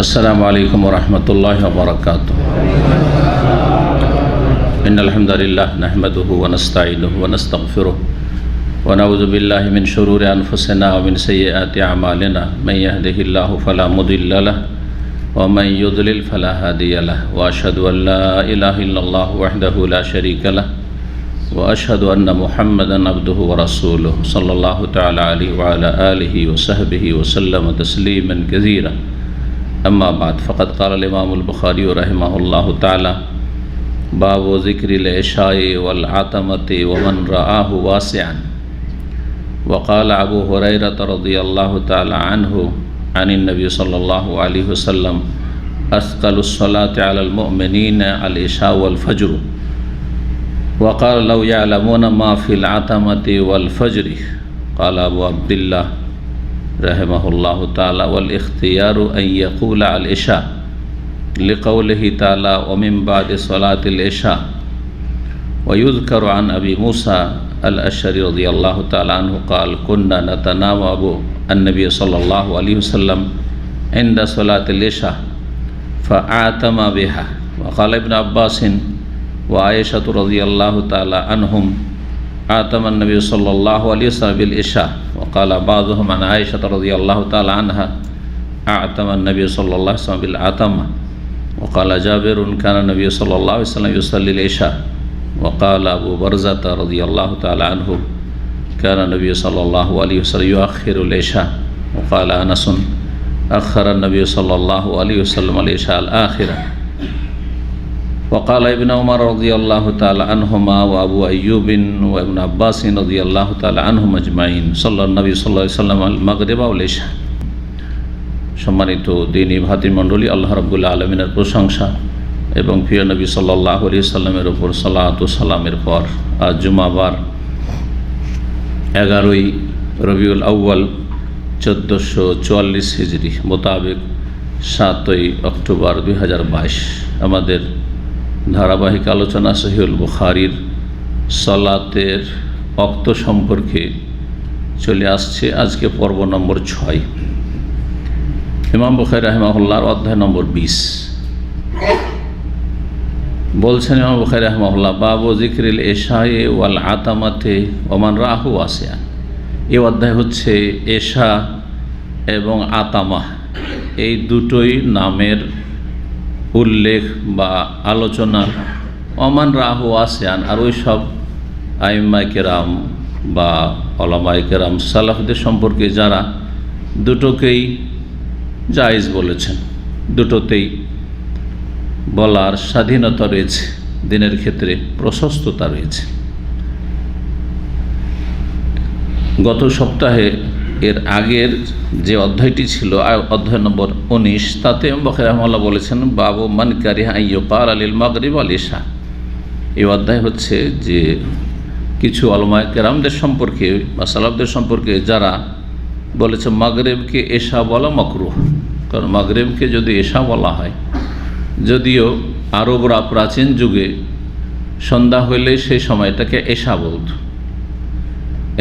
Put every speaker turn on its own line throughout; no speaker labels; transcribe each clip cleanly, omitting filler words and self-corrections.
अस्सलामु अलैकुम वरहमतुल्लाहि वबरकातुहू। इन्नल हम्दुलिल्लाह नहमदुहु व नस्तईनुहु व नस्तगफिरुहु व नऊज़ु बिल्लाहि मिन शुरूरि अनफुसिना व मिन सय्यिआति अमालिना मन यहदिहिल्लाहु फला मुदिल्ल लहु व मन युद्लिल फला हादिय लहु व अशहदु अन ला इलाहा इल्लल्लाहु वहदहु ला शरीका लहु व अशहदु अन्न मुहम्मदन अब्दुहु व रसूलुहु सल्लल्लाहु तआला अलैहि व अला आलिहि व सहबिहि व सल्लम तस्लीमन कसीरा। अम्मा बाद फ़क़द क़ाल इमामुल बुख़ारी रहमहुल्लाहु तआला बाब ज़िक्रिल इशाई वल आतमति व मन रआहु वासिअन। व क़ाल अबू हुरैरह रज़ियल्लाहु तआला अन्हु अनिन नबी सल्लल्लाहु अलैहि वसल्लम अस्क़लुस सलाति अलल मुअमिनीना अल इशा वल फ़ज्र। व क़ाल लौ यअलमूना मा फ़िल आतमति वल फ़ज्रि। क़ाल अबू अब्दिल्लाह रहमहुल्लाहु ताला वल इख्तियारु अन यक़ूला अल इशा लिक़ौलिहि ताला व मिन बादि सलातिल इशा। व युज़करु अन अबी मूसा अल अशअरी रज़ियल्लाहु ताला अन्हु क़ाल कुन्ना नतनावबु अन्नबी सल्लल्लाहु अलैहि वसल्लम इंद सलातिल इशा फ़अतमा बिहा। व क़ाल इब्न अब्बास व आयशा रज़ियल्लाहु ताला अन्हुम आतम नबी सल्लल्लाहु अलैहि वसल्लम बिल इशा। व क़ाल बाज़ुहुम अन आयशा रज़ियल्लाहु ताला अन्हा आतम नबी सल्लल्लाहु अलैहि वसल्लम बिल आतमा। व क़ाल जाबिर कान नबी सल्लल्लाहु अलैहि वसल्लम युसल्लिल इशा। व क़ाल अबू बरज़ा रज़ियल्लाहु ताला अन्हु कान नबी सल्लल्लाहु अलैहि वसल्लम युअख़्खिरुल इशा। व क़ाल अनस अख़्ख़र नबी सल्लल्लाहु अलैहि वसल्लम अल इशा अल आख़िरा। वक़ाल इब्न उमर रज़ियल्लाहु ताला अन्हुमा व अबू अय्यूब व इब्न अब्बास रज़ियल्लाहु ताला अन्हुम अजमाइन सल्लल्लाहु नबी सल्लल्लाहु अलैहि वसल्लम अल मगरिब वल इशा। সম্মানিত দ্বীনী ভাতৃমণ্ডলী, আল্লাহ রাব্বুল আলামিনের প্রশংসা এবং প্রিয় নবী সাল্লাল্লাহু আলাইহি ওয়াসাল্লামের উপর সালাত ও সালামের পর আজ জুমাবার 11ই রবিউল আউয়াল 1444 হিজরি মোতাবেক 7ই অক্টোবর 2022 আমাদের ধারাবাহিক আলোচনা সহিহুল বুখারীর সালাতের ওয়াক্ত সম্পর্কে চলে আসছে। আজকে পর্ব নম্বর 6। ইমাম বুখারী রাহিমাহুল্লাহর অধ্যায় নম্বর 20 বলছেন ইমাম বুখারী রাহিমাহুল্লাহ বাবু যিকরিল ইশাই ওয়াল আতামাতে ওয়া মান রাহু ওয়াসিআন। এই অধ্যায় হচ্ছে এশা এবং আতামা এই দুটোই নামের উল্লেখ বা আলোচনা। ওমান রাহু ওয়াসিআন আর ওই সব আইম্মায়ে কেরাম বা উলামায়ে কেরাম সালাফদের সম্পর্কে যারা দুটোকেই জায়েজ বলেছেন, দুটোতেই বলার স্বাধীনতা রয়েছে, দিনের ক্ষেত্রে প্রশস্ততা রয়েছে। গত সপ্তাহে এর আগের যে অধ্যায়টি ছিল অধ্যায় নম্বর 19 তাতে ইমাম বুখারী রাহিমাহুল্লাহ বলেছেন বাবু মান কারিহা আন ইউকাল লিল মাগরিব ওয়াল ইশা। এই অধ্যায় হচ্ছে যে কিছু উলামায়ে কেরামদের সম্পর্কে বা সালাফদের সম্পর্কে যারা বলেছে মাগরিবকে এশা বলা মাকরুহ। কারণ মাগরিবকে যদি এশা বলা হয়, যদিও আরবরা প্রাচীন যুগে সন্ধ্যা হইলে সেই সময়টাকে এশা বলত,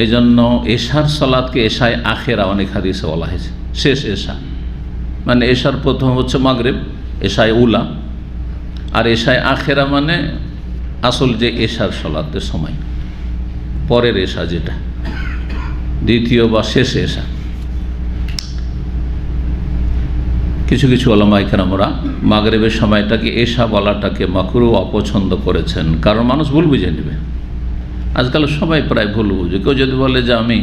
এই জন্য এশার সালাতকে এশায় আখেরা অনেক হাদিসে বলা হয়েছে, শেষ এশা। মানে এশার প্রথম হচ্ছে মাগরিব, এশায় উলা, আর এশায় আখেরা মানে আসল যে এশার সালাতের সময়, পরের এশা যেটা দ্বিতীয় বা শেষ এশা। কিছু কিছু উলামায়ে কেরামরা মাগরিবের সময়টাকে এশা বলাটাকে মাকরুহ অপছন্দ করেছেন, কারণ মানুষ ভুল বুঝে নেবে। আজকাল সবাই প্রায় ভুল বুঝে। কেউ যদি বলে যে আমি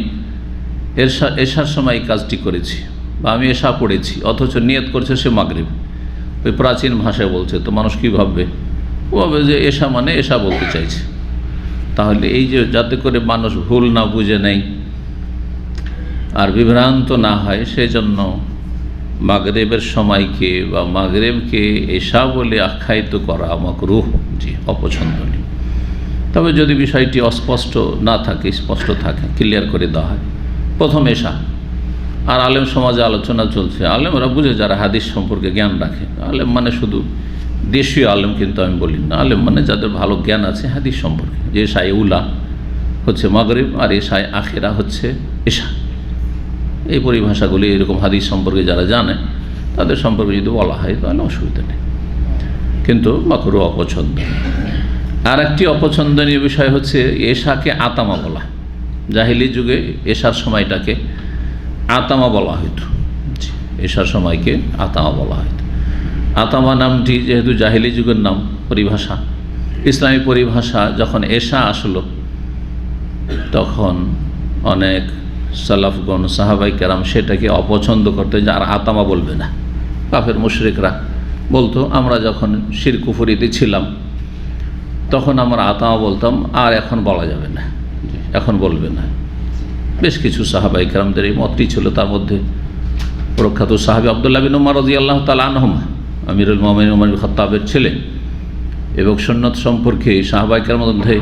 এশার সময় এই কাজটি করেছি বা আমি এশা পড়েছি, অথচ নিয়ত করছে সে মাগরিব, ওই প্রাচীন ভাষায় বলছে, তো মানুষ কী ভাববে? ও ভাববে যে এশা মানে এশা বলতে চাইছে। তাহলে এই যে যাতে করে মানুষ ভুল না বুঝে নেয় আর বিভ্রান্ত না হয়, সেই জন্য মাগরিবের সময়কে বা মাগরিবকে এশা বলে আখ্যায়িত করা মাকরুহ, জি অপছন্দনীয়। তবে যদি বিষয়টি অস্পষ্ট না থাকে, স্পষ্ট থাকে, ক্লিয়ার করে দেওয়া হয়, প্রথম এশা। আর আলেম সমাজে আলোচনা চলছে, আলেমরা বুঝে যারা হাদিস সম্পর্কে জ্ঞান রাখে, আলেম মানে শুধু দেশীয় আলেম কিন্তু আমি বলি না, আলেম মানে যাদের ভালো জ্ঞান আছে হাদিস সম্পর্কে, যে এশায়ে উলা হচ্ছে মাগরিব আর এশায়ে আখিরা হচ্ছে এশা। এই পরিভাষাগুলি এরকম হাদিস সম্পর্কে যারা জানে তাদের সম্পর্কে যদি বলা হয় তাহলে অসুবিধা নেই, কিন্তু মাকরুহ অপছন্দ। আর একটি অপছন্দনীয় বিষয় হচ্ছে এশাকে আতামা বলা। জাহিলি যুগে এশার সময়টাকে আতামা বলা হইতো, এশার সময়কে আতামা বলা হইতো। আতামা নামটি যেহেতু জাহিলি যুগের নাম, পরিভাষা, ইসলামী পরিভাষা, যখন এশা আসলো তখন অনেক সালাফগণ সাহাবাই কেরাম সেটাকে অপছন্দ করতে, যে আর আতামা বলবে না। কাফের মুশরিকরা বলতো আমরা যখন শিরক কুফরিতে ছিলাম তখন আমরা আতামা বলতাম, আর এখন বলা যাবে না, এখন বলবে না। বেশ কিছু সাহাবাই কেরামদের এই মতটি ছিল। তার মধ্যে প্রখ্যাত সাহাবী আব্দুল্লাহ বিন উমর রাদিয়াল্লাহু তাআলা আনহুমা, আমিরুল মুমিনিন উমর বিন খাত্তাবের ছেলে, এবং সুন্নত সম্পর্কে সাহাবাই কেরামদের মধ্যে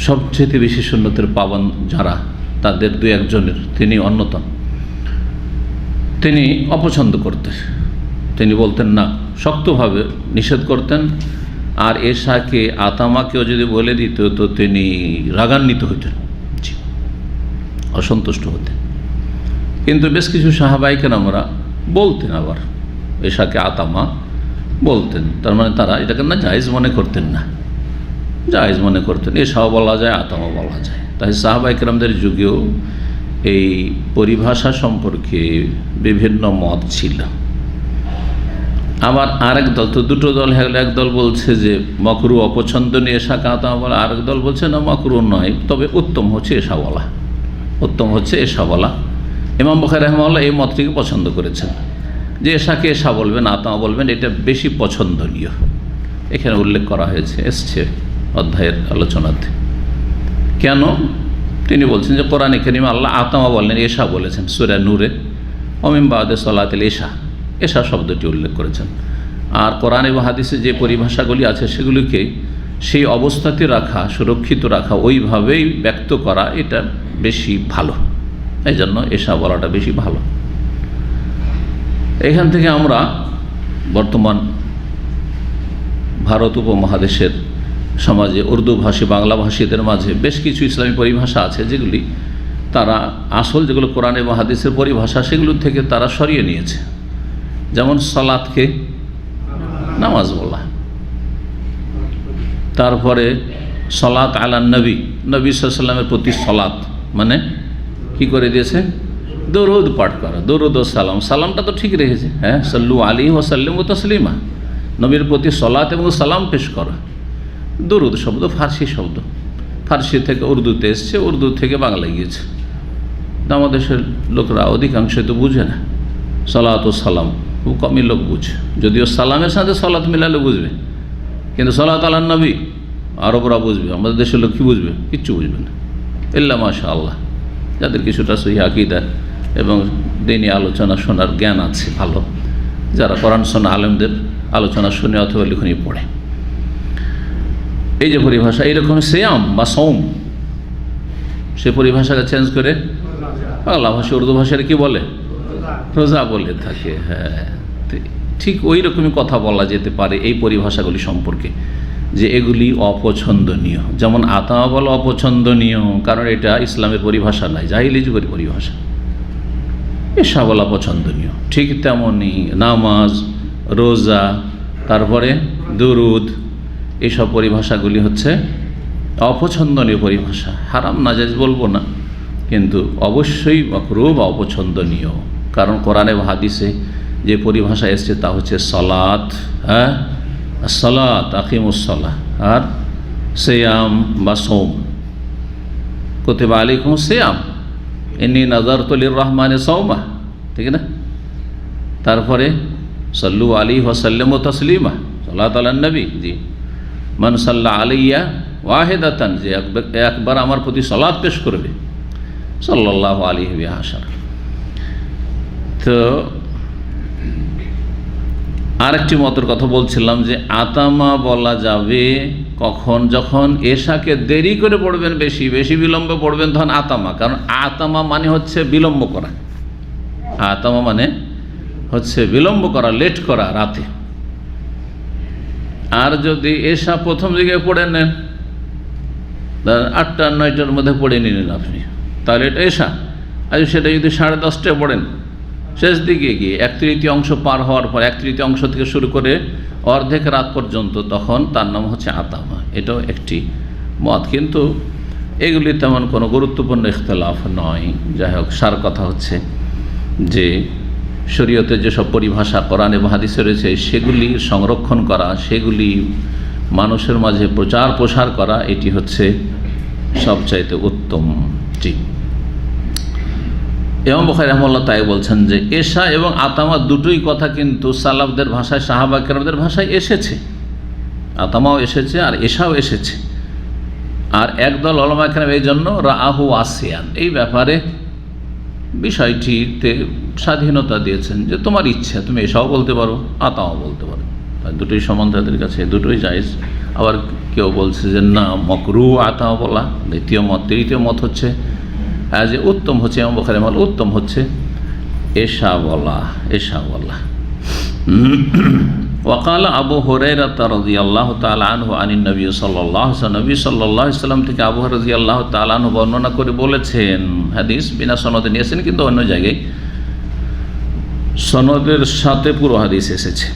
সবচেয়ে বেশি সুন্নতের পাবন যারা, তাদের দুই একজনের তিনি অন্যতম। তিনি অপছন্দ করতেন, তিনি বলতেন না, শক্তভাবে নিষেধ করতেন। আর এশাকে আতামাকেও যদি বলে দিত তো তিনি রাগান্বিত হইতেন, অসন্তুষ্ট হতেন। কিন্তু বেশ কিছু সাহাবাইকে আমরা বলতেন, আবার এশাকে আতামা বলতেন। তার মানে তারা এটাকে না জায়েজ মনে করতেন না, জায়েজ মনে করতেন, এশাও বলা যায় আতামা বলা যায়। তাই সাহাবায়ে কেরামদের যুগেও এই পরিভাষা সম্পর্কে বিভিন্ন মত ছিল। আবার আরেক দল, তো দুটো দল হয়ে গেল, এক দল বলছে যে মাকরুহ অপছন্দনীয় এশাকে আতামা বলা, আরেক দল বলছে না মাকরুহ নয়, তবে উত্তম হচ্ছে এশা বলা, উত্তম হচ্ছে এশা বলা। ইমাম বুখারী রাহিমাহুল্লাহ এই মতটিকে পছন্দ করেছেন যে এশাকে এশা বলবেন, আতামা বলবেন, এটা বেশি পছন্দনীয়। এখানে উল্লেখ করা হয়েছে, এসছে অধ্যায়ের আলোচনাতে। কেন? তিনি বলছেন যে কোরআনে কারিমে আল্লাহ আতামা বললেন, এশা বলেছেন সূরা নূরে, ওমিন বাদে সলাতিল এশা, এশা শব্দটি উল্লেখ করেছেন। আর কোরআন এবং হাদিসে যে পরিভাষাগুলি আছে সেগুলিকে সেই অবস্থাতে রাখা, সুরক্ষিত রাখা, ওইভাবেই ব্যক্ত করা, এটা বেশি ভালো। এই জন্য এশা বলাটা বেশি ভালো। এখান থেকে আমরা বর্তমান ভারত উপমহাদেশের সমাজে উর্দুভাষী, বাংলাভাষীদের মাঝে বেশ কিছু ইসলামী পরিভাষা আছে যেগুলি তারা আসল, যেগুলো কোরআন এবং হাদিসের পরিভাষা, সেগুলো থেকে তারা সরিয়ে নিয়েছে। যেমন সালাতকে নামাজ বলা, তারপরে সলাত আলা নবী, নবী সাল্লাল্লাহু আলাইহি ওয়াসাল্লামের প্রতি সলাত মানে কি করে দিয়েছে? দরুদ পাঠ করা, দরুদ ও সালাম। সালামটা তো ঠিক রেখেছে, হ্যাঁ, সাল্লু আলাইহি ওয়া সাল্লিমু তাসলিমা, নবীর প্রতি সলাত এবং সালাম পেশ করা। দরুদ শব্দ ফার্সি শব্দ, ফার্সি থেকে উর্দুতে এসছে, উর্দু থেকে বাংলায় গিয়েছে। আমাদের দেশের লোকরা অধিকাংশ তো বুঝে না সলাত ও সালাম, খুব কমই লোক বুঝে। যদিও সালামের সাথে সলাত মিলালে বুঝবে, কিন্তু সলাত আলান নবী আরবরা বুঝবে, আমাদের দেশের লোক কী বুঝবে? কিচ্ছু বুঝবে না, ইল্লা মাশাআল্লাহ, যাদের কিছুটা সহিহ আকীদা এবং দিনী আলোচনা শোনার জ্ঞান আছে ভালো, যারা কোরআন শোনা আলেমদের আলোচনা শুনে অথবা লিখনি পড়ে। এই যে পরিভাষা, এইরকম সিয়াম বা সওম, সে পরিভাষাকে চেঞ্জ করে বাংলা ভাষা, উর্দু ভাষার কি বলে? রোজা বলে থাকে। হ্যাঁ, ঠিক ওই রকমই কথা বলা যেতে পারে এই পরিভাষাগুলি সম্পর্কে, যে এগুলি অপছন্দনীয়। যেমন আতামা বলা অপছন্দনীয়, কারণ এটা ইসলামের পরিভাষা নয়, জাহিলি যুগের পরিভাষা। এশা বলা পছন্দনীয়। ঠিক তেমনই নামাজ, রোজা, তারপরে দুরুদ, এইসব পরিভাষাগুলি হচ্ছে অপছন্দনীয় পরিভাষা। হারাম নাজায়েজ বলবো না, কিন্তু অবশ্যই মাকরুহ বা অপছন্দনীয়। কারণ কোরআনে বা হাদিসে যে পরিভাষা এসছে তা হচ্ছে সালাত, হ্যাঁ, সালাত আকিমুস সালাহ, আর সিয়াম বা সওম, কুতিবা আলাইকুমুস সিয়াম ইন্নী নাযারতু লির-রহমানি সাওমা, ঠিক না? তারপরে সাল্লু আলাইহি ওয়া সাল্লিমু তাসলিমা, সালাত আলান নবী, জি, মান সাল্লা আলাইয়া ওয়াহিদাতান, যে একবার আমার প্রতি সালাত পেশ করবে, সাল্লাল্লাহু আলাইহি ওয়া সাল্লাম। তো আরেকটি মতের কথা বলছিলাম যে আতামা বলা যাবে কখন? যখন এশাকে দেরি করে পড়বেন, বেশি বেশি বিলম্বে পড়বেন, তখন আতামা। কারণ আতামা মানে হচ্ছে বিলম্ব করা, আতামা মানে হচ্ছে বিলম্ব করা, লেট করা রাতে। আর যদি এশা প্রথম দিকে পড়ে নেন, 8টা 9টার মধ্যে পড়ে নিলেন আপনি, তাহলে এটা এশা। আর সেটা যদি 10:30টায় পড়েন শেষ দিকে গিয়ে 1/3 পার হওয়ার পর 1/3 থেকে শুরু করে অর্ধেক রাত পর্যন্ত, তখন তার নাম হচ্ছে আতামা। এটাও একটি মত, কিন্তু এগুলি তেমন কোনো গুরুত্বপূর্ণ ইখতিলাফ নয়। যাই হোক, সার কথা হচ্ছে যে শরীয়তে যেসব পরিভাষা কোরআন এবং হাদিসে রয়েছে সেগুলি সংরক্ষণ করা, সেগুলি মানুষের মাঝে প্রচার প্রসার করা, এটি হচ্ছে সবচাইতে উত্তম। ঠিক ইমাম বুখারী রাহিমাহুল্লাহ তাই বলছেন যে এশা এবং আতামা দুটোই কথা কিন্তু সালাফদের ভাষায়, সাহাবা কেরামদের ভাষায় এসেছে। আতামাও এসেছে আর এশাও এসেছে। আর একদল উলামা কেরাম এই জন্য রাআহু ওয়াসিয়ান, এই ব্যাপারে বিষয়টিতে স্বাধীনতা দিয়েছেন যে তোমার ইচ্ছা, তুমি এশাও বলতে পারো, আতামাও বলতে পারো, দুটোই সমান তাদের কাছে, দুটোই জায়েজ। আবার কেউ বলছে যে না, মাকরুহ আতামা বলা। তৃতীয় মত হচ্ছে যে উত্তম হচ্ছে, ইমাম বুখারী রাহিমাহুল্লাহ উত্তম হচ্ছে এশা বলা। ওয়াকাল আবু হুরায়রা রাদিয়াল্লাহু তাআলা আনহু আনিন নবী সাল্লাল্লাহু আলাইহি ওয়াসাল্লাম, নবী সাল্লাল্লাহু আলাইহি ওয়াসাল্লাম থেকে আবু হুরায়রা রাদিয়াল্লাহু তাআলা আনহু বর্ণনা করে বলেছেন, হাদিস বিনা সনদে নিয়েছেন কিন্তু অন্য জায়গায় সনদের সাথে পুরো হাদিস এসেছে।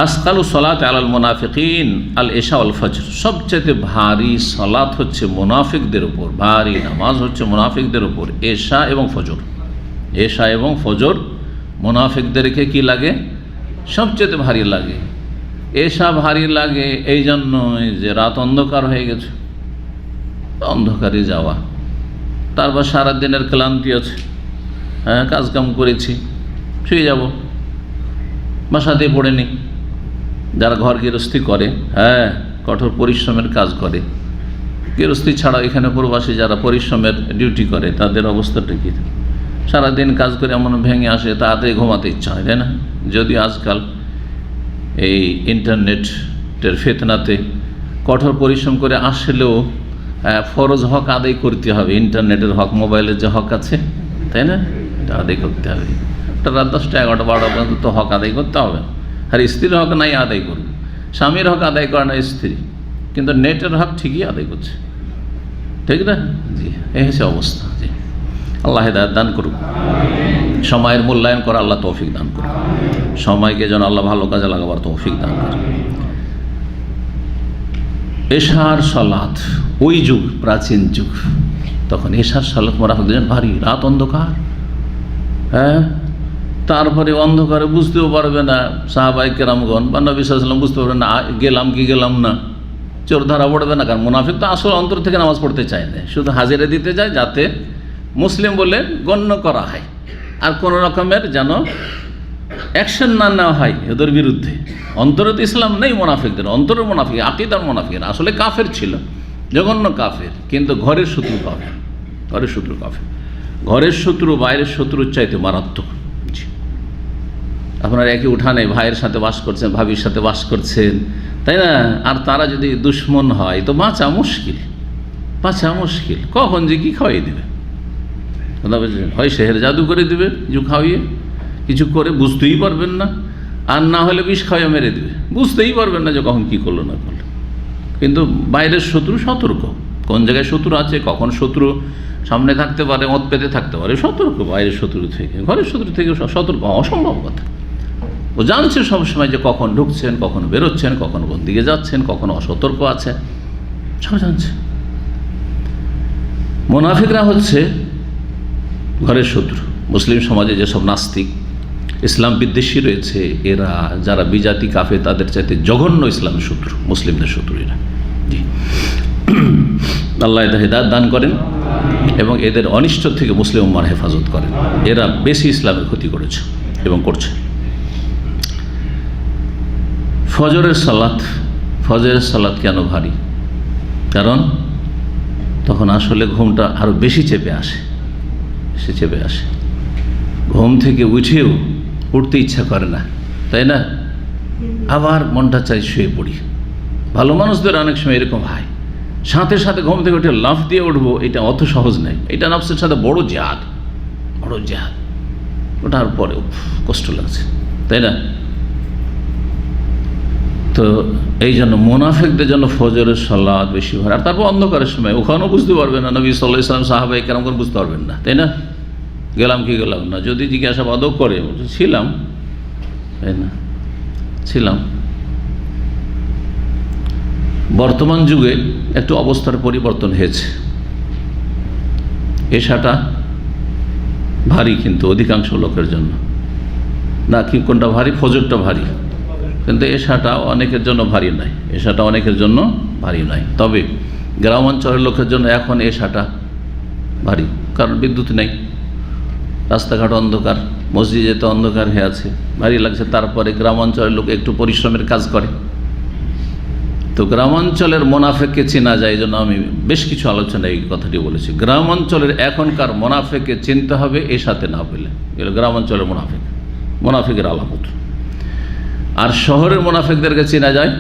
আসকালু সলাত আলাল মুনাফিকিন আল এশা ওয়াল ফজর, সবচেয়ে ভারী সালাত হচ্ছে মুনাফিকদের উপর, ভারী নামাজ হচ্ছে মুনাফিকদের উপর এশা এবং ফজর। এশা এবং ফজর মুনাফিকদেরকে কি লাগে? সবচেয়ে ভারী লাগে। এশা ভারী লাগে এই জন্যই যে রাত অন্ধকার হয়ে গেছে, অন্ধকারে যাওয়া, তারপর সারাদিনের ক্লান্তি আছে, কাজকাম করেছি, শুয়ে যাব, বাসাতে পড়ে নি। যারা ঘর গৃহস্থী করে, কঠোর পরিশ্রমের কাজ করে, গৃহস্থী ছাড়া এখানে প্রবাসী যারা পরিশ্রমের ডিউটি করে তাদের অবস্থাটা কি? সারাদিন কাজ করে এমন ভেঙে আসে তাড়াতাড়ি ঘুমাতে ইচ্ছা হয়, তাই না? যদি আজকাল এই ইন্টারনেটের ফিতনাতে কঠোর পরিশ্রম করে আসলেও ফরজ হক আদায় করতে হবে, ইন্টারনেটের হক, মোবাইলের যে হক আছে, তাই না? এটা আদায় করতে হবে। রাত 10টা 11টা 12টা পর্যন্ত তো হক আদায় করতে হবে। আর স্ত্রীর হক নাই আদায় করবে, স্বামীর হক আদায় করে না স্ত্রী, কিন্তু নেটের হক ঠিকই আদায় করছে, ঠিক না? জি, এই হচ্ছে অবস্থা। জি, আল্লাহ হেদায়েত দান করুক, সময়ের মূল্যায়ন করা আল্লাহ তৌফিক দান করুক, সময়কে যেন আল্লাহ ভালো কাজে লাগাবার তৌফিক দান করুক। এশার সালাত, ওই যুগ, প্রাচীন যুগ, তখন এশার সালাত মুনাফিকদের ভারী, রাত অন্ধকার, তারপরে অন্ধকারে বুঝতেও পারবে না সাহাবায়ে কেরামগণ বা নবী সাল্লাল্লাহু আলাইহি ওয়াসাল্লাম, বুঝতে পারবে না গেলাম কি গেলাম না, চোর ধরা পড়বে না। কারণ মুনাফিক তো আসলে অন্তর থেকে নামাজ পড়তে চায় না, শুধু হাজিরা দিতে যায় যাতে মুসলিম বলে গণ্য করা হয়, আর কোনো রকমের যেন অ্যাকশন না নেওয়া হয় এদের বিরুদ্ধে। অন্তরে তো ইসলাম নেই মুনাফিকদের, অন্তরের মুনাফিক, আকীদার মুনাফিক, আসলে কাফের ছিল, জঘন্য কাফের, কিন্তু ঘরের শত্রু কাফের, ঘরের শত্রু কাফের, ঘরের শত্রু বাইরের শত্রুর চাইতে মারাত্মক। আপনার একই উঠানে ভাইয়ের সাথে বাস করছেন, ভাবির সাথে বাস করছেন, তাই না? আর তারা যদি দুশ্মন হয় তো বাঁচা মুশকিল, কখন যে কি খাওয়াই দেবে, হয় শেহের জাদু করে দেবে, কিছু খাওয়িয়ে, কিছু করে বুঝতেই পারবেন না, আর না হলে বিষ খাওয়াইয়া মেরে দেবে, বুঝতেই পারবেন না যে কখন কি করলো না করলো। কিন্তু বাইরের শত্রু সতর্ক, কোন জায়গায় শত্রু আছে, কখন শত্রু সামনে থাকতে পারে, মত পেতে থাকতে পারে, সতর্ক বাইরের শত্রু থেকে। ঘরের শত্রু থেকে সতর্ক অসম্ভব কথা। ও জানছে সবসময় যে কখন ঢুকছেন, কখন বেরোচ্ছেন, কখন কোন দিকে যাচ্ছেন, কখন অসতর্ক আছে, সব জানছে। মুনাফিকরা হচ্ছে ঘরের শত্রু। মুসলিম সমাজে যেসব নাস্তিক, ইসলাম বিদ্বেষী রয়েছে, এরা যারা বিজাতি কাফের, তাদের চাইতে জঘন্য ইসলামের শত্রু, মুসলিমদের শত্রু এরা। জি, আল্লাহ এদের হিদায়াত দান করেন এবং এদের অনিষ্ট থেকে মুসলিম উম্মার হেফাজত করেন। এরা বেশি ইসলামের ক্ষতি করেছে এবং করছে। ফজরের সালাত কেন ভারী? কারণ তখন আসলে ঘুমটা আরও বেশি চেপে আসে, ঘুম থেকে উঠেও উঠতে ইচ্ছা করে না, তাই না? আবার মনটা চাই শুয়ে পড়ি। ভালো মানুষদের অনেক সময় এরকম হয়, সাথে সাথে ঘুম থেকে উঠে লাফ দিয়ে উঠবো, এটা অত সহজ নয়। এটা নফসের সাথে বড় জিহাদ। ওঠার পরে কষ্ট লাগছে, তাই না? তো এই জন্য মুনাফিকদের জন্য ফজরের সালাত বেশি ভালো। আর তারপর অন্ধকারের সময়, ওখানেও বুঝতে পারবে না, নবী সাল্লাল্লাহু আলাইহি ওয়াসাল্লাম, সাহাবায়ে কেরামগণ বুঝতে পারবেন না, তাই না? গেলাম কি গেলাম না, যদি জিজ্ঞাসাবাদও করে ছিলাম, তাই না, ছিলাম। বর্তমান যুগে একটু অবস্থার পরিবর্তন হয়েছে। এশাটা ভারী কিন্তু অধিকাংশ লোকের জন্য, না কি কোনটা ভারী? ফজরটা ভারী, কিন্তু এশাটা অনেকের জন্য ভারী নয়, এশাটা অনেকের জন্য ভারী নয়। তবে গ্রামাঞ্চলের লোকের জন্য এখন এশাটা ভারী, কারণ বিদ্যুৎ নেই, রাস্তাঘাট অন্ধকার, মসজিদে যেতে অন্ধকার হয়ে আছে, ভারী লাগছে। তারপরে গ্রামাঞ্চলের লোক একটু পরিশ্রমের কাজ করে, তো গ্রামাঞ্চলের মোনাফেককে চেনা যায়। এই জন্য আমি বেশ কিছু আলোচনায় এই কথাটি বলেছি। গ্রামাঞ্চলের এখনকার মোনাফেককে চিনতে হবে এর সাথে না পেলে, এগুলো গ্রামাঞ্চলের মোনাফেকের আলামত। আর শহরের মোনাফেকদেরকে চেনা যায়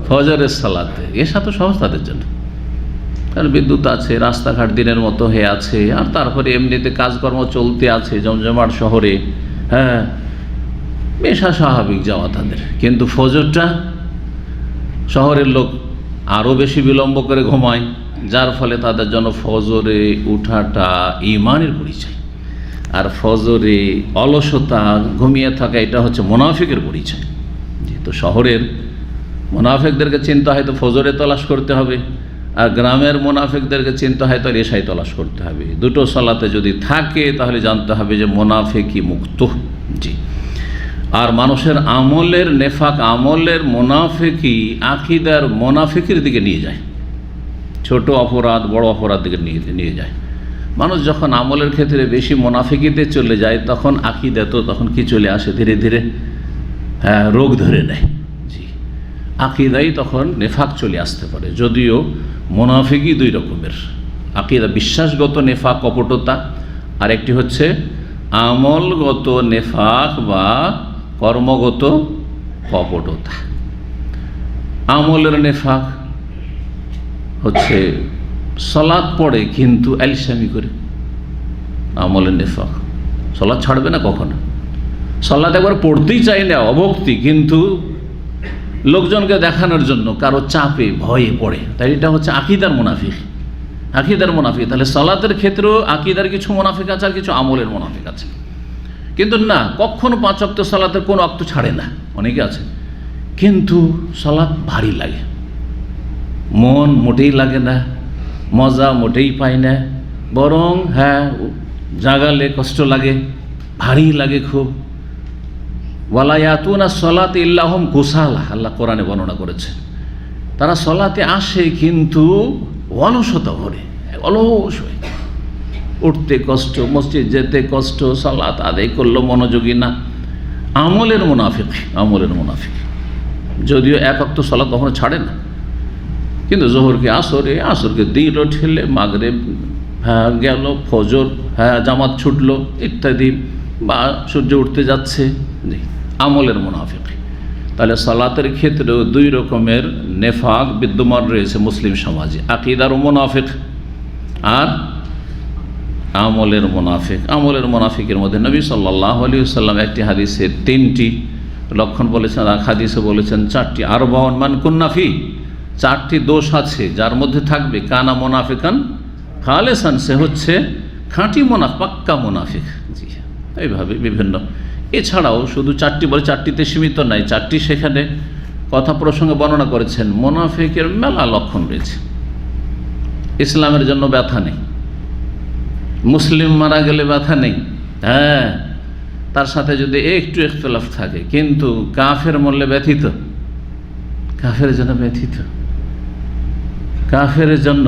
ফজরের সালাতে, এর সাথে সহজ তাদের জন্য, কারণ বিদ্যুৎ আছে, রাস্তাঘাট দিনের মতো হয়ে আছে, আর তারপরে এমনিতে কাজকর্ম চলতে আছে জমজমাট শহরে, হ্যাঁ, পেশা স্বাভাবিক যাওয়া তাদের। কিন্তু ফজরটা শহরের লোক আরও বেশি বিলম্ব করে ঘুমায়, যার ফলে তাদের জন্য ফজরে উঠাটা ঈমানের পরিচয়, আর ফজরে অলসতা ঘুমিয়ে থাকা এটা হচ্ছে মুনাফিকের পরিচয়। যেহেতু শহরের মুনাফিকদেরকে চিনতে হয় তো ফজরে তলাশ করতে হবে, আর গ্রামের মুনাফিকদেরকে চিনতে হয় তো এশায় তলাশ করতে হবে। দুটো সালাতে যদি থাকে তাহলে জানতে হবে যে মুনাফিকই মুক্ত। জি। আর মানুষের আমলের নেফাক, আমলের মুনাফিকি আকীদার মুনাফিকের দিকে নিয়ে যায়, ছোট অপরাধ বড় অপরাধ দিকে নিয়ে যায়। মানুষ যখন আমলের ক্ষেত্রে বেশি মুনাফিকিতে চলে যায় তখন আকীদা তো তখন কি চলে আসে, ধীরে ধীরে হ্যাঁ রোগ ধরে নেয়। জি, আকীদাই তখন নেফাক চলে আসতে পারে। যদিও মুনাফিকি দুই রকমের, আকীদা বিশ্বাসগত নেফাক কপটতা, আর একটি হচ্ছে আমলগত নেফাক বা কর্মগত কপটতা। আমলের নেফাক হচ্ছে সালাত পড়ে কিন্তু আলসামি করে, আমলের নেফাক। সালাত ছাড়বে না কখনো, সালাত একবার পড়তেই চাই না, অভক্তি, কিন্তু লোকজনকে দেখানোর জন্য কারো চাপে ভয়ে পড়ে, তাই এটা হচ্ছে আকীদার মুনাফিক, আকীদার মুনাফিক। তাহলে সালাতের ক্ষেত্রেও আকীদার কিছু মুনাফিক আছে আর কিছু আমলের মুনাফিক আছে। কিন্তু না, কখনো 5 ওয়াক্ত সালাতের কোনো ওয়াক্ত ছাড়ে না, অনেকে আছে, কিন্তু সালাত ভারী লাগে, মন মোটেই লাগে না, মজা মোটেই পায় না, বরং হ্যাঁ জাগালে কষ্ট লাগে, ভারী লাগে খুব। ওয়ালা ইয়াতুনা সলাতে ইল্লাহুম কুসালা, আল্লাহ কোরআনে বর্ণনা করেছেন। তারা সলাতে আসে কিন্তু অলসতা ভরে, অলস হয়ে, উঠতে কষ্ট, মসজিদ যেতে কষ্ট, সালাত আদায় করলো মনোযোগী না। আমলের মুনাফিক, আমলের মুনাফিক। যদিও 1 ওয়াক্ত সালাত কখনো ছাড়ে না, কিন্তু জোহরকে আসরে, আসরকে দিল ঠেলে, মাগরিব হ্যাঁ গেল, ফজর হ্যাঁ জামাত ছুটলো ইত্যাদি, বা সূর্য উঠতে যাচ্ছে। জি, আমলের মুনাফিক। তাহলে সালাতের ক্ষেত্রেও 2 রকমের নেফাক বিদ্যমান রয়েছে মুসলিম সমাজে, আকীদার মুনাফিক আর আমলের মুনাফিক। আমলের মুনাফিকের মধ্যে নবী সাল্লাল্লাহু আলাইহি ওয়াসাল্লাম একটি হাদিসে 3টি লক্ষণ বলেছেন, আর হাদিসে বলেছেন 4টি। আরবাউন মান কুন্না ফি, 4টি দোষ আছে যার মধ্যে থাকবে, কানা মুনাফিকান খালেসান, সে হচ্ছে খাঁটি মুনাফিক, পাক্কা মুনাফিক। জি, এইভাবে বিভিন্ন। এছাড়াও শুধু 4টি বলে 4টিতে সীমিত নাই, 4টি সেখানে কথা প্রসঙ্গে বর্ণনা করেছেন। মুনাফিকের মেলা লক্ষণ রয়েছে। ইসলামের জন্য ব্যথা নেই, মুসলিম মারা গেলে ব্যথা নেই, হ্যাঁ তার সাথে যদি একটু ইখতিলাফ থাকে, কিন্তু কাফের মরলে ব্যথিত, কাফের জন্য ব্যথিত, কাফের জন্য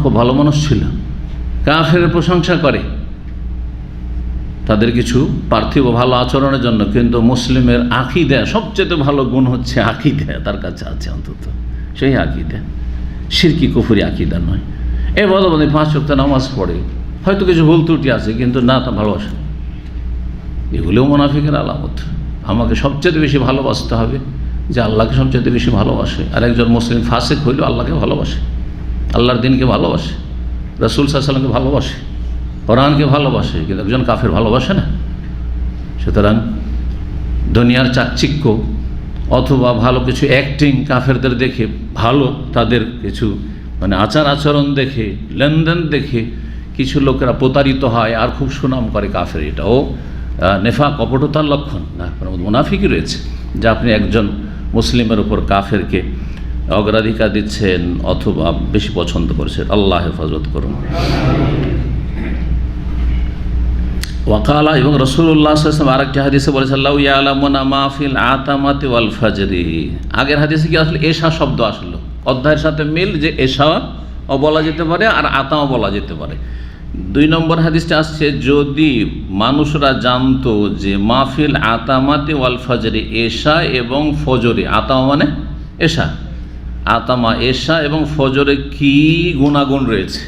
খুব ভালো মানুষ ছিল, কাফের প্রশংসা করে তাদের কিছু পার্থিব ভালো আচরণের জন্য, কিন্তু মুসলিমের আকীদা, সবচেয়ে ভালো গুণ হচ্ছে আকীদা তার কাছে আছে, অন্তত সেই আকীদা, শিরকি কুফরি আকীদা নয়। এই বলে 5 ওয়াক্ত নামাজ পড়ে, হয়তো কিছু ভুল ত্রুটি আছে, কিন্তু না তা ভালোবাসে, এগুলোও মুনাফিকের আলামত। আমাকে সবচেয়ে বেশি ভালোবাসতে হবে, যে আল্লাহকে সবচেয়ে বেশি ভালোবাসে। আর একজন মুসলিম ফাসিক হইলেও আল্লাহকে ভালোবাসে, আল্লাহর দিনকে ভালোবাসে, রাসূল সাল্লাল্লাহু আলাইহি ওয়াসাল্লামকে ভালোবাসে, কোরআনকে ভালোবাসে, কিন্তু একজন কাফের ভালোবাসে না। সুতরাং দুনিয়ার চাকচিক্য অথবা ভালো কিছু অ্যাক্টিং কাফেরদের দেখে, ভালো তাদের কিছু মানে আচার আচরণ দেখে, লেনদেন দেখে কিছু লোকেরা প্রতারিত হয় আর খুব সুনাম করে কাফের, এটাও নেফাক, কপটতার লক্ষণ না, আপনার মধ্যে মুনাফিকই রয়েছে যে আপনি একজন মুসলিমের উপর কাফেরকে অগ্রাধিকার দিচ্ছেন অথবা বেশি পছন্দ করেছেন। আল্লাহ হেফাজত করুন। ওয়াকালা, এবং রাসূলুল্লাহ সাল্লাল্লাহু আলাইহি ওয়াসাল্লাম আরেকটি হাদিসে বলেছেন লাউ ইয়ালামুনা মা ফিল আতামাতি ওয়াল ফাজরি। আগের হাদিসে কি আসলে এশা শব্দ আসলো, অধ্যায়ের সাথে মিল, যে এশাও বলা যেতে পারে আর আতামও বলা যেতে পারে। 2 নম্বর হাদিসটা আসছে যদি মানুষরা জানতো যে মাহফিল আতামাতি ওয়াল ফজরি, এশা এবং ফজরে, আতামা মানে এশা, আতামা এশা এবং ফজরে কি গুণাগুণ রয়েছে,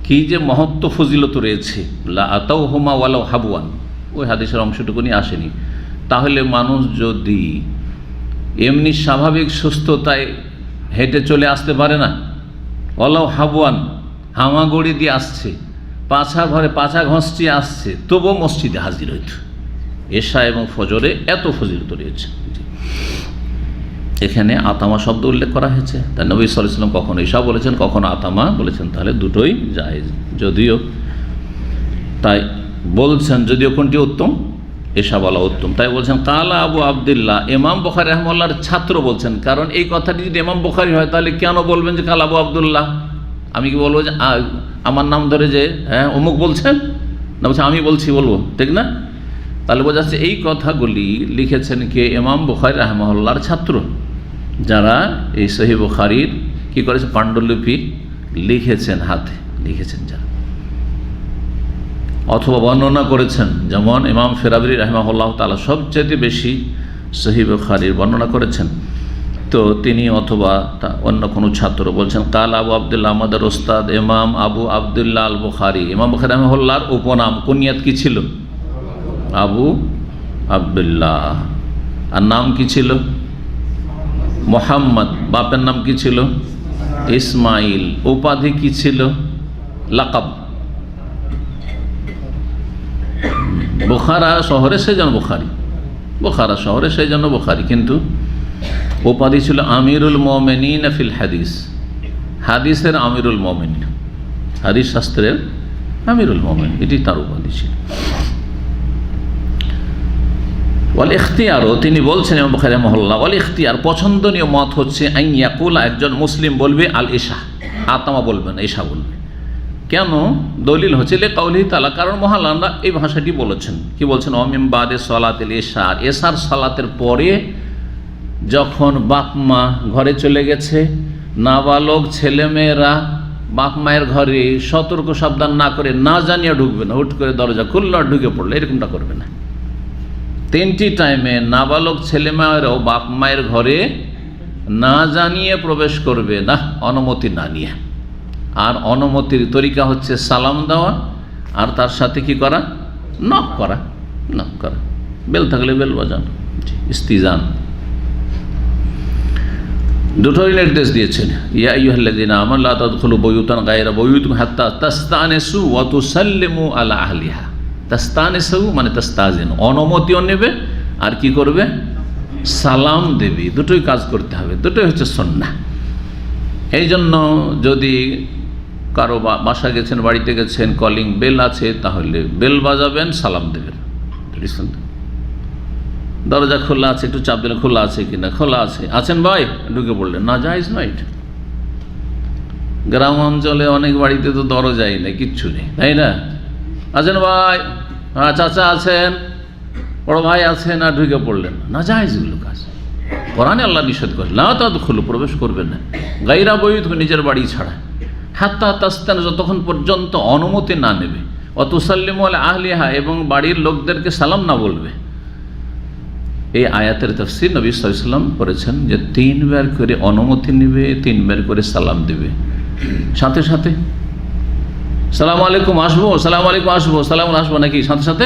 কি যে মহত্ব ফজিলত রয়েছে, লা আতাও হুমা ওয়ালাউ হাবওয়ান, ওই হাদিসের অংশটুকুনি আসেনি। তাহলে মানুষ যদি এমনি স্বাভাবিক সুস্থতায় হেঁটে চলে আসতে পারে না, ওয়ালাউ হাবওয়ান, হামাগুড়ি দিয়ে আসছে, ঘরে পাছা ঘষিয়ে আসছে, তবুও মসজিদে হাজির হইত। এশা এবং ফজরে এত ফজিলত রয়েছে। এখানে আতামা শব্দ উল্লেখ করা হয়েছে, তাই নবী সাল্লাল্লাহু আলাইহি ওয়াসাল্লাম কখনো এশা বলেছেন, কখনো আতামা বলেছেন, তাহলে দুটোই জায়েজ। যদিও তাই বলছেন, যদিও কোনটি উত্তম, এশা বলা উত্তম। তাই বলছেন কালা আবু আবদুল্লাহ, ইমাম বুখারী রাহিমাহুল্লাহর ছাত্র বলছেন। কারণ এই কথাটি যদি ইমাম বুখারী হয় তাহলে কেন বলবেন যে কালা আবু আবদুল্লাহ? আমি কি বলবো যে আমার নাম ধরে যে হ্যাঁ অমুক বলছেন, না বলছে আমি বলছি, বলবো, ঠিক না? তাহলে বোঝা যাচ্ছে এই কথাগুলি লিখেছেন কে? ইমাম বুখারী রাহিমাহুল্লাহর ছাত্র, যারা এই সহিহ বুখারীর কি করেছে, পাণ্ডুলিপি লিখেছেন, হাতে লিখেছেন যারা, অথবা বর্ণনা করেছেন। যেমন ইমাম ফেরাবরি রাহিমাহুল্লাহ তাআলা সবচেয়ে বেশি সহিহ বুখারীর বর্ণনা করেছেন, তো তিনি অথবা অন্য কোনো ছাত্র বলছেন কাল আবু আবদুল্লাহ, আমাদের ওস্তাদ ইমাম আবু আবদুল্লাহ আল বুখারী। ইমাম বুখারী রাহিমাহুল্লাহর উপনাম, কুনিয়াত কি ছিল? আবু আবদুল্লাহ। আর নাম কি ছিল? মুহাম্মদ। বাপের নাম কি ছিল? ইসমাইল। উপাধি কি ছিল? লাকাব। বুখারা শহরে সেই জন্য বুখারী, বুখারা শহরে সেই জন্য বুখারী, কিন্তু উপাধি ছিল আমিরুল মুমিনিন ফিল হাদিস, হাদিসের আমিরুল মুমিনিন, হাদিস শাস্ত্রের আমিরুল মুমিনিন, এটি তার উপাধি ছিল। ওয়াল ইখতিয়ারও, তিনি বলছেন ইমাম বুখারী রাহিমাহুল্লাহ, ওয়াল ইখতিয়ার, পছন্দনীয় মত হচ্ছে আন ইয়াকুলা, একজন মুসলিম বলবে আল ইশা, আতামা বলবে না, ইশা বলবে। কেন? দলিল হচ্ছে লে কাউলিহি তাআলা, কারণ মহান আল্লাহ এই ভাষাটি বলেছেন। কি বলছেন? ওমিন বাদে সলাতিল ইশা, এশার সালাতের পরে যখন বাপ মা ঘরে চলে গেছে, নাবালক ছেলেমেয়েরা বাপ মায়ের ঘরে সতর্ক সাবধান না করে না জানিয়ে ঢুকবে না, হুট করে দরজা খুললো আর ঢুকে পড়লো, এরকমটা করবে না। 3টি টাইমে নাবালক ছেলেমেয়েরাও বাপ মায়ের ঘরে না জানিয়ে প্রবেশ করবে না, অনুমতি না নিয়ে। আর অনুমতির তরিকা হচ্ছে সালাম দেওয়া, আর তার সাথে কি করা? নক করা, নক করা, বেল থাকলে বেল বাজানো, ইস্তিজান, দুটোই নির্দেশ দিয়েছেন। ইয়া আইয়ুহাল্লাযীনা আমানু লা তাদখুলু বুয়ুতান গায়রা বুয়ুতিকুম হাত্তা তাস্তানিসু ওয়া তুসাল্লিমু আলা আহলিহা। তাস্তানিসু মানে তাস্তাজিন, অনুমতিও নেবে আর কি করবে? সালাম দেবে। দুটোই কাজ করতে হবে, দুটোই হচ্ছে সুন্নাহ। এই জন্য যদি কারো বাসা গেছেন, বাড়িতে গেছেন, কলিং বেল আছে, তাহলে বেল বাজাবেন, সালাম দেবেন। দরজা খোলা আছে, একটু চাপ দিলে খোলা আছে কিনা, খোলা আছে, আছেন ভাই, ঢুকে পড়লেন, না জায়েজ নয় এটা। গ্রাম অঞ্চলে অনেক বাড়িতে তো দরজাই নেই, কিচ্ছু নেই, তাই না? আছেন ভাই, হ্যাঁ চাচা আছেন, বড় ভাই আছেন, আর ঢুকে পড়লেন, না জায়েজ এগুলো কাজ। কোরআনে আল্লাহ নিষেধ করে, লা তাদখুলু, প্রবেশ করবেন না, গায়রা বুয়ুতিকুম, নিজের বাড়ি ছাড়া, হাত্তা তাস্তান, যতক্ষণ পর্যন্ত অনুমতি না নেবে, ওয়া তুসাল্লিমু আলা আহলিহা, এবং বাড়ির লোকদেরকে সালাম না বলবে। এই আয়াতের তাফসীর নবী সাল্লাল্লাহু আলাইহি ওয়াসাল্লাম করেছেন যে 3 বার করে অনুমতি নেবে, 3 বার করে সালাম দেবে, সাথে সাথে সালাম আলাইকুম আসবো, সালাম আলাইকুম আসবো, সালাম আসবো নাকি, সাথে সাথে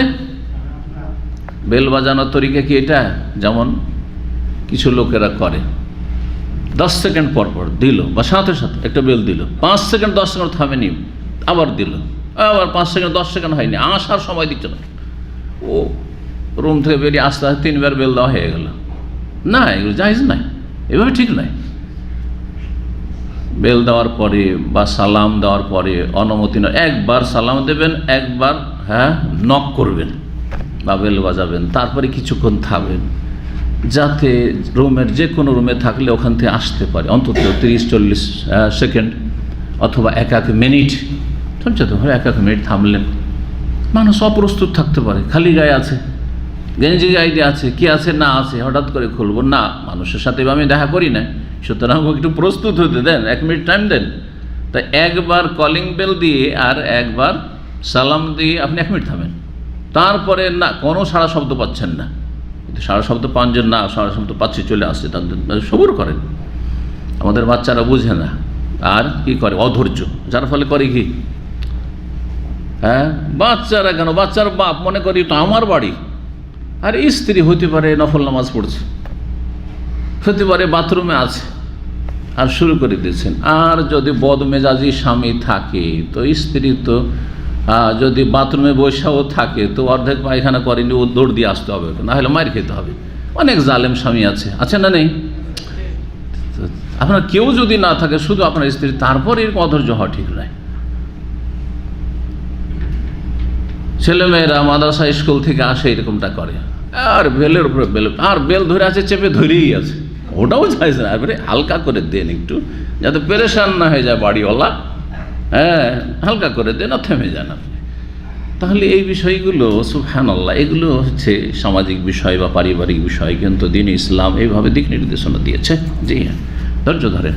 বেল বাজানোর তরিকা কি এটা? যেমন কিছু লোকেরা করে, 10 সেকেন্ড পর পর দিল, বা সাথে সাথে একটা বেল দিল, 5 সেকেন্ড 10 সেকেন্ড থামেনি, আবার দিল, আবার 5 সেকেন্ড 10 সেকেন্ড হয়নি, আসার সময় দিচ্ছে না, ও রুম থেকে বেরিয়ে আস্তে আস্তে 3 বার বেল দেওয়া হয়ে গেল। না, এগুলো জায়েজ নাই, এভাবে ঠিক নাই। বেল দেওয়ার পরে বা সালাম দেওয়ার পরে অনুমতি নয়, একবার সালাম দেবেন, একবার নক করবেন বা বেল বাজাবেন, তারপরে কিছুক্ষণ থাকবেন যাতে রুমের যে কোনো রুমে থাকলে ওখান থেকে আসতে পারে অন্তত 30-40 সেকেন্ড অথবা এক মিনিট। শুনছো তো, এক মিনিট থামলেন, মানুষ অপ্রস্তুত থাকতে পারে, খালি গায়ে আছে, গেঞ্জি গায়ে দিয়ে আছে, কি আছে না আছে হঠাৎ করে খুলবো না, মানুষের সাথে আমি দেখা করি না, সুতরাং একটু প্রস্তুত হতে দেন, 1 মিনিট টাইম দেন। তাই একবার কলিং বেল দিয়ে আর একবার সালাম দিয়ে আপনি 1 মিনিট থামেন, তারপরে না কোনো সারা শব্দ পাচ্ছেন না, কিন্তু সারা শব্দ পান যে না সারা শব্দ পাচ্ছি চলে আসছে, তাদের সবুর করেন। আমাদের বাচ্চারা বুঝে না আর কি করে, অধৈর্য, যার ফলে করে কি, বাচ্চারা কেন, বাচ্চার বাপ মনে করি তো আমার বাড়ি, আর স্ত্রী হতে পারে নফল নামাজ পড়ছে, হতে পারে বাথরুমে আছে, আর শুরু করে দিয়েছেন। আর যদি বদমেজাজি স্বামী থাকে তো স্ত্রী তো যদি বাথরুমে বসাও থাকে তো অর্ধেক পায়খানা করেনি, ও দৌড় দিয়ে আসতে হবে, না হলে মার খেতে হবে। অনেক জালেম স্বামী আছে না নেই? আপনার কেউ যদি না থাকে, শুধু আপনার স্ত্রী, তারপরে এরকম অধৈর্য হওয়া ঠিক নয়। ছেলেমেয়েরা মাদ্রাসা স্কুল থেকে আসে এরকমটা করে, আর বেলের উপরে বেল, আর বেল ধরে আছে, চেপে ধরেই আছে, ওটাও চাইছে না, এবারে হালকা করে দেন একটু, যাতে পেরেশান না হয়ে যায় বাড়িওয়ালা, হালকা করে দেন, থেমে যান আপনি। তাহলে এই বিষয়গুলো সুবহানাল্লাহ, এগুলো হচ্ছে সামাজিক বিষয় বা পারিবারিক বিষয়, কিন্তু দ্বীন ইসলাম এইভাবে দিক নির্দেশনা দিয়েছে। জি হ্যাঁ, ধৈর্য ধরেন।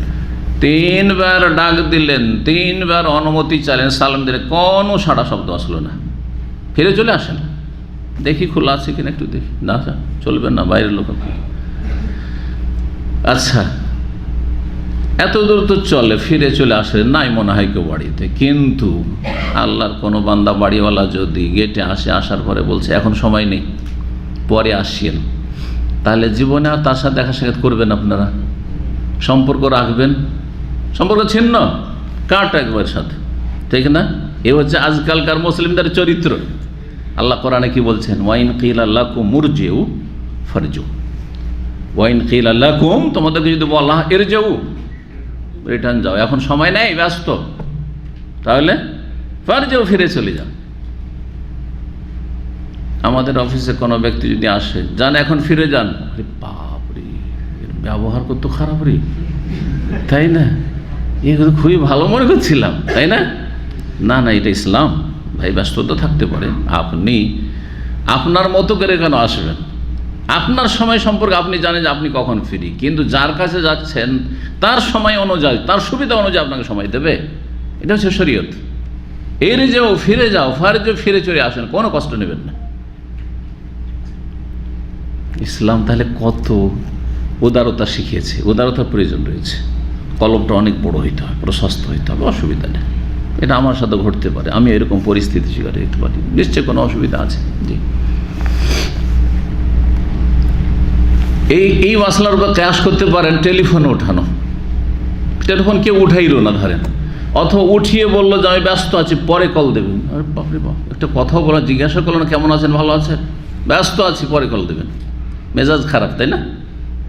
3 বার ডাক দিলেন, 3 বার অনুমতি চাইলেন, সালাম দিলেন, কোনো সাড়া শব্দ আসলো না, ফিরে চলে আসেন, দেখি খোলা আছে কিনা একটু দেখি, না চলবেন না, বাইরের লোক। আচ্ছা, এত দূর তো চলে, ফিরে চলে আসে, নাই মনে হয় কেউ বাড়িতে। কিন্তু আল্লাহর কোনো বান্দা বাড়িওয়ালা যদি গেটে আসে, আসার পরে বলছে এখন সময় নেই, পরে আসছেন, তাহলে জীবনে আর তার সাথে দেখা সাক্ষাৎ করবেন আপনারা? সম্পর্ক রাখবেন? সম্পর্ক ছিন্ন কাট একবার সাথে, ঠিক না? এ হচ্ছে আজকালকার মুসলিমদের চরিত্র। আল্লাহ কোরআনে কি বলছেন? ওয়াইন কিলা লাকুম মুরজিউ ফারজু, ওয়াইন কিলা লাকুম, তোমাদেরকে যদি বলা ইরজিউ, রিটার্ন যাও, এখন সময় নেই, ব্যস্ত, তাহলে ফারজু, ফিরে চলে যাও। আমাদের অফিসে কোনো ব্যক্তি যদি আসে, যান এখন ফিরে যান, আরে বাপরে, এর ব্যবহার কত খারাপ রে, তাই না? এগুলো খুবই ভালো মনে করছিলাম, তাই না? না না, এটা ইসলাম ভাই, ব্যস্ততা থাকতে পারে, আপনি আপনার মতো করে কেন আসবেন? আপনার সময় সম্পর্কে আপনি জানেন যে আপনি কখন ফ্রি, কিন্তু যার কাছে যাচ্ছেন তার সময় অনুযায়ী, তার সুবিধা অনুযায়ী আপনাকে সময় দেবে, এটা হচ্ছে শরীয়ত। এর যেও ফিরে যাও, ফারজে ফিরে চলে আসেন, কোনো কষ্ট নেবেন না। ইসলাম তাহলে কত উদারতা শিখিয়েছে, উদারতার প্রয়োজন রয়েছে। কলমটা অনেক বড় হইতে হবে, প্রশস্ত হইতে হবে, অসুবিধা নেই, এটা আমার সাথে ঘটতে পারে, আমি এরকম পরিস্থিতি শিকার হতে পারি, নিশ্চয়ই কোনো অসুবিধা আছে। জি, এই মশলার উপর ক্যাশ করতে পারেন টেলিফোন ওঠানো, টেলিফোন কেউ উঠাইল না ধরেন, অথবা উঠিয়ে বললো যে আমি ব্যস্ত আছি, পরে কল দেবেন। আরে বাপরে বাপ, একটা কথাও বলা, জিজ্ঞাসা করলো না কেমন আছেন, ভালো আছেন, ব্যস্ত আছি, পরে কল দেবেন, মেজাজ খারাপ, তাই না?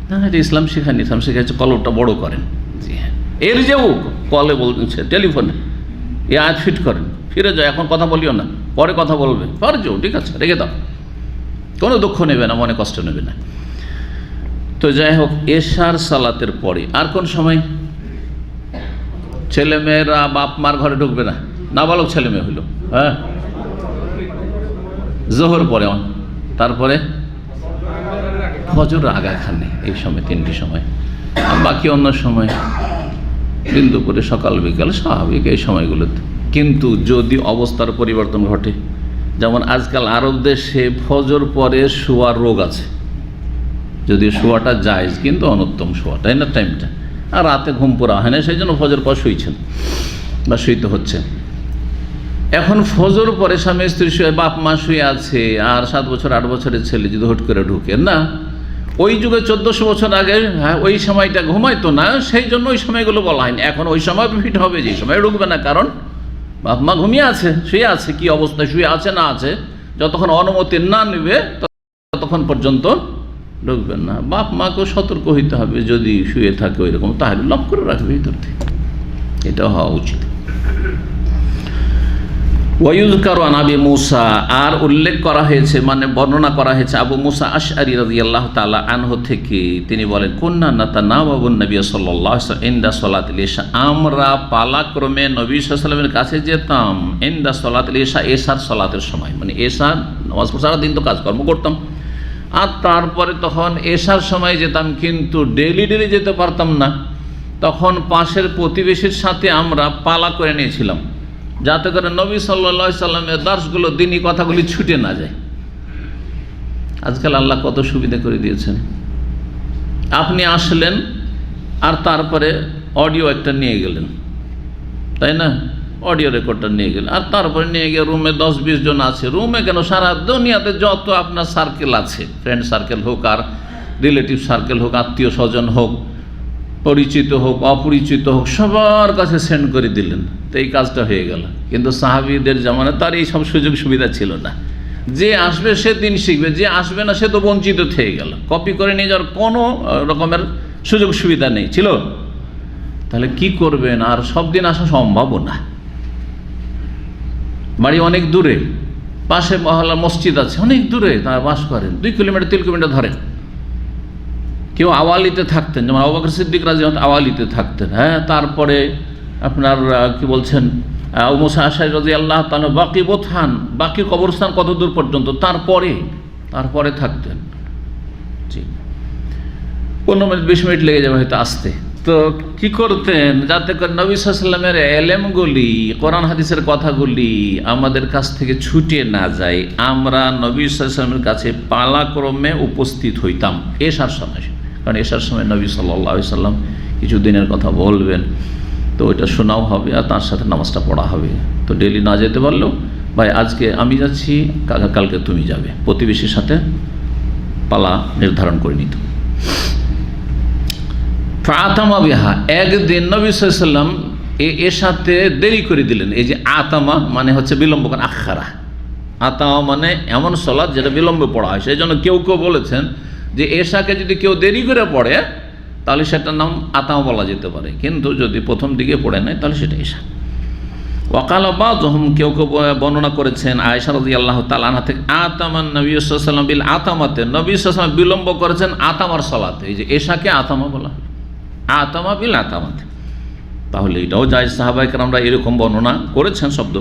না, এটা ইসলাম শেখায়নি, ইসলাম শেখাচ্ছে কলমটা বড় করেন। জি হ্যাঁ, এর যেও কলে বলছে, টেলিফোনে এ আজ ফিট করেন, ফিরে যাও, এখন কথা বলিও না, পরে কথা বলবে, পারছো, ঠিক আছে, রেখে দাও, কোনো দুঃখ নেবে না, মনে কষ্ট নেবে না। তো যাই হোক, এশার সালাতের পরে আর কোন সময় ছেলেমেয়েরা বাপ মার ঘরে ঢুকবে না, নাবালক ছেলে মেয়ে হইল, হ্যাঁ, জোহর পরে, তারপরে ফজর আগাখানে, এই সময় 3টি সময়, আর বাকি অন্য সময় দিন দুপুরে, সকাল বিকাল, স্বাভাবিক এই সময়গুলোতে। কিন্তু যদি অবস্থার পরিবর্তন ঘটে, যেমন আজকাল আরব দেশে ফজর পরে শোয়ার রোগ আছে, যদি শোয়াটা জায়েজ, কিন্তু অনুত্তম শোয়া, তাই না, টাইমটা, আর রাতে ঘুম পড়া হয় না, সেই জন্য ফজর পর শুইছেন বা শুইতে হচ্ছে। এখন ফজর পরে স্বামী স্ত্রী শুয়ে, বাপ মা শুয়ে আছে, আর 7 বছর 8 বছরের ছেলে যদি হুট করে ঢুকে না, ওই যুগে 1400 বছর আগে, হ্যাঁ, ওই সময়টা ঘুমাইতো না, সেই জন্য ওই সময়গুলো বলা হয়নি। এখন ওই সময় ফিট হবে, যে সময় ঢুকবে না, কারণ বাপ মা ঘুমিয়ে আছে, শুয়ে আছে, কি অবস্থায় শুয়ে আছে না আছে, যতক্ষণ অনুমতি না নেবে ততক্ষণ পর্যন্ত ঢুকবেন না। বাপ মাকেও সতর্ক হইতে হবে, যদি শুয়ে থাকে ওইরকম, তাহলে লক করে রাখবে ভিতর থেকে, এটা হওয়া উচিত। ওয়ায়ুযকারু আন আবি মুসা, আর উল্লেখ করা হয়েছে মানে বর্ণনা করা হয়েছে আবু মুসা আশআরী রাদিয়াল্লাহু তাআলা আনহু থেকে, তিনি বলেন কুন্না নাতানাওয়াবুন নবী সাল্লাল্লাহু আলাইহি ওয়াসাল্লাম ইনদা সালাতিল ইশা, আমরা পালাক্রমে নবী সাল্লাল্লাহু আলাইহি ওয়াসাল্লামের কাছে যেতাম ইনদা সালাতিল ইশা, এশার সালাতের সময়, মানে এশার নামাজ পড়ে সারাদিন তো কাজকর্ম করতাম, আর তারপরে তখন এশার সময় যেতাম, কিন্তু ডেলি যেতে পারতাম না। তখন পাশের প্রতিবেশীর সাথে আমরা পালা করে নিয়েছিলাম, যাতে করে নবী সাল্লাল্লাহু আলাইহি সাল্লামের দার্সগুলো, দিনী কথাগুলি ছুটে না যায়। আজকাল আল্লাহ কত সুবিধা করে দিয়েছেন। আপনি আসলেন আর তারপরে অডিও একটা নিয়ে গেলেন, তাই না, অডিও রেকর্ডটা নিয়ে গেলেন, আর তারপরে নিয়ে গিয়ে রুমে 10-20 জন আছে, রুমে কেন সারা দুনিয়াতে যত আপনার সার্কেল আছে, ফ্রেন্ড সার্কেল হোক আর রিলেটিভ সার্কেল হোক, আত্মীয় স্বজন হোক, পরিচিত হোক অপরিচিত হোক, সবার কাছে সেন্ড করে দিলেন, তো এই কাজটা হয়ে গেল। কিন্তু সাহাবীদের জামানায় তার এই সব সুযোগ সুবিধা ছিল না। যে আসবে সে দিন শিখবে, যে আসবে না সে তো বঞ্চিত থেকে গেল, কপি করে নিয়ে যাওয়ার কোনো রকমের সুযোগ সুবিধা নেই ছিল। তাহলে কি করবেন, আর সব দিন আসা সম্ভবও না। বাড়ি অনেক দূরে, পাশে মহল্লা মসজিদ আছে, অনেক দূরে তারা বাস করেন, 2 কিলোমিটার 3 কিলোমিটার ধরেন। কেউ আওয়ালিতে থাকতেন, যেমন আবু বকর সিদ্দিক রাদিয়াল্লাহু আনহু আওয়ালিতে থাকতেন, হ্যাঁ। তারপরে আপনার কি বলছেন, আবু মুসা আশআরী রাদিয়াল্লাহু তাআলা বাকি বোথান, বাকি কবরস্থান কত দূর পর্যন্ত, তারপরে থাকতেন। জি, 15 মিনিট 20 মিনিট লেগে যাবে হয়তো আসতে। তো কি করতেন, যাতে করে নবী সাল্লাল্লাহু আলাইহি ওয়াসাল্লামের এলেমগুলি, কোরআন হাদিসের কথাগুলি আমাদের কাছ থেকে ছুটে না যায়, আমরা নবী সাল্লাল্লাহু আলাইহি ওয়াসাল্লামের কাছে পালাক্রমে উপস্থিত হইতাম এশার সময়। কারণ এশার সময় নবী সাল্লাল্লাহু আলাইহি ওয়াসাল্লাম কিছু দিনের কথা বলবেন, তো ওইটা শোনাও হবে আর তার সাথে নামাজটা পড়া হবে। তো ডেলি না যেতে পারলেও, ভাই আজকে আমি যাচ্ছি, কালকে তুমি যাবে, প্রতিবেশীর সাথে পালা নির্ধারণ করে নিত। ফাতামা বিহা, একদিন নবী সাল্লাল্লাহু আলাইহি ওয়াসাল্লাম এর সাথে দেরি করে দিলেন। এই যে আতামা মানে হচ্ছে বিলম্ব করা, আখারা। আতামা মানে এমন সালাত যেটা বিলম্বে পড়া হয়। সেই জন্য কেউ কেউ বলেছেন যে এশাকে যদি কেউ দেরি করে পড়ে তাহলে সেটার নাম আতামা বলা যেতে পারে, কিন্তু যদি প্রথম দিকে পড়ে নেয় তাহলে সেটা এশা। ওয়াকাল বাযুহুম, কেউ কেউ বর্ণনা করেছেন আয়েশা রাদিয়াল্লাহু তাআলা আনহা থেকে, আতামান নবী সাল্লাল্লাহু আলাইহি ওয়াসাল্লাম বিল আতামাতে, নবী সাল্লাল্লাহু আলাইহি ওয়াসাল্লাম বিলম্ব করেছেন আতামার সালাতে। এই যে এশাকে আতামা বলা হয়, আতামা বিল আতামাতে, তাহলে এটাও জায়েজ। সাহাবায়ে কেরামরা এরকম বর্ণনা করেছেন শব্দ।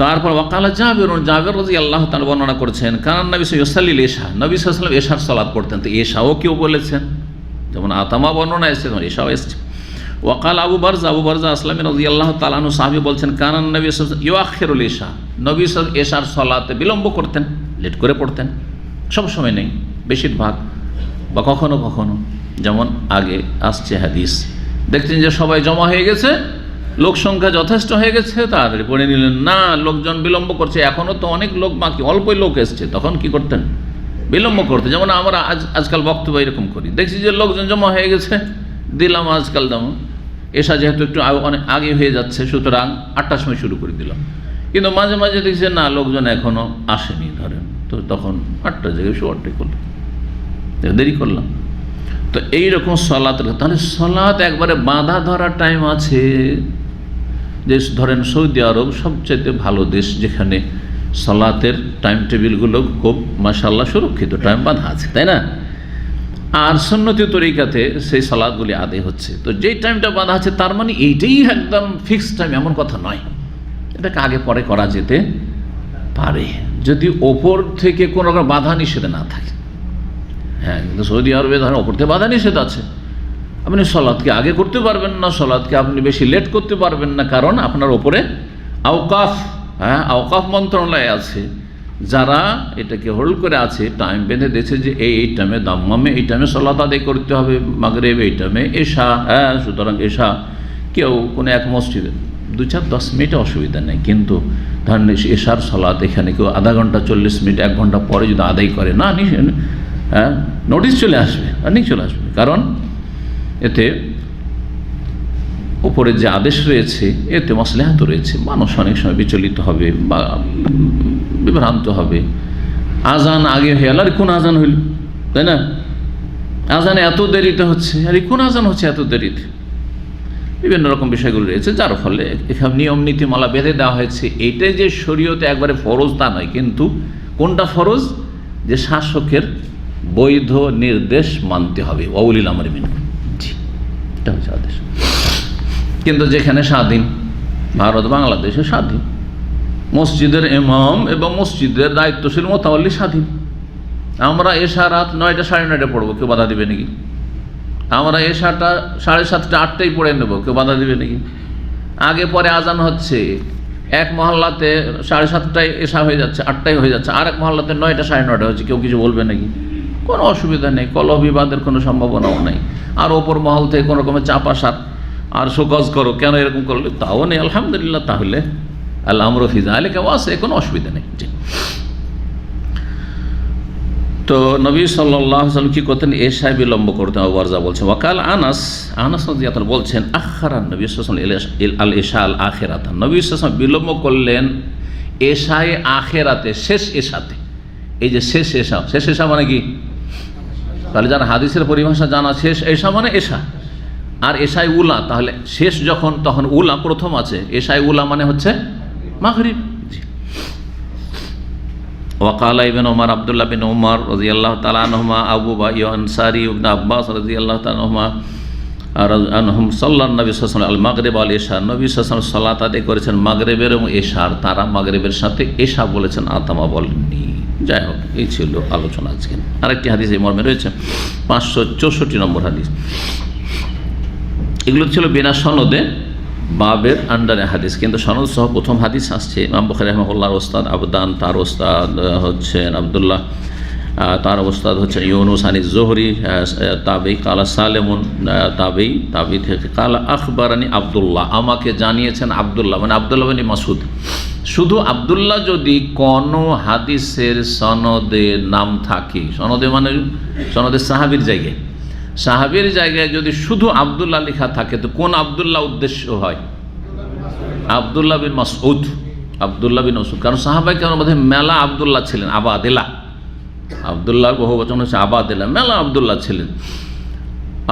তারপর ওয়াকালা জাবের রাদিয়াল্লাহু তাআলা বর্ণনা করেছেন, কারণ নবী সাল্লাল্লাহু আলাইহি ওয়াসাল্লাম, নবী সাল্লাল্লাহু আলাইহি ওয়াসাল্লাম এশার সালাত পড়তেন। তো এশাও কেউ বলেছেন, যেমন আতামা বর্ণনা এসেছে তেমন এশাও এসেছে। ওয়াকাল আবু বারজা আসলামী রাদিয়াল্লাহু তাআলা আনহু সাহাবী বলছেন, কারণ নবী সাল্লাল্লাহু আলাইহি ওয়াসাল্লাম ইউআখিরুল ইশা, নবী সাল্লাল্লাহু এশার সালাতে বিলম্ব করতেন, লেট করে পড়তেন। সব সময় নেই, বেশিরভাগ বা কখনো কখনো। যেমন আগে আসছে হাদিস, দেখছেন যে সবাই জমা হয়ে গেছে, লোক সংখ্যা যথেষ্ট হয়ে গেছে, তাড়াতাড়ি পড়ে নিলেন। না, লোকজন বিলম্ব করছে, এখনও তো অনেক লোক বাকি, অল্পই লোক এসছে, তখন কি করতেন, বিলম্ব করতে। যেমন আমরা আজকাল বক্তব্য এরকম করি, দেখছি যে লোকজন জমা হয়ে গেছে, দিলাম আজকাল যেমন এসা যেহেতু একটু অনেক আগে হয়ে যাচ্ছে, সুতরাং 8টার সময় শুরু করে দিলাম। কিন্তু মাঝে মাঝে দেখছি না, লোকজন এখনও আসেনি, ধরেন, তো তখন 8টার জায়গায় 8টাই করলাম, দেরি করলাম। তো এইরকম সালাতের, তাহলে সালাত একবারে বাঁধা ধরা টাইম আছে। যে ধরেন সৌদি আরব সবচাইতে ভালো দেশ, যেখানে সালাতের টাইম টেবিলগুলো খুব মাশাআল্লাহ সুরক্ষিত, টাইম বাঁধা আছে, তাই না? আর সুন্নতি তরিকাতে সেই সালাতগুলি আদায় হচ্ছে। তো যেই টাইমটা বাঁধা আছে তার মানে এইটাই একদম ফিক্সড টাইম, এমন কথা নয়। এটাকে আগে পরে করা যেতে পারে, যদি ওপর থেকে কোনো রকম বাধা নিষেধ না থাকে। হ্যাঁ, কিন্তু সৌদি আরবে ধরেন ওপর থেকে বাধা নিষেধ আছে, আপনি সালাতকে আগে করতে পারবেন না, সালাতকে আপনি বেশি লেট করতে পারবেন না, কারণ আপনার ওপরে আওকাফ, আওকাফ মন্ত্রণালয় আছে, যারা এটাকে হোল্ড করে আছে, টাইম বেঁধে দিয়েছে যে এই টাইমে দাম্মামে এই টাইমে সালাত আদায় করতে হবে, মাগরিব এই টাইমে এশা। সুতরাং এশা কেউ কোনো এক মসজিদে 2-4-10 মিনিটে অসুবিধা নেই, কিন্তু ধরেন এশার সালাত এখানে কেউ আধা ঘন্টা 40 মিনিট 1 ঘন্টা পরে যদি আদায় করে, না নোটিশ চলে আসবে, আর্নিং চলে আসবে। কারণ এতে উপরে যে আদেশ রয়েছে এতে মাসলাহাত রয়েছে, মানুষ অনেক সময় বিচলিত হবে বা বিভ্রান্ত হবে। আজান আগে হয়ে গেল, আর কোন আজান হইল, তাই না? আজানে এত দেরিতে হচ্ছে, আর কোন আজান হচ্ছে এত দেরিতে? বিভিন্ন রকম বিষয়গুলো রয়েছে, যার ফলে এখানে নিয়ম নীতিমালা বেঁধে দেওয়া হয়েছে। এইটাই যে শরীয়তে একবারে ফরজ তা নয়, কিন্তু কোনটা ফরজ? যে শাসকের বৈধ নির্দেশ মানতে হবে, ওয়াউলিল আমরি মিনকুম, জি, এটা হচ্ছে আদেশ। কিন্তু যেখানে স্বাধীন, ভারত বাংলাদেশে স্বাধীন, মসজিদের ইমাম এবং মসজিদের দায়িত্বশীল মোতাওয়াল্লি স্বাধীন। আমরা এশা রাত 9টা 9:30 পড়বো, কেউ বাধা দিবে নাকি? আমরা এশাটা 7:30 8টায় পড়ে নেবো, কেউ বাধা দিবে নাকি? আগে পরে আজান হচ্ছে, এক মহল্লাতে 7:30টায় এশা হয়ে যাচ্ছে, 8টায় হয়ে যাচ্ছে, আর এক মহল্লাতে 9টা 9:30 হচ্ছে, কেউ কিছু বলবে নাকি? কোনো অসুবিধা নেই, কলহ বিবাদের কোনো সম্ভাবনাও নেই। আর ওপর মহল থেকে কোনো রকমের চাপ আসার আর শোকজ করো, কেন এরকম করলে, তাও নেই, আলহামদুলিল্লাহ। তাহলে আল্লাহ আমর ফিজা আলে কেউ আছে, কোনো অসুবিধা নেই। জি। তো নবী সাল্লাল্লাহু আলাইহি ওয়াসাল্লাম কি করতেন? এশায় বিলম্ব করতেন। আবু বারজা বলছেন, ওয়াকাল আনাস রাদিয়াল্লাহু বলছেন, আখারান নবী সাল্লাল্লাহু আলাইহি ওয়াসাল্লাম আল এশা আল আখিরাত, নবী সাল্লাল্লাহু আলাইহি ওয়াসাল্লাম বিলম্ব করলেন এশায়ে আখিরাতে, শেষ এশাতে। এই যে শেষ এশা, শেষ এশা মানে কি? তাহলে যারা হাদিসের পরিভাষা জানা, শেষ এশা মানে এশা, আর এশায় উলা, তাহলে শেষ যখন তখন উলা প্রথম আছে, এশায় উলা মানে হচ্ছে মাগরিব। ওয়াকালা ইবনে ওমর, আব্দুল্লাহ বিন ওমর রাদিয়াল্লাহু তাআলা আনহুমা, আবু আনসারী ইবনে আব্বাস রাদিয়াল্লাহু তাআলা আনহুমা আনহুম সাল্লাল্লাহু নবী সাল্লাল্লাহু আলাইহি ওয়াসাল্লাম আল মাগরিব আল এশা, নবী সাল্লাল্লাহু আলাইহি ওয়াসাল্লাম সালাত আদায় করেছেন মাগরিবের এবং এশার, তারা মাগরিবের সাথে এশা বলেছেন, আতামা বলেননি। যাই হোক, এই ছিল আলোচনা আজকে। আরেকটি হাদিস এই মর্মে রয়েছে, 564 নম্বর হাদিস। এগুলো ছিল বিনা সনদে বাবের আন্ডারে হাদিস, কিন্তু সনদ সহ প্রথম হাদিস আসছে। ইমাম বুখারী রাহিমাহুল্লাহর ওস্তাদ আবদান, তার ওস্তাদ হচ্ছেন আবদুল্লাহ, তার ওস্তাদ হচ্ছেন ইউনুস আনি জোহরি তাবেই, কালা সালেমুন তাবেই থেকে কালা আখবারানি আবদুল্লাহ, আমাকে জানিয়েছেন আবদুল্লাহ, মানে আবদুল্লাহ বিন মাসউদ। শুধু আবদুল্লাহ যদি কোনো হাদিসের সনদে নাম থাকে, সনদে মানে সনদে সাহাবীর জায়গায়, সাহাবীর জায়গায় যদি শুধু আবদুল্লাহ লেখা থাকে, তো কোন আবদুল্লাহ উদ্দেশ্য হয়? আবদুল্লাহ বিন মাসউদ, আবদুল্লাহ বিন মাসউদ। কারণ সাহাবায়ে কেরামের মধ্যে মেলা আবদুল্লাহ ছিলেন, আবাদেলা, আবদুল্লাহর বহু বচন হচ্ছে আবাদেলা, মেলা আবদুল্লাহ ছিলেন।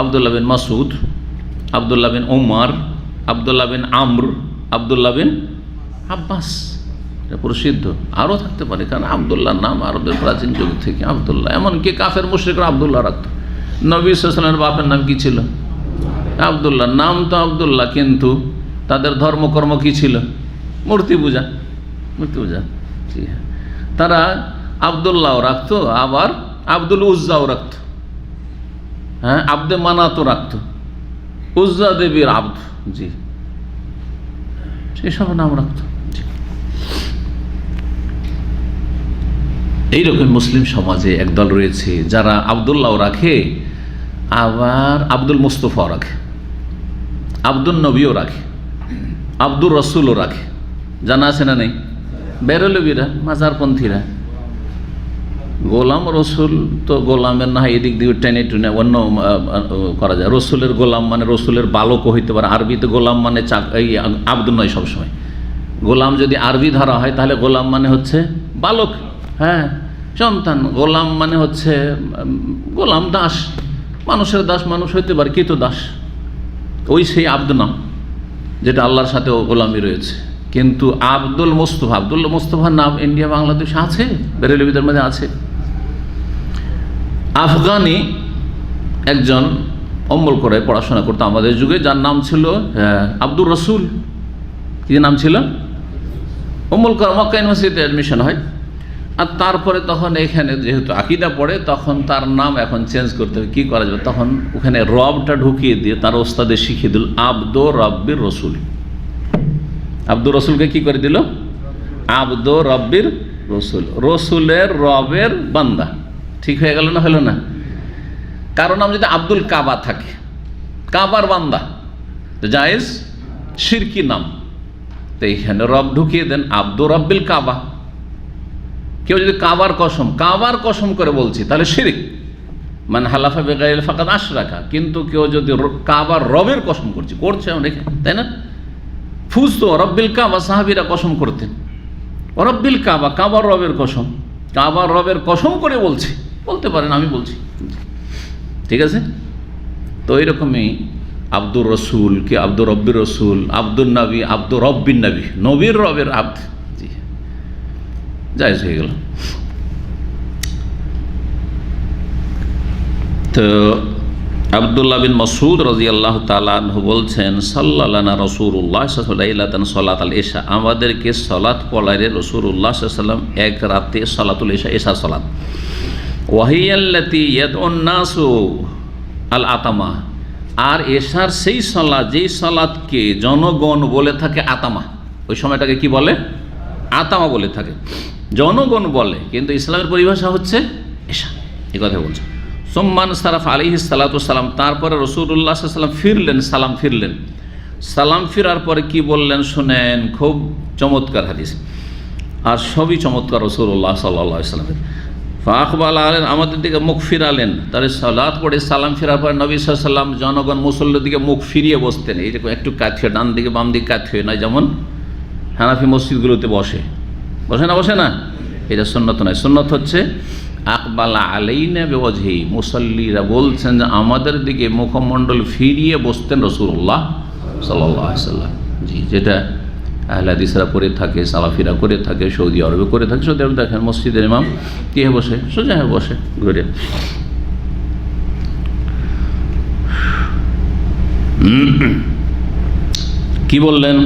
আবদুল্লাহ বিন মাসউদ, আবদুল্লাহ বিন ওমর, আবদুল্লাহ বিন আমর, আবদুল্লাহ বিন আব্বাস, এটা প্রসিদ্ধ। আরও থাকতে পারে, কারণ আবদুল্লাহর নাম আরবের প্রাচীন যুগ থেকে আবদুল্লাহ, এমনকি কাফের মুশরিকরা আবদুল্লাহ রাখত। নবী সাল্লাল্লাহু আলাইহি ওয়াসাল্লামের বাপের নাম কি ছিল? আবদুল্লাহ। নাম তো আবদুল্লাহ, কিন্তু তাদের ধর্মকর্ম কি ছিল? মূর্তি পূজা, মূর্তি পূজা। জি হ্যাঁ, তারা আবদুল্লাহও রাখতো, আবার আব্দুল উজ্জাও রাখতো, হ্যাঁ, আব্দে মানাতও রাখতো, উজ্জা দেবীর আব্দ, জি, সেসব নাম রাখতো। এইরকম মুসলিম সমাজে একদল রয়েছে যারা আবদুল্লাহও রাখে, আবার আব্দুল মুস্তফাও রাখে, আব্দুল নবীও রাখে, আব্দুর রসুলও রাখে। জানা আছে না নেই? বেরলবীরা, মাজারপন্থীরা। গোলাম রসুল তো গোলামের না হয় এদিক দিয়ে টেনে টুনে অন্য করা যায়। রসুলের গোলাম মানে রসুলের বালকও হইতে পারে। আরবিতে গোলাম মানে এই আব্দুল নয় সবসময়। গোলাম যদি আরবি ধরা হয় তাহলে গোলাম মানে হচ্ছে বালক, হ্যাঁ, সন্তান। গোলাম মানে হচ্ছে গোলাম, দাস, মানুষের দাস, মানুষ হইতে পারে কৃত দাস, ওই সেই আব্দ নাম, যেটা আল্লাহর সাথে গোলামি রয়েছে। কিন্তু আব্দুল মুস্তফা, আব্দুল মুস্তফার নাম ইন্ডিয়া বাংলাদেশে আছে, বেরেলবিদের মধ্যে আছে। আফগানি একজন অম্বল করে পড়াশোনা করতো আমাদের যুগে, যার নাম ছিল আব্দুর রসুল। কি নাম ছিল? অম্বল করা, মক্কা ইউনিভার্সিটিতে অ্যাডমিশন হয়। আর তারপরে তখন এখানে যেহেতু আকীদা পড়ে, তখন তার নাম এখন চেঞ্জ করতে হবে। কী করা যাবে? তখন ওখানে রবটা ঢুকিয়ে দিয়ে তার ওস্তাদে শিখিয়ে দিল আব্দুর রব্বির রসুল। আব্দুর রসুলকে কি করে দিল? আব্দুর রব্বির রসুল, রসুলের রবের বান্দা। ঠিক হয়ে গেল না? হলো না? কারণ নাম যদি আব্দুল কাবা থাকে, কাবার বান্দা, জায়েজ শিরকি নাম, তো এইখানে রব ঢুকিয়ে দেন আব্দুর রব্বিল কাবা। কেউ যদি কাবার কসম, কাবার কসম করে বলছি, তাহলে শিরিক, মানে হালাফা বেগাইল ফাকাদ আশরাকা। কিন্তু কেউ যদি কাবার রবের কসম করছে অনেকে, তাই না? ফুজ তো রব্বিল কাবা, সাহাবীরা কসম করতেন রব্বিল কাবা, কাবার রবের কসম, কাবার রবের কসম করে বলতে পারেন, আমি বলছি, ঠিক আছে? তো এইরকমই আব্দুর রসুল কি আব্দুর রব্বির রসুল, আব্দুল নবী, আব্দুর রব্বিন নবী, নবীর রবের আব্দ, জি জায়েজ হয়ে গেল। তো আবদুল্লাহ বিন মাসউদ রাদিয়াল্লাহু তাআলা আনহু বলছেন, সাল্লাল্লাহু রাসূলুল্লাহ সাল্লাল্লাহু সালাত আল ইশা, আমাদেরকে সালাত পড়ায় রাসূলুল্লাহ সাল্লাল্লাহু আলাইহি ওয়াসাল্লাম এক রাতে সালাতুল ইশা, ইশা সালাত। ওয়াহিয়াল্লাতী ইয়াদউন নাসু আল আতামা, আর এশার সেই সালাত যেই সালাতকে জনগণ বলে থাকে আতামা, ওই সময়টাকে কি বলে? আতামা বলে থাকে, জনগণ বলে, কিন্তু ইসলামের পরিভাষা হচ্ছে এশা, এই কথা বলছে। সোম্মান সারাফ আলাইহিস সালাতু সালাম, তারপরে রাসূলুল্লাহ সাল্লাল্লাহু আলাইহি ওয়াসাল্লাম ফিরলেন, সালাম ফিরলেন। সালাম ফিরার পরে কি বললেন শুনেন, খুব চমৎকার হাদিস, আর সবই চমৎকার রাসূলুল্লাহ সাল্লাল্লাহু আলাইহি ওয়াসাল্লাম। ফাকবাল আলেন, আমাদের দিকে মুখ ফিরালেন, তার সালাত পড়ে সালাম ফেরার পরে নবী সাল্লাল্লাহু আলাইহি ওয়াসাল্লাম জনগণ মুসল্লির দিকে মুখ ফিরিয়ে বসতেন, এইরকম একটু কাত হয়ে, ডান দিকে বাম দিকে কাত হয়ে নয়, যেমন হানাফি মসজিদগুলোতে বসে না, বসে না, এটা সুন্নত নয়। সুন্নত হচ্ছে আকবালা আলাইনা বিওয়াজহি, মুসল্লিরা বলছেন যে আমাদের দিকে মুখমণ্ডল ফিরিয়ে বসতেন রাসূলুল্লাহ সাল্লাল্লাহু আলাইহি ওয়াসাল্লাম, জি, যেটা আহলে হাদিসরা করে থাকে, সালাফিরা করে থাকে, সৌদি আরবে করে থাকে। সৌদি আরবে দেখেন মসজিদের ইমাম কি হয়ে বসে, সোজা হয়ে বসে ঘুরে। কি বললেন?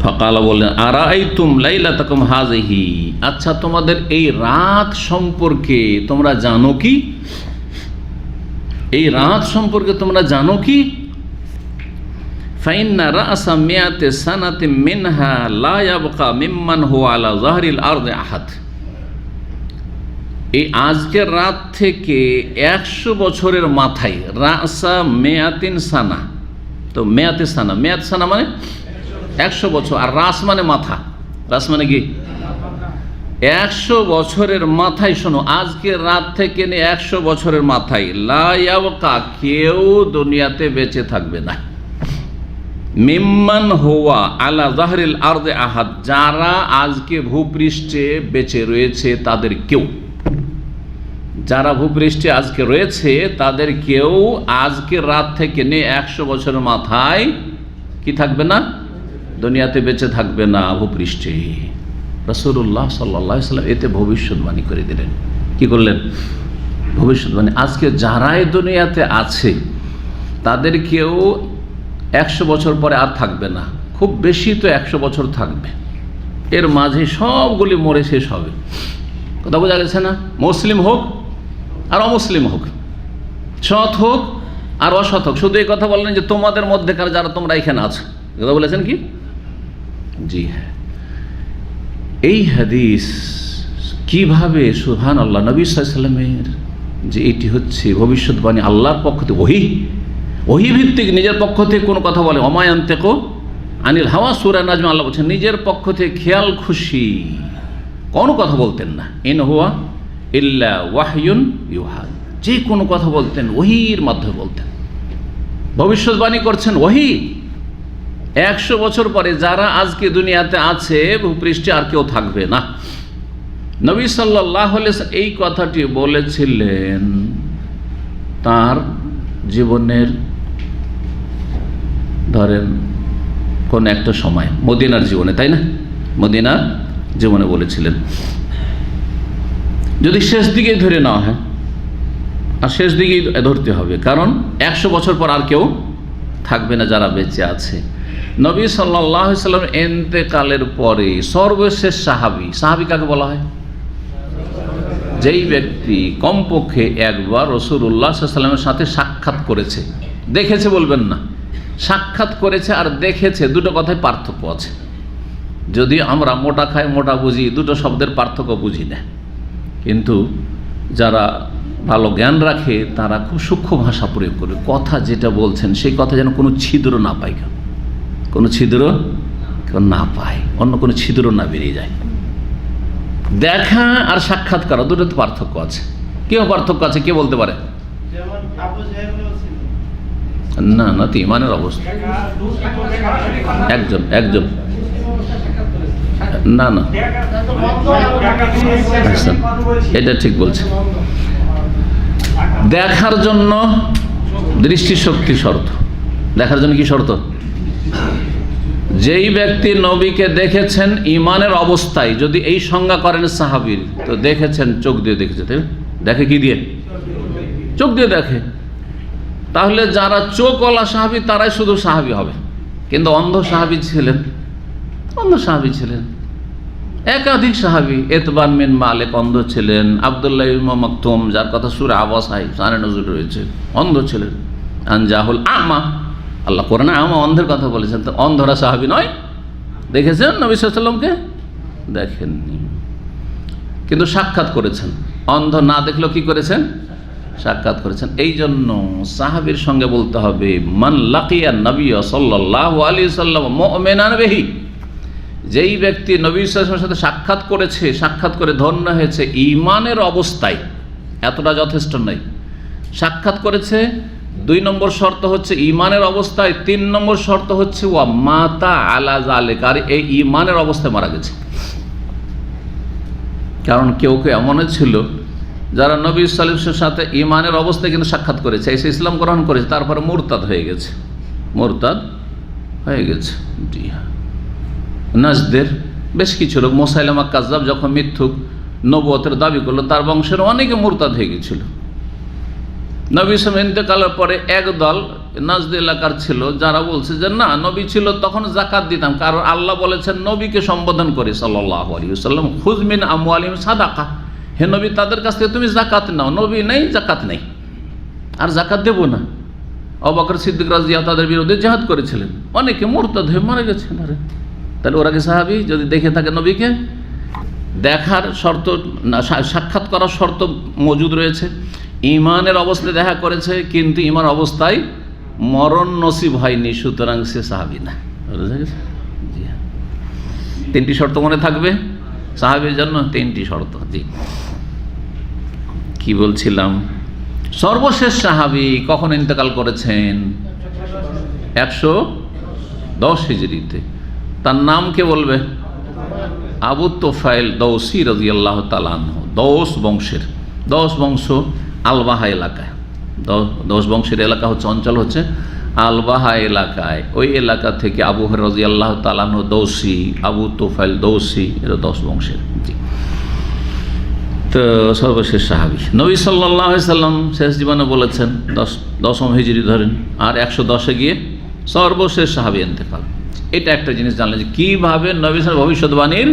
ফাকালা, বললেন, আরাআইতুম লাইলাতাকুম হাযিহি, আচ্ছা তোমাদের এই রাত সম্পর্কে তোমরা জানো কি? এই রাত সম্পর্কে তোমরা জানো কি? ফাইন্না রাসা মিয়াতে সানাতিন মিনহা লা ইয়াবকা মিম্মান হুয়া আলা যাহরিল আরদি আহাদ, এই আজকের রাত থেকে 100 বছরের মাথায়, রাসা মেয়াতিন সানা, তো মেয়াতে সানা, মেয়াত সানা মানে 100 বছর, আর রাস মানে মাথা, রাস মানে কি 100 বছরের মাথায়। শোনো, আজকের রাত থেকে 100 বছরের মাথায়, লা ইয়াবকা, কেউ দুনিয়াতে বেঁচে থাকবে না, মিম্মান হুয়া আলা যাহরিল আরদি আহাদ, যারা আজকে ভূপৃষ্ঠে বেঁচে রয়েছে তাদের কেউ, যারা ভূপৃষ্ঠে আজকে রয়েছে তাদের কেউ আজকের রাত থেকে 100 বছরের মাথায় কি থাকবে না, দুনিয়াতে বেঁচে থাকবে না ভূপৃষ্ঠে। রাসূলুল্লাহ সাল্লাল্লাহু আলাইহি ওয়াসাল্লাম এতে ভবিষ্যৎবাণী করে দিলেন। কি করলেন? ভবিষ্যৎবাণী। আজকে যারাই দুনিয়াতে আছে তাদের কেউ 100 বছর পরে আর থাকবে না, খুব বেশি তো 100 বছর থাকবে, এর মাঝে সবগুলি মরে শেষ হবে। কথা বোঝা গেছে না? মুসলিম হোক আর অমুসলিম হোক, সৎ হোক আর অসৎ হোক, শুধু এই কথা বললেন যে তোমাদের মধ্যেকার যারা তোমরা এখানে আছো, কথা বলেছেন কি? জি হ্যাঁ। এই হাদিস কিভাবে, সুবহানাল্লাহ, নবী সাল্লাল্লাহু আলাইহি ওয়াসাল্লামের যে এটি হচ্ছে ভবিষ্যৎবাণী, আল্লাহর পক্ষ থেকে, ওহী ভিত্তিক, নিজের পক্ষ থেকে কোনো কথা বলে, ওমা ইয়ানতিকু আনিল হাওয়া, সূরা নাজম আল্লাহ বলছেন নিজের পক্ষ থেকে খেয়াল খুশি কোনো কথা বলতেন না, ইন হুয়া ইল্লা ওয়াহয়ুন ইউহা, যে কোনো কথা বলতেন ওহীর মাধ্যমে বলতেন, ভবিষ্যৎবাণী করছেন ওহী। 100 বছর পরে যারা আজকে দুনিয়াতে আছে ভূপৃষ্ঠে আর কেউ থাকবে না। নবী সাল্লাল্লাহু আলাইহি ওয়াসাল্লাম এই কথাটি বলেছিলেন তার জীবনের ধরেন কোন একটা সময়, মদিনার জীবনে, তাই না? মদিনার জীবনে বলেছিলেন। যদি শেষ দিকে ধরে নেওয়া হয়, আর শেষ দিকেই ধরতে হবে, কারণ 100 বছর পর আর কেউ থাকবে না যারা বেঁচে আছে। নবী সাল্লাল্লাহু আলাইহি ওয়াসাল্লাম ইন্তেকালের পরে সর্বশেষ সাহাবী, সাহাবী কাকে বলা হয়? যেই ব্যক্তি কমপক্ষে একবার রাসূলুল্লাহ সাল্লাল্লাহু আলাইহি ওয়াসাল্লামের সাথে সাক্ষাৎ করেছে, দেখেছে বলবেন না, সাক্ষাৎ করেছে আর দেখেছে, দুটো কথায় পার্থক্য আছে। যদি আমরা মোটা খাই মোটা বুঝি, দুটো শব্দের পার্থক্য বুঝি না, কিন্তু যারা ভালো জ্ঞান রাখে তারা খুব সূক্ষ্ম ভাষা প্রয়োগ করে, কথা যেটা বলছেন সেই কথা যেন কোনো ছিদ্র না পায়, কোনো ছিদ্র না পায়, অন্য কোনো ছিদ্র না বেরিয়ে যায়। দেখা আর সাক্ষাৎ করা দুটোতে পার্থক্য আছে। কেউ পার্থক্য আছে, কে বলতে পারে? না না, তো ইমানের অবস্থা, একজন না না, এটা ঠিক বলছে। দেখার জন্য দৃষ্টিশক্তি শর্ত, দেখার জন্য কি শর্ত? যেই ব্যক্তি নবীকে দেখেছেন ইমানের অবস্থায়, যদি এই সংজ্ঞা করেন সাহাবীর, তো দেখেছেন, চোখ দিয়ে দেখেছে, তাই না? দেখে কি দিয়ে? চোখ দিয়ে দেখে। তাহলে যারা চোখওয়ালা সাহাবী তারাই শুধু সাহাবী হবে। কিন্তু অন্ধ সাহাবী ছিলেন, অন্ধ সাহাবী ছিলেন একাধিক সাহাবী। ইতবান বিন মালিক অন্ধ ছিলেন, আব্দুল্লাহ ইবনে মাকতুম যার কথা সূরা আবাসায় শানে নজুল রয়েছে, অন্ধ ছিলেন। আনজাহুল আমা, আল্লাহ কোরআনে আমা অন্ধের কথা বলেছেন, তো অন্ধরা সাহাবী নয়? দেখেছেন নবী সাল্লাল্লাহু আলাইহি ওয়াসাল্লামকে? দেখেননি, কিন্তু সাক্ষাৎ করেছেন। অন্ধ না দেখলেও কি করেছেন? সাক্ষাৎ করেছেন। এই জন্য সাহাবীর সঙ্গে বলতে হবে মান লাকিয়া নবী সাল্লাল্লাহু আলাইহি ওয়াসাল্লাম মুমিনান বিহি, যেই ব্যক্তি নবী সাল্লাল্লাহু আলাইহি ওয়াসাল্লামের সাথে সাক্ষাৎ করেছে, সাক্ষাৎ করে ধন্য হয়েছে ঈমানের অবস্থায়, এতটা যথেষ্ট নয়। সাক্ষাৎ করেছে, 2 নম্বর শর্ত হচ্ছে ঈমানের অবস্থায়, 3 নম্বর শর্ত হচ্ছে ওয়া মাতা আলা যালিকা, আর এই ঈমানের অবস্থায় মারা গেছে। কারণ কেউ কেউ এমনও ছিল যারা নবী সাল্লাল্লাহু আলাইহি ওয়াসাল্লামের সাথে ঈমানের অবস্থায় কিন্তু সাক্ষাৎ করেছে, এসে ইসলাম গ্রহণ করেছে, তারপরে মুরতাদ হয়ে গেছে, মুরতাদ হয়ে গেছে। জি হ্যাঁ, নাজদের বেশ কিছু লোক, মুসাইলামা কাযযাব যখন মিথ্যুক নবুয়তের দাবি করলো, তার বংশের অনেকে মুরতাদ হয়ে গেছিল। নবী সাল্লাল্লাহু ইন্তেকালের পরে একদল নাজদ এলাকার ছিল যারা বলছে যে না, নবী ছিল তখন যাকাত দিতাম, কারণ আল্লাহ বলেছেন নবীকে সম্বোধন করে সাল্লাল্লাহু আলাইহি ওয়াসাল্লাম, খুয মিন আমওয়ালিহিম সাদাকা, হে নবী তাদের কাছ থেকে তুমি যাকাত নাও। নবী নেই, যাকাত নেই, আর যাকাত দেব না। আবু বকর সিদ্দিক রাদিয়াল্লাহু তাদের বিরুদ্ধে জিহাদ করেছিলেন, অনেকে মুরতাদ হয়ে মারা গেছেন। আরে তাহলে ওরা কি সাহাবী? যদি দেখে থাকে নবীকে, দেখার শর্ত, সাক্ষাৎ করার শর্ত মজুদ রয়েছে, ঈমানের অবস্থায় দেখা করেছে, কিন্তু ঈমান অবস্থায় মরণ নসিব হয়নি, সুতরাং সে সাহাবী না। জি হ্যাঁ, 3টি শর্ত মনে থাকবে সাহাবীর জন্য, 3টি শর্ত। জি, কি বলছিলাম? সর্বশেষ সাহাবী কখন ইন্তেকাল করেছেন? 110 হিজরিতে। তার নাম কে বলবে? আবু তোফাইল দৌসি রাদিয়াল্লাহু তাআলা আনহু। দৌস বংশের, দৌস বংশ আলবাহা এলাকায়, দৌস বংশের এলাকা হচ্ছে, অঞ্চল হচ্ছে আলবাহা এলাকায়। ওই এলাকা থেকে আবু হুরায়রা রাদিয়াল্লাহু তাআলা আনহু দৌসি, আবু তোফাইল দৌসি, এরা দৌস বংশের। জি, তো সর্বশেষ সাহাবী নবী সাল্লাল্লাহু আলাইহি সাল্লাম শেষ জীবনে বলেছেন 10ম হিজরি ধরেন, আর 110-এ গিয়ে সর্বশেষ সাহাবী ইন্তেকাল। এটা একটা জিনিস জানলেন যে কীভাবে নবী সাল্লাল্লাহু ভবিষ্যৎবাণীর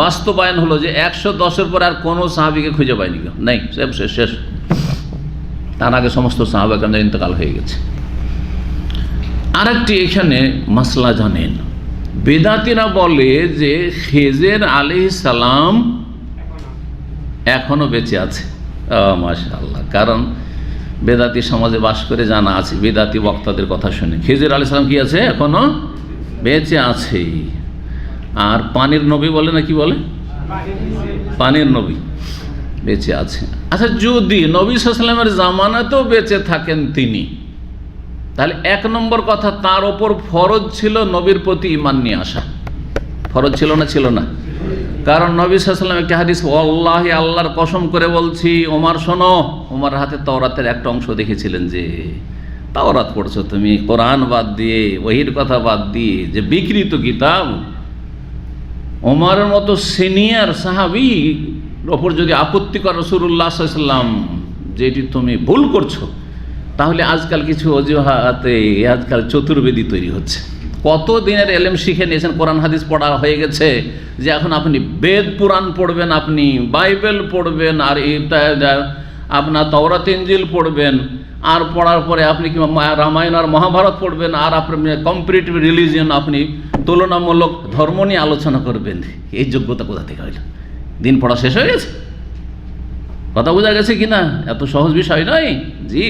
বাস্তবায়ন হলো, যে 110-এর পর আর কোনো সাহাবীকে খুঁজে পায়নি, কেউ নেই, শেষ। তার আগে সমস্ত সাহাবায়ে ইন্তেকাল হয়ে গেছে। আরেকটি এখানে মাসলা জানেন, বেদাতীরা বলে যে খেজর আলাইহিস সালাম এখনো বেঁচে আছে। মাশাআল্লাহ, কারণ বেদাতি সমাজে বাস করে জানা আছে, বেদাতি বক্তাদের কথা শুনে খেজর আলাইহিস সালাম কি আছে? এখনো বেঁচে আছে। আর পানির নবী বলে না, কি বলে? পানির নবী বেঁচে আছে। আচ্ছা, যদি নবী সাল্লাল্লাহু আলাইহি ওয়াসাল্লামের জামানাতেও বেঁচে থাকেন তিনি, তাহলে 1 নম্বর কথা, তার ওপর ফরজ ছিল নবীর প্রতি ঈমান নিয়ে আসা। ফরজ ছিল না? ছিল না। কারণ নবী সাল্লাল্লাহু আলাইহি ওয়াসাল্লাম একটি হাদিস, ওয়াল্লাহি আল্লাহর কসম করে বলছি, ওমর শোনো, ওমর হাতে তাওরাতের একটা অংশ দেখেছিলেন, যে তাওরাত পড়ছো তুমি, কোরআন বাদ দিয়ে, ওহির কথা বাদ দিয়ে, যে বিকৃত কিতাব। ওমরের মতো সিনিয়র সাহাবী ওপর যদি আপত্তি করে রাসূলুল্লাহ সাল্লাল্লাহু আলাইহি ওয়াসাল্লাম, যেটি তুমি ভুল করছো, তাহলে আজকাল কিছু অজুহাতে আজকাল চতুর্বেদী তৈরি হচ্ছে। কত দিনের এলেম শিখে নিয়েছেন, কোরআন হাদিস পড়া হয়ে গেছে, যে এখন আপনি বেদ পুরাণ পড়বেন, আপনি বাইবেল পড়বেন, আর এটা আপনার তাওরাত ইনজিল পড়বেন, আর পড়ার পরে আপনি কি রামায়ণ আর মহাভারত পড়বেন, আর আপনি কম্পারেটিভ রিলিজিয়ন, আপনি তুলনামূলক ধর্ম নিয়ে আলোচনা করবেন। এই যোগ্যতা কোথা থেকে হইল? দিন পড়া শেষ হয়ে গেছে? কথা বোঝা গেছে কিনা? এত সহজ বিষয় নয়। জি,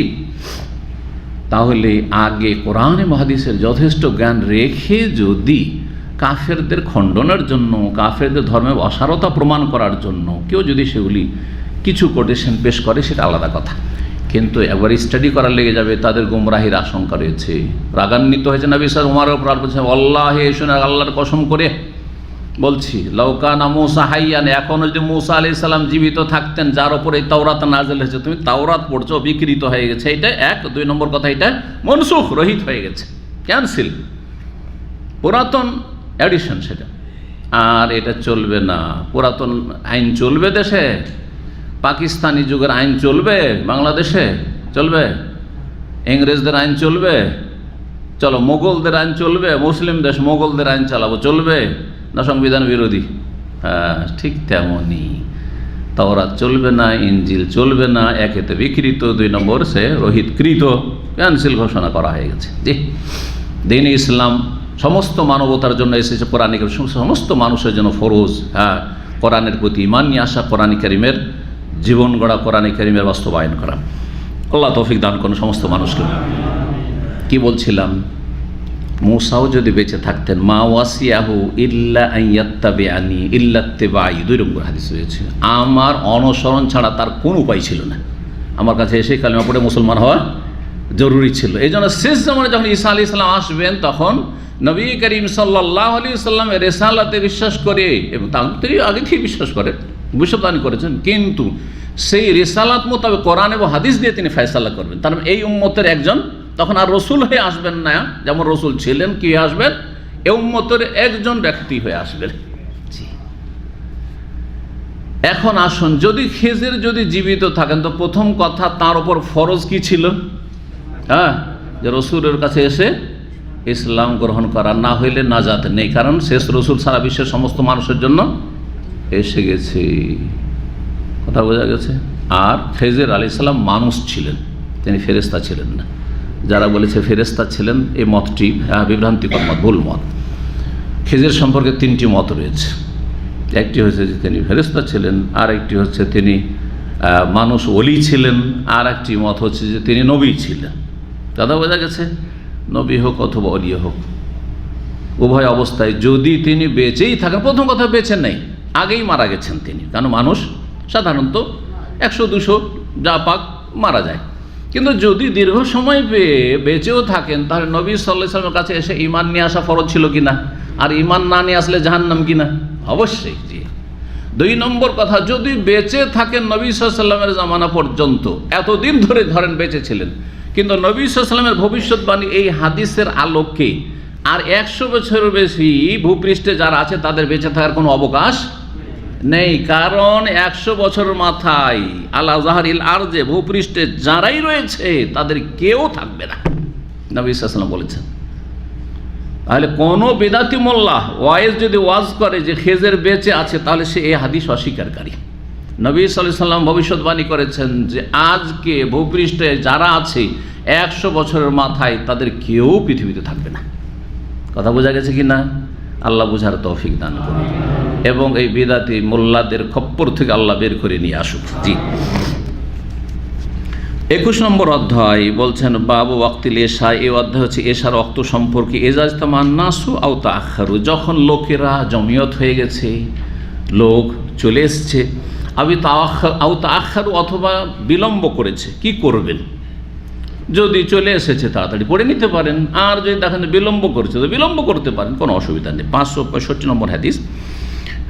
তাহলে আগে কোরআন এবং হাদিসের যথেষ্ট জ্ঞান রেখে যদি কাফেরদের খণ্ডনের জন্য, কাফেরদের ধর্মের অসারতা প্রমাণ করার জন্য কেউ যদি সেগুলি কিছু কোটেশন পেশ করে, সেটা আলাদা কথা। কিন্তু একবার স্টাডি করার লেগে যাবে, তাদের গুমরাহির আশঙ্কা রয়েছে। রাগান্বিত হয়েছে নবী সাল্লাল্লাহু আলাইহি ওয়াসাল্লাম উমরের উপর, বলছেন আল্লাহ, শুনে আল্লাহর কসম করে বলছি, লাউকানা মূসা হাইয়ান, এখনও যদি মূসা আলাইহিস সালাম জীবিত থাকতেন, যার উপর এই তাওরাত নাযিল হয়েছে, তুমি তাওরাত পড়ছো, বিকৃত হয়ে গেছে। এটা 1। 2 নম্বর কথা, এটা মনসুখ, রহিত হয়ে গেছে। ক্যান্সেল, পুরাতন এডিশন সেটা। আর এটা চলবে না, পুরাতন আইন চলবে দেশে? পাকিস্তানি যুগের আইন চলবে বাংলাদেশে? চলবে? ইংরেজদের আইন চলবে? চলো মোগলদের আইন চলবে, মুসলিম দেশ মোগলদের আইন চালাবো, চলবে না সংবিধান বিরোধী? হ্যাঁ, ঠিক তেমনই তাওরাত চলবে না, ইনজিল চলবে না, একেতে বিকৃত, 2 নম্বর সে রহিতকৃত, ক্যান্সেল ঘোষণা করা হয়ে গেছে। জি, দ্বীন ইসলাম সমস্ত মানবতার জন্য এসেছে, কোরআনিক সমস্ত মানুষের জন্য ফরজ। হ্যাঁ, কোরআনের প্রতি ঈমান নিয়ে আসা, কোরআন কারীমের জীবন গড়া, কোরআন কারীমের বাস্তবায়ন করা। আল্লাহ তৌফিক দান করুন সমস্ত মানুষকে। কি বলছিলাম? মূসাও যদি বেঁচে থাকতেন, মা ওয়াসিয়াহু ইল্লা আইয়াত্তাবিআনি ইল্লাত্তিবাই, 2 নম্বর হাদিস রয়েছে, আমার অনুসরণ ছাড়া তার কোনো উপায় ছিল না। আমার কাছে এসে কালিমা পড়ে মুসলমান হওয়া জরুরি ছিল। এই জন্য শেষ জামানায় যখন ঈসা আলাইহিস সালাম আসবেন, তখন নবী করিম সাল্লাল্লাহু আলাইহি সাল্লামের রিসালাতে বিশ্বাস করে, এবং তিনি আগে থেকে বিশ্বাস করেন, ভবিষ্যদ্বাণী করেছেন, কিন্তু সেই রিসালাত মোতাবেক কোরআন এবং হাদিস দিয়ে তিনি ফয়সালা করবেন। তার এই উম্মতের একজন, তখন আর রসুল হয়ে আসবেন না, যেমন রসুল ছিলেন, কি আসবেন? এই উম্মতের একজন ব্যক্তি হয়ে আসবেন। এখন আসুন, যদি খেজের যদি জীবিত থাকেন, তো প্রথম কথা তার উপর ফরজ কি ছিল? হ্যাঁ, যে রসুলের কাছে এসে ইসলাম গ্রহণ করা, না হইলে নাজাত নেই, কারণ শেষ রসুল সারা বিশ্বের সমস্ত মানুষের জন্য এসে গেছে। কথা বোঝা গেছে? আর খেজর আলাইহিস সালাম মানুষ ছিলেন, তিনি ফেরেশতা ছিলেন না। যারা বলেছে ফেরেশতা ছিলেন, এই মতটি বিভ্রান্তিকর মত, ভুল মত। খেজর সম্পর্কে 3টি মত রয়েছে। একটি হচ্ছে যে তিনি ফেরেশতা ছিলেন, আর একটি হচ্ছে তিনি মানুষ ওলি ছিলেন, আর একটি মত হচ্ছে যে তিনি নবী ছিলেন। কথা বোঝা গেছে? নবী হোক অথবা ওলি হোক, উভয় অবস্থায় যদি তিনি বেঁচেই থাকেন, প্রথম কথা বেঁচে নেই, আগেই মারা গেছেন তিনি, কারণ মানুষ সাধারণত 100-200 যা পাক মারা যায়। কিন্তু যদি দীর্ঘ সময় বেঁচেও থাকেন, তাহলে নবী সাল্লাল্লাহু আলাইহি ওয়াসাল্লামের কাছে এসে ঈমান নিয়ে আসা ফরজ ছিল কিনা, আর ঈমান না নিয়ে আসলে জাহান্নাম কিনা? অবশ্যই। জি। 2 নম্বর কথা, যদি বেঁচে থাকেন নবী সাল্লাল্লাহু আলাইহি ওয়াসাল্লামের জামানা পর্যন্ত, এতদিন ধরে ধরেন বেঁচে ছিলেন, কিন্তু নবী সাল্লাল্লাহু আলাইহি ওয়াসাল্লামের ভবিষ্যৎবাণী এই হাদিসের আলোকে আর 100 বছরের বেশি ভূপৃষ্ঠে যারা আছে তাদের বেঁচে থাকার কোনো অবকাশ নেই, কারণ 100 বছরের মাথায় আলা জাহরিল আরজে, ভূপৃষ্ঠে যারাই রয়েছে তাদের কেউ থাকবে না, নবী সাল্লাল্লাহু আলাইহি ওয়াসাল্লাম বলেছেন। তাহলে কোনো বিদাতি মোল্লা ওয়াইজ যদি ওয়াজ করে যে খেজর বেঁচে আছে, তাহলে সে এই হাদিস অস্বীকারী। নবী সাল্লাল্লাহু আলাইহি ওয়াসাল্লাম ভবিষ্যৎবাণী করেছেন যে আজকে ভূপৃষ্ঠে যারা আছে 100 বছরের মাথায় তাদের কেউ পৃথিবীতে থাকবে না। কথা বোঝা গেছে কি না? আল্লাহ বুঝার তৌফিক দান করুন, এবং এই বিদাতি মোল্লাদের খপ্পর থেকে আল্লাহ বের করে নিয়ে আসুক। জি। 21 নম্বর অধ্যায় বলছেন বাবু ওয়াক্তিল এশা। এই অধ্যায় হচ্ছে এশার ওয়াক্ত সম্পর্কে। এজাজতামান নাসু আও তাআখারু, যখন লোকেরা জমিয়ত হয়ে গেছে, লোক চলে এসছে, আও তাআখারু, অথবা বিলম্ব করেছে, কি করবেন? যদি চলে এসেছে তাড়াতাড়ি পড়ে নিতে পারেন, আর যদি দেখেন বিলম্ব করেছে তো বিলম্ব করতে পারেন, কোনো অসুবিধা নেই। 565 নম্বর হাদিস।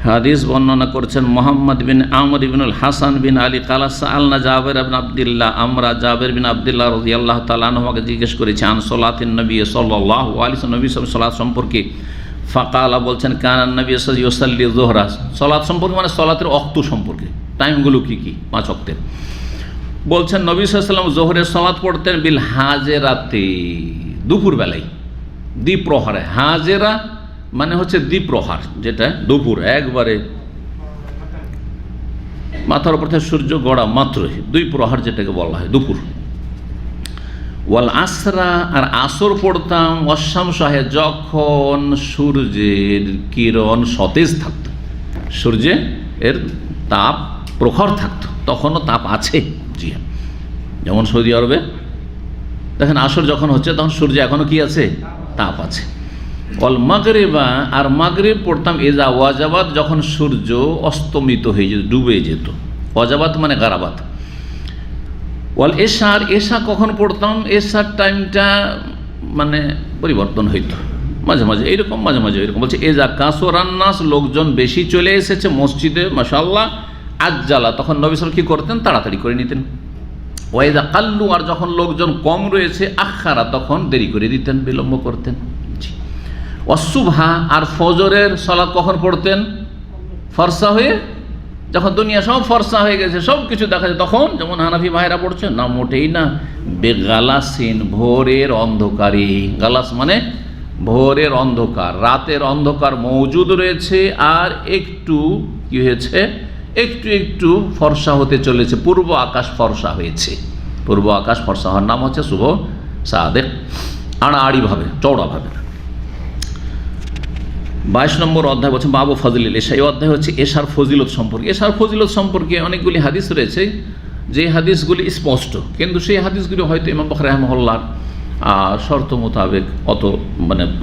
হাদিস বর্ণনা করছেন মোহাম্মদ বিন আমর ইবনুল হাসান বিন আলী কালা সাআলনা জাবের বিন আব্দুল্লাহ, আমরা জাবের বিন আব্দুল্লাহ রাদিয়াল্লাহু তাআলা আনহুকে জিজ্ঞেস করেছি আন সালাতিন নবী সাল্লাল্লাহু আলাইহি ওয়াসাল্লাম, নবী সালাত সম্পর্কে। ফাকালা, বলছেন কানান নবী সাল্লাল্লাহু ইউসাল্লি যুহরা, সালাত সম্পর্কে মানে সালাতের ওয়াক্ত সম্পর্কে, টাইমগুলো কি কি, 5 ওয়াক্তের। বলছেন নবী সাল্লাল্লাহু আলাইহি ওয়াসাল্লাম যোহরের সালাত পড়তেন বিল হাজেরাতে, দুপুরবেলায়, দ্বিপ্রহরে। হাজেরা মানে হচ্ছে দ্বিপ্রহার, যেটা দুপুর, একবারে মাথার উপর থেকে সূর্য গড়া মাত্রই 2 প্রহার যেটাকে বলা হয়, দুপুর। ওয়াল আসরা, আর আসর পড়তাম অশ্যাম সাহে, যখন সূর্যের কিরণ সতেজ থাকতো, সূর্যের এর তাপ প্রখর থাকতো, তখনও তাপ আছে। জি হ্যাঁ, যেমন সৌদি আরবে দেখেন আসর যখন হচ্ছে তখন সূর্য এখনও কি আছে, তাপ আছে। ওয়াল মাগরিবা, আর মাগরিব পড়তাম এজা ওয়াজাবাত, যখন সূর্য অস্তমিত হয়ে যেত, ডুবে যেত। ওয়াজাবাত মানে গারাবাত। ওয়াল এশার, এশা কখন পড়তাম? এশার টাইমটা মানে পরিবর্তন হইত মাঝে মাঝে, এইরকম মাঝে মাঝে এরকম। বলছে এজা কাসরান্নাস, লোকজন বেশি চলে এসেছে মসজিদে, মাশাআল্লাহ, আজ্জালা, তখন নবী সাল্লাল্লাহু আলাইহি ওয়াসাল্লাম কী করতেন? তাড়াতাড়ি করে নিতেন। ওয়াইদা কাল্লু, আর যখন লোকজন কম রয়েছে, আখারা, তখন দেরি করে দিতেন, বিলম্ব করতেন। ওয়াসুবহা, আর ফজরের সালাত কখন পড়তেন? ফর্সা হয়ে, যখন দুনিয়া সব ফর্সা হয়ে গেছে, সব কিছু দেখা যায়, তখন যেমন হানাফি ভাইরা পড়ছে না, মোটেই না। বেগালাসিন, ভোরের অন্ধকারে। গালাস মানে ভোরের অন্ধকার, রাতের অন্ধকার মজুদ রয়েছে, আর একটু কি হয়েছে, একটু একটু ফর্সা হতে চলেছে, পূর্ব আকাশ ফর্সা হয়েছে। পূর্ব আকাশ ফর্সা হওয়ার নাম হচ্ছে শুভ সাদেক, আড়াআড়িভাবে, চওড়াভাবে। 22 নম্বর অধ্যায় বলছে বাবু ফজিল এশা। এই অধ্যায় হচ্ছে এশার ফজিলত সম্পর্কে। এশার ফজিলত সম্পর্কে অনেকগুলি হাদিস রয়েছে, যে হাদিসগুলি স্পষ্ট, কিন্তু সেই হাদিসগুলি হয়তো ইমাম বুখারী রাহিমাহুল্লাহর শর্ত মোতাবেক অত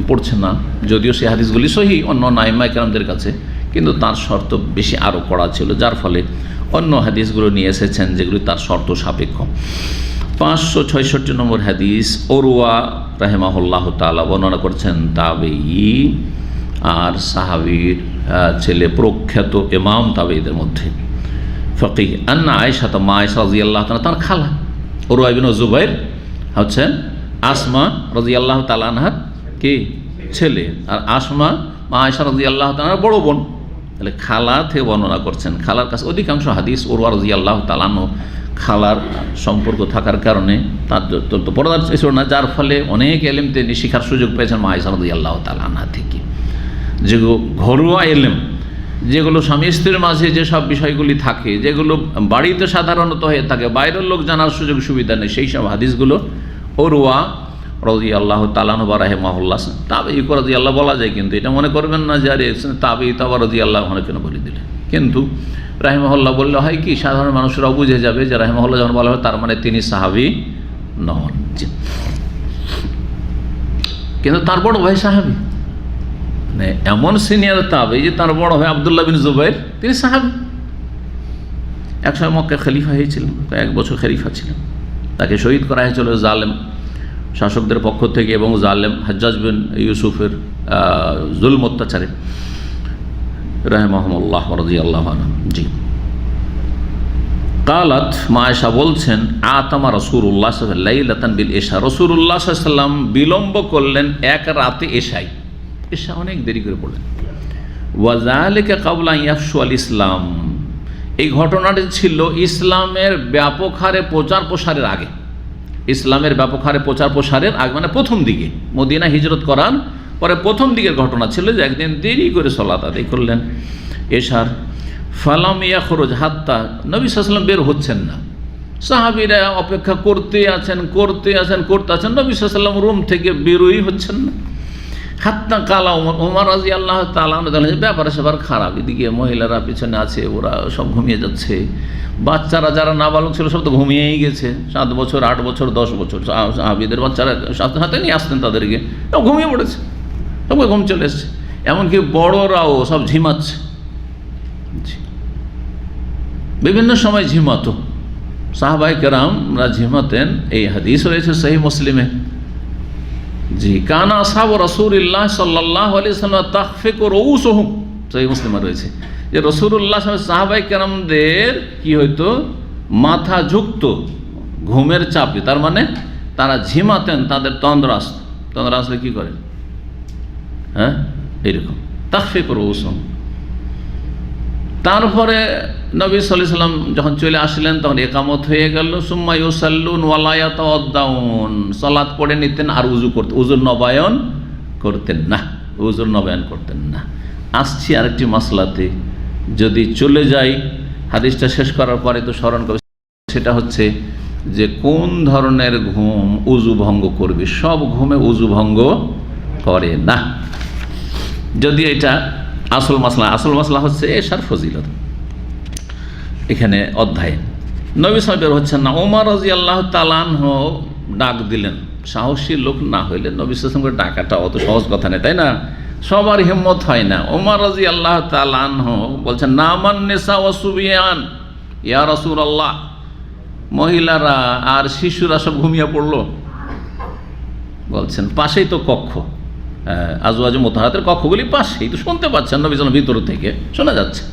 পড়ছে না, যদিও সেই হাদিসগুলি সহিহ অন্য আইম্মায়ে কেরামদের কাছে, কিন্তু তার শর্ত বেশি আরও কড়া ছিল, যার ফলে অন্য হাদিসগুলো নিয়ে এসেছেন যেগুলি তার শর্ত সাপেক্ষ। 566 নম্বর হাদিস, ওরওয়া রাহিমাহুল্লাহ তাআলা বর্ণনা করছেন, তাবেঈ আর সাহাবীর ছেলে, প্রখ্যাত ইমাম তাবেঈদের মধ্যে, ফকিহ, আন্না আয়েশা, মা আয়েশা রাদিয়াল্লাহু তাআলা, তার খালা। ওরওয়া ইবনে জুবাইর হচ্ছেন আসমা রাদিয়াল্লাহু তাআলা আনহার কি ছেলে, আর আসমা মা আয়েশা রাদিয়াল্লাহু তাআলার বড় বোন। তাহলে খালা থেকে বর্ণনা করছেন। খালার কাছে অধিকাংশ হাদিস ওরওয়া রাদিয়াল্লাহু তাআলা আনহু খালার সম্পর্ক থাকার কারণে তার তো পর্দার ছিল না, যার ফলে অনেক এলেম তিনি শিখার সুযোগ পেয়েছেন মা আয়েশা রাদিয়াল্লাহু তাআলা আনহা থেকে। যেগুলো ঘরোয়া এলেম, যেগুলো স্বামী স্ত্রীর মাঝে যেসব বিষয়গুলি থাকে, যেগুলো বাড়িতে সাধারণত হয়ে থাকে, বাইরের লোক জানার সুযোগ সুবিধা নেই, সেই সব হাদিসগুলো ওরওয়া রাদিয়াল্লাহু তাআলা আনহু রাহিমাহুল্লাহ তাবেঈ রাদিয়াল্লাহু বলা যায়, কিন্তু এটা মনে করবেন না যে আরে তাবেঈ তাবা রাদিয়াল্লাহু আনহু কেন বলে দিলেন। কিন্তু রাহিমাহুল্লাহ বললে হয় কি, সাধারণ মানুষরাও বুঝে যাবে যে রাহিমাহুল্লাহ যখন বলা হয় তার মানে তিনি সাহাবী নন, কিন্তু তার বড় ভাই সাহাবী, মানে এমন সিনিয়র তাবেঈ যে তার বড় ভাই আব্দুল্লাহ বিন জুবাইর তিনি সাহাবী। একসময় মক্কার খলিফা হয়েছিলেন, 1 বছর খলিফা ছিলেন, তাকে শহীদ করা হয়েছিল জালেম শাসকদের পক্ষ থেকে, এবং জালেম হাজ্জাজ বিন ইউসুফের জুলম অত্যাচারে, রাহিমাহুল্লাহ রাদিয়াল্লাহু আনহু। জি, কালাত, মা আয়েশা বলছেন, আতামা রাসূলুল্লাহ সাল্লাল্লাহু আলাইহি ওয়াসাল্লাম লাইলাতান বিল ইশা, রাসূলুল্লাহ সাল্লাল্লাহু আলাইহি ওয়াসাল্লাম বিলম্ব করলেন এক রাতে এশায়, এশা অনেক দেরি করে পড়লেন। ওয়া যালিকা ক্বাবলা ইয়াফশু আল ইসলাম, এই ঘটনাটি ছিল ইসলামের ব্যাপক হারে প্রচার প্রসারের আগে। ইসলামের ব্যাপক হারে প্রচার প্রসারের আগে মানে প্রথম দিকে, মদিনা হিজরত করার পরে প্রথম দিকের ঘটনা ছিল যে একদিন দেরি করে সালাত আদায় করলেন এশার। ফালাম ইয়াখরুজ হাত্তা, নবী সাল্লাল্লাহু আলাইহি ওয়াসাল্লাম বের হচ্ছেন না, সাহাবীরা অপেক্ষা করতে আছেন, নবী সাল্লাল্লাহু আলাইহি ওয়াসাল্লাম রুম থেকে বেরোই হচ্ছেন না। হাত্তা কালা ওমর রাদিয়াল্লাহু তাআলা আনহু, ব্যাপার স্যাপার খারাপ, এদিকে মহিলারা পিছনে আছে, ওরা সব ঘুমিয়ে যাচ্ছে, বাচ্চারা যারা নাবালক ছিল সব তো ঘুমিয়েই গেছে, 7 বছর 8 বছর 10 বছর সাহাবীদের বাচ্চারা সাথে সাথে নিয়ে আসতেন তাদেরকে, সব ঘুমিয়ে পড়েছে, সবাই ঘুম চলে এসছে, এমনকি বড়রাও সব ঝিমাচ্ছে। বিভিন্ন সময় ঝিমাতো সাহাবায়ে কেরামরা ঝিমাতেন, এই হাদিস রয়েছে সহিহ মুসলিমে। জি, কানা আসহাবু রাসূলিল্লাহ সাল্লাল্লাহু আলাইহি ওয়াসাল্লাম তাখফিকু রউসুহুম, সহিহ মুসলিমে রয়েছে যে রাসূলুল্লাহ সাহাবায়ে কেরামদের কি হইতো, মাথা ঝুঁকতো ঘুমের চাপে, তার মানে তারা ঝিমাতেন, তাদের তন্দ্রা আসলে কি করে, হ্যাঁ এইরকম তাখফিকু রউসুহুম। তারপরে নবী সাল্লাল্লাহু আলাইহি ওয়াসাল্লাম যখন চলে আসলেন তখন ইকামত হয়ে গেল, সুম্মা ইউসাল্লুন ওয়ালা ইয়াতাওয়াদ্দাউন, সালাত পড়ে নিতেন আর উযু করতেন, উযুর নবায়ন করতেন না। আসছি আরেকটি মাসলাতে, যদি চলে যাই হাদিসটা শেষ করার পরে তো স্মরণ করবে, সেটা হচ্ছে যে কোন ধরনের ঘুম উযু ভঙ্গ করবে। সব ঘুমে উযু ভঙ্গ করে না, যদি এটা আসল মাসলা হচ্ছে এশার ফজিলত। এখানে অধ্যায় নবী সাল্লাল্লাহু আলাইহি ওয়াসাল্লাম হচ্ছেন না, ওমর রাদিয়াল্লাহু তাআলা আনহু ডাক দিলেন, সাহসী লোক না হইলে নবী সাল্লাল্লাহু আলাইহি ওয়াসাল্লামকে ডাকাটা অত সহজ কথা নেই, তাই না? সবার হিম্মত হয় না। ওমর রাদিয়াল্লাহু তাআলা আনহু বলছেন, নামান নিসা ওয়া সুবিয়ান ইয়া রাসূলুল্লাহ, মহিলারা আর শিশুরা সব ঘুমিয়ে পড়লো। বলছেন পাশেই তো কক্ষ, আজওয়াজে মুতাহারাতের কক্ষগুলি পাশেই তো, শুনতে পাচ্ছেন নবী সাল্লাল্লাহু আলাইহি ওয়াসাল্লাম ভিতর থেকে শোনা যাচ্ছে।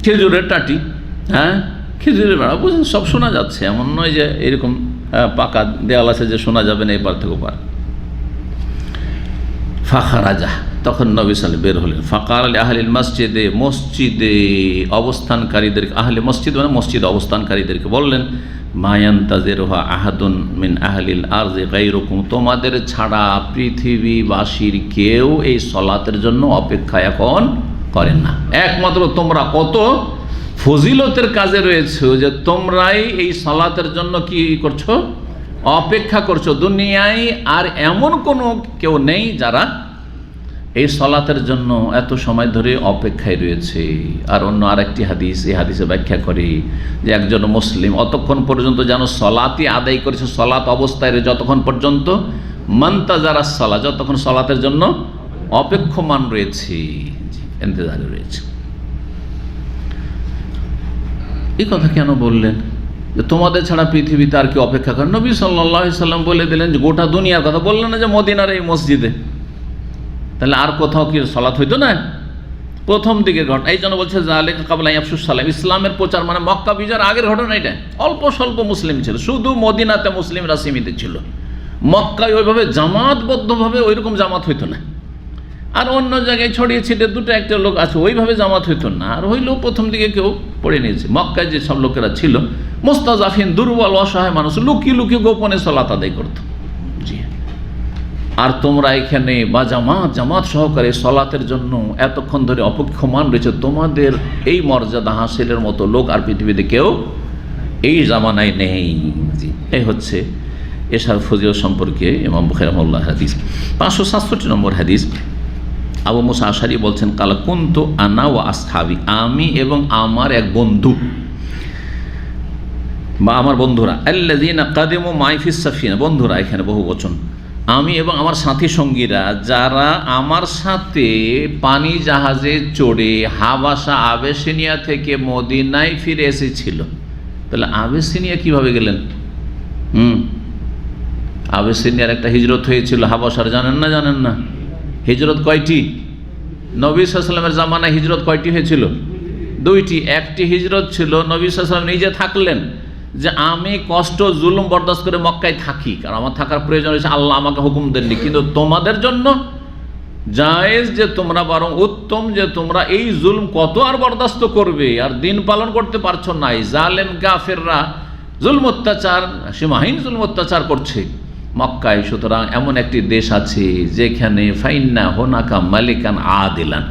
খেজুরের টাটি, খেজুরের বেড়া বুঝলেন, সব শোনা যাচ্ছে, এমন নয় যে এরকম পাকা দেয়াল আছে যে শোনা যাবে না এপার থেকে ওপার। ফাখারাজা, তখন নবী সাল্লাল্লাহু আলাইহি ওয়াসাল্লাম বের হলেন। ফাকাল আলি আহলিল মসজিদে, মসজিদে অবস্থানকারীদেরকে, আহলে মসজিদ মানে মসজিদে অবস্থানকারীদেরকে বললেন, মায়ান্তাজিরুহা আহাদুন মিন আহলিল আরজি গায়রুকুম, তোমাদের ছাড়া পৃথিবীবাসীর কেউ এই সলাতের জন্য অপেক্ষা এখন করেন না। একমাত্র তোমরা কত ফজিলতের কাজে রয়েছে যে তোমরাই এই সালাতের জন্য কি করছো, অপেক্ষা করছো। দুনিয়ায় আর এমন কোনো কেউ নেই যারা এই সালাতের জন্য এত সময় ধরে অপেক্ষায় রয়েছে। আর অন্য আরেকটি হাদিস, এই হাদিসে ব্যাখ্যা করে যে একজন মুসলিম অতক্ষণ পর্যন্ত যেন সলাতই আদায় করেছে, সলাত অবস্থায় যতক্ষণ পর্যন্ত মান্তাজারাস সালাত, যতক্ষণ সলাতের জন্য অপেক্ষমান রয়েছে, ইন্তজারে রয়েছে। এই কথা কেন বললেন যে তোমাদের ছাড়া পৃথিবীতে আর কি অপেক্ষা করেন? নবী সাল্লাল্লাহু আলাইহি সাল্লাম বলে দিলেন যে গোটা দুনিয়ার কথা বললেন না যে মদিনার এই মসজিদে, তাহলে আর কোথাও কি সালাত হইতো না? প্রথম দিকের ঘটনা। এই জন্য বলছে যালিকা কাবলা ইয়াফশুস সালাম, ইসলামের প্রচার মানে মক্কা বিজয়ের আগের ঘটনা। এটা অল্প স্বল্প মুসলিম ছিল, শুধু মদিনাতে মুসলিমরা সীমিত ছিল। মক্কায় ওইভাবে জামাতবদ্ধভাবে ওইরকম জামাত হইতো না। আর অন্য জায়গায় ছড়িয়ে ছিটে দুটো একটা লোক আছে, ওইভাবে জামাত হইতো না। আর হইলেও প্রথম দিকে কেউ পড়ে নিয়েছে। মক্কায় যে সব লোকেরা ছিল মুস্তাজাফিন, দুর্বল অসহায় মানুষ, লুকিয়ে লুকিয়ে গোপনে সালাত আদায় করত। জি, আর তোমরা এখানে বা জামাত সহকারে সলাতের জন্য এতক্ষণ ধরে অপেক্ষমান রয়েছে, তোমাদের এই মর্যাদা হাসিলের মতো লোক আর পৃথিবীতে কেউ এই জামানায় নেই। জি, এই হচ্ছে এশার ফজিলত সম্পর্কে ইমাম বুখারী রাহিমাহুল্লাহ হাদিস। 567 নম্বর হাদিস। আবু মুসা আশআরী বলছেন, কালা কুনতু আনা ওয়া আসহাবি, আমি এবং আমার এক বন্ধু বা আমার বন্ধুরা, আল্লাযীনা কাদিমু মাই ফিস সাফিনা, বন্ধুরা এখানে বহু বচন, আমি এবং আমার সাথী সঙ্গীরা যারা আমার সাথে পানি জাহাজে চড়ে হাবাসা আবেসিনিয়া থেকে মদিনায় ফিরে এসেছিল। তাহলে আবেসিনিয়া কিভাবে গেলেন? আবেসিনিয়ার একটা হিজরত হয়েছিল হাবাসার, জানেন না? হিজরত কয়টি? নবী সাল্লাল্লাহু আলাইহি ওয়াসাল্লামের জামানায় হিজরত কয়টি হয়েছিল? 2টি। একটি হিজরত ছিল নবী সাল্লাল্লাহু আলাইহি ওয়াসাল্লাম নিজে থাকলেন যে আমি কষ্ট জুলুম বরদাস্ত করে মক্কায় থাকি, কারণ আমার থাকার প্রয়োজন হয়েছে, আল্লাহ আমাকে হুকুম দেননি, কিন্তু তোমাদের জন্য জায়েজ যে তোমরা বরং উত্তম যে তোমরা এই জুলুম কত আর বরদাস্ত করবে, আর দিন পালন করতে পারছো না। জালেম কাফেররা জুলম অত্যাচার, সীমাহীন জুলম অত্যাচার করছে মক্কায়। সুতরাং এমন একটি দেশ আছে যেখানে ফাইন্না হোনাকা মালিকান আদিলান,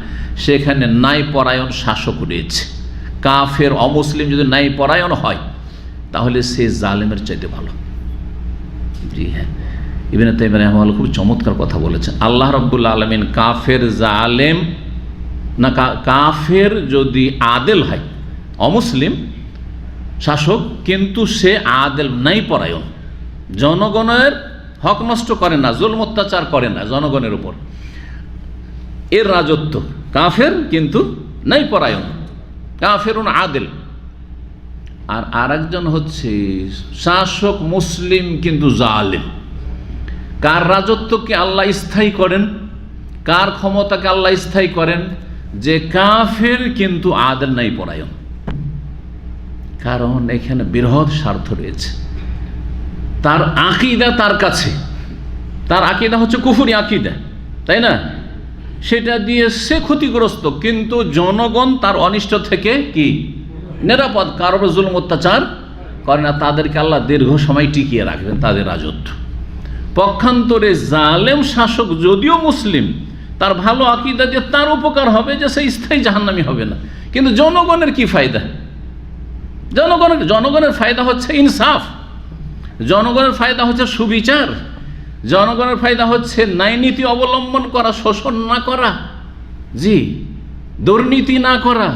সেখানে ন্যায়পরায়ণ শাসক রয়েছে। কাফের অমুসলিম যদি ন্যায়পরায়ণ হয় তাহলে সে জালেমের চাইতে ভালো। জি হ্যাঁ, ইবনে তাইমিয়া রাহিমাহুল্লাহ খুব চমৎকার কথা বলেছেন। আল্লাহ রাব্বুল আলামিন কাফের জালেম না, কাফের যদি আদেল হয়, অমুসলিম শাসক কিন্তু সে আদেল ন্যায়পরায়ণ, জনগণের হক নষ্ট করে না, জুলম অত্যাচার করে না জনগণের উপর, এর রাজত্ব। কাফের কিন্তু ন্যায়পরায়ণ, কাফেরুন আদেল। আর আরেকজন হচ্ছে শাসক মুসলিম কিন্তু জালেম। কার রাজত্বকে আল্লাহ স্থায়ী করেন, কার ক্ষমতাকে আল্লাহ স্থায়ী করেন? যে কাফের কিন্তু আদেল ন্যায়পরায়ণ। কারণ এখানে বৃহৎ স্বার্থ রয়েছে। তার আকীদা, তার কাছে তার আকীদা হচ্ছে কুফরি আকীদা, তাই না? সেটা দিয়ে সে ক্ষতিগ্রস্ত, কিন্তু জনগণ তার অনিষ্ট থেকে কি নিরাপদ, কারোর জুলুম অত্যাচার করে না। তাদেরকে আল্লাহ দীর্ঘ সময় টিকিয়ে রাখবেন তাদের রাজত্ব। পক্ষান্তরে জালেম শাসক যদিও মুসলিম, তার ভালো আকীদা দিয়ে তার উপকার হবে যে সে স্থায়ী জাহান্নামী হবে না, কিন্তু জনগণের কি ফায়দা? জনগণের ফায়দা হচ্ছে ইনসাফ, জনগণের ফায়দা হচ্ছে সুবিচার, জনগণের ফায়দা হচ্ছে ন্যায় নীতি অবলম্বন করা, শোষণ না করা, জি দুর্নীতি না করা,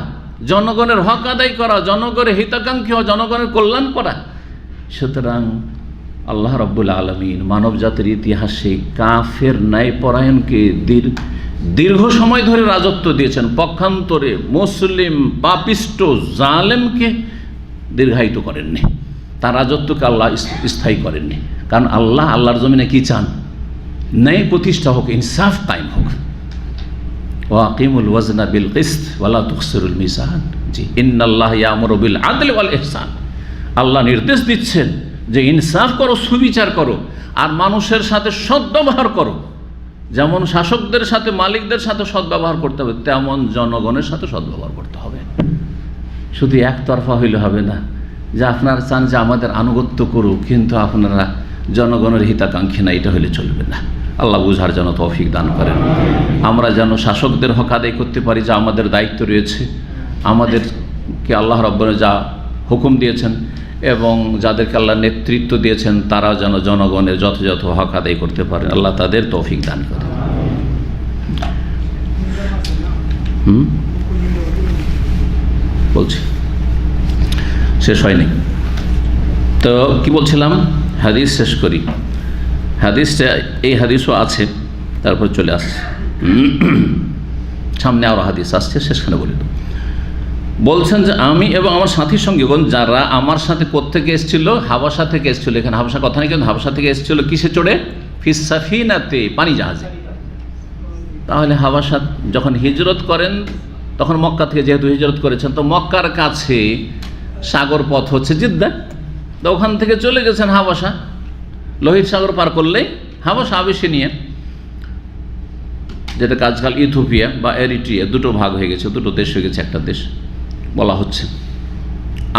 জনগণের হক আদায় করা, জনগণের হিতাকাঙ্ক্ষী হওয়া, জনগণের কল্যাণ করা। সুতরাং আল্লাহ রাব্বুল আলামিন মানব জাতির ইতিহাসে কাফের ন্যায়পরায়ণকে দীর্ঘ সময় ধরে রাজত্ব দিয়েছেন, পক্ষান্তরে মুসলিম পাপিষ্ট জালেমকে দীর্ঘায়িত করেননি, তার রাজত্বকে আল্লাহ স্থায়ী করেননি। কারণ আল্লাহর জমিনে কি চান? ন্যায় প্রতিষ্ঠা হোক, ইনসাফ কায়েম হোক। ওয়াকিমুল ওয়াজনা বিল কিসত ওয়ালা তুখসিরুল মিজান। জি, ইন্নাল্লাহ ইয়ামুরু বিল আদলি ওয়াল ইহসান, আল্লাহ নির্দেশ দিচ্ছেন যে ইনসাফ করো, সুবিচার করো, আর মানুষের সাথে সদ্ব্যবহার করো। যেমন শাসকদের সাথে, মালিকদের সাথে সদ্ব্যবহার করতে হবে, তেমন জনগণের সাথে সদ্ব্যবহার করতে হবে। শুধু একতরফা হইলে হবে না, যে আপনারা চান যে আমাদের আনুগত্য করুক, কিন্তু আপনারা জনগণের হিতাকাঙ্ক্ষী না, এটা হলে চলবে না। আল্লাহ বুঝার যেন তৌফিক দান করেন। আমরা যেন শাসকদের হক আদায় করতে পারি, যা আমাদের দায়িত্ব রয়েছে, আমাদেরকে আল্লাহ রাব্বুল যা হুকুম দিয়েছেন এবং যাদেরকে আল্লাহ নেতৃত্ব দিয়েছেন, তারাও যেন জনগণের যথাযথ হক আদায় করতে পারেন। আল্লাহ তাদের তৌফিক দান করেন। বলছি শেষ হয়নি তো, কি বলছিলাম, হাদিস শেষ করি। হাদিসটা, এই হাদিসও আছে, তারপর চলে আসছে, সামনে আরও হাদিস আসছে, শেষখানে বলি। বলছেন যে আমি এবং আমার সাথী সঙ্গীগণ যারা আমার সাথে কোত্থেকে এসেছিল, হাবাসা থেকে এসেছিল। এখানে হাবাসা কথা নেই, কিন্তু হাবাসা থেকে এসেছিল কিসে চড়ে? ফিস সাফিনাতে, পানি জাহাজে। তাহলে হাবাসা যখন হিজরত করেন, তখন মক্কা থেকে যেহেতু হিজরত করেছেন, তো মক্কার কাছে সাগর পথ হচ্ছে জিদ্দা, তো ওখান থেকে চলে গেছেন হাবাসা। লোহিত সাগর পার করলেই হাবাসা, আবিসিনিয়া, যেটা আজকাল ইথিওপিয়া বা এরিট্রিয়া, দুটো ভাগ হয়ে গেছে, দুটো দেশ হয়ে গেছে, একটা দেশ বলা হচ্ছে।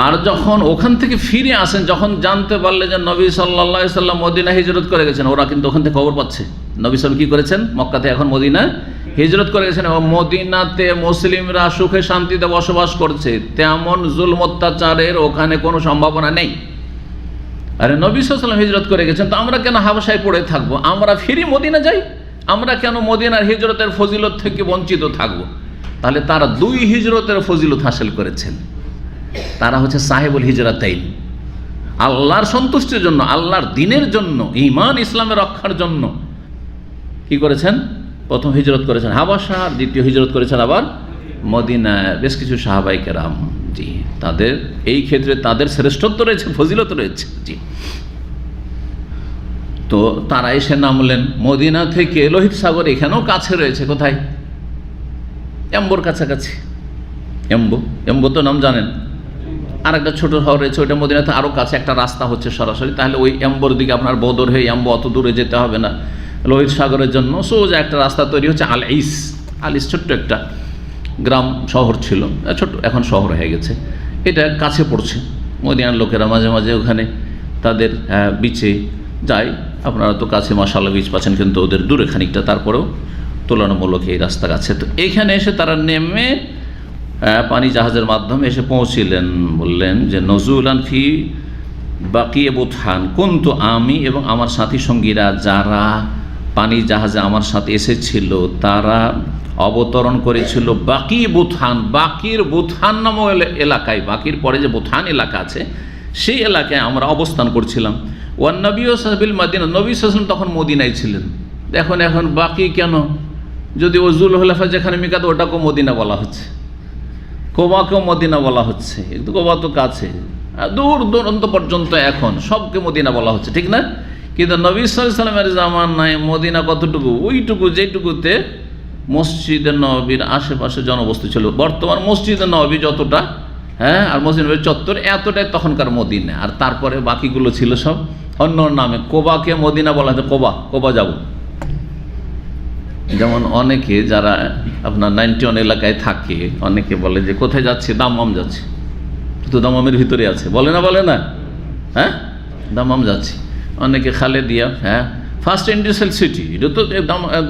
আর যখন ওখান থেকে ফিরে আসেন, যখন জানতে পারলে যে নবী সাল্লাল্লাহু আলাইহি সাল্লাম মদিনা হিজরত করে গেছেন, ওরা কিন্তু ওখান থেকে খবর পাচ্ছে নবী সাল্লাম কী করেছেন, মক্কাতে এখন মদিনা হিজরত করে গেছেন, এবং মদিনাতে মুসলিমরা সুখে শান্তিতে বসবাস করছে, তেমন জুলম অত্যাচারের ওখানে কোনো সম্ভাবনা নেই। আরে নবী সাল্লাল্লাহু আলাইহি ওয়াসাল্লাম হিজরত করে গেছেন, তো আমরা কেন হাবাসায় পড়ে থাকবো? আমরা ফিরি মদিনা যাই, আমরা কেন মদিনার হিজরতের ফজিলত থেকে বঞ্চিত থাকবো? তাহলে তারা দুই হিজরতের ফজিলত হাসিল করেছেন। তারা হচ্ছে সাহেবুল হিজরাতাইন, আল্লাহর সন্তুষ্টির জন্য, আল্লাহর দ্বীনের জন্য, ঈমান ইসলামের রক্ষার জন্য কি করেছেন? প্রথম হিজরত করেছেন হাবাসা, আর দ্বিতীয় হিজরত করেছেন আবার মদিনা। বেশ কিছু সাহাবায়ে কেরাম, জি, তাদের এই ক্ষেত্রে তাদের শ্রেষ্ঠত্ব রয়েছে, ফজিলত রয়েছে। জি, তো তারা এসে নামলেন মদিনা থেকে লোহিত সাগর, এখানেও কাছে রয়েছে, কোথায়? এম্বোর কাছাকাছি। এম্বো তো নাম জানেন। আর একটা ছোট শহর রয়েছে, ওইটা মদিনাতে আরও কাছে, একটা রাস্তা হচ্ছে সরাসরি। তাহলে ওই এম্বোর দিকে আপনার বদর হয়ে এম্বো অত দূরে যেতে হবে না, লোহিত সাগরের জন্য সোজা একটা রাস্তা তৈরি হচ্ছে। আলিস ছোট্ট একটা গ্রাম শহর ছিল, ছোট্ট, এখন শহর হয়ে গেছে। এটা কাছে পড়ছে। মদিনার লোকেরা মাঝে মাঝে ওখানে তাদের বিচে যায়। আপনারা তো কাছে মাশাআল্লাহ বিচ পাচ্ছেন, কিন্তু ওদের দূরে খানিকটা, তারপরেও তুলনামূলক এই রাস্তা কাছে। তো এইখানে এসে তারা নেমে পানি জাহাজের মাধ্যমে এসে পৌঁছিলেন। বললেন যে নজুলান ফি বাকিয়ে বুতহান, কিন্তু আমি এবং আমার সাথী সঙ্গীরা যারা পানি জাহাজে আমার সাথে এসেছিল, তারা অবতরণ করেছিল বাকি বুতহান, বাকির বুতহান নামক এলাকায়। বাকির পরে যে বুতহান এলাকা আছে, সেই এলাকায় আমরা অবস্থান করছিলাম। ওয়ান নবী সাহাবিল মদিনা, নবী সাল্লাল্লাহু তখন মদিনায় ছিলেন। এখন বাকি কেন? যদি ওজুল হুলাফা যেখানে মিকাত, ওটাকেও মদিনা বলা হচ্ছে, কোবাকেও মদিনা বলা হচ্ছে, কিন্তু কোবা তো কাছে, দূর দূরান্ত পর্যন্ত এখন সবকে মদিনা বলা হচ্ছে, ঠিক না? কিন্তু নবী সাল্লাল্লাহু আলাইহি ওয়াসাল্লামের জামানায় মদিনা কতটুকু? ওইটুকু যেটুকুতে মসজিদে নববীর আশেপাশে জনবস্তু ছিল। বর্তমান মসজিদে নববী যতটা, হ্যাঁ, আর মসজিদ নববীর চত্বর এতটাই তখনকার মদিনা। আর তারপরে বাকিগুলো ছিল সব অন্য নামে। কোবাকে মদিনা বলা হতো, কোবা যাব। যেমন অনেকে যারা আপনার 91 এলাকায় থাকে, অনেকে বলে যে কোথায় যাচ্ছে? দাম্মাম যাচ্ছে। তো দাম্মামের ভিতরে আছে, বলে না, হ্যাঁ, দাম্মাম যাচ্ছি। অনেকে খালেদিয়া, হ্যাঁ, ফার্স্ট ইন্ডাস্ট্রিয়াল সিটি, এটা তো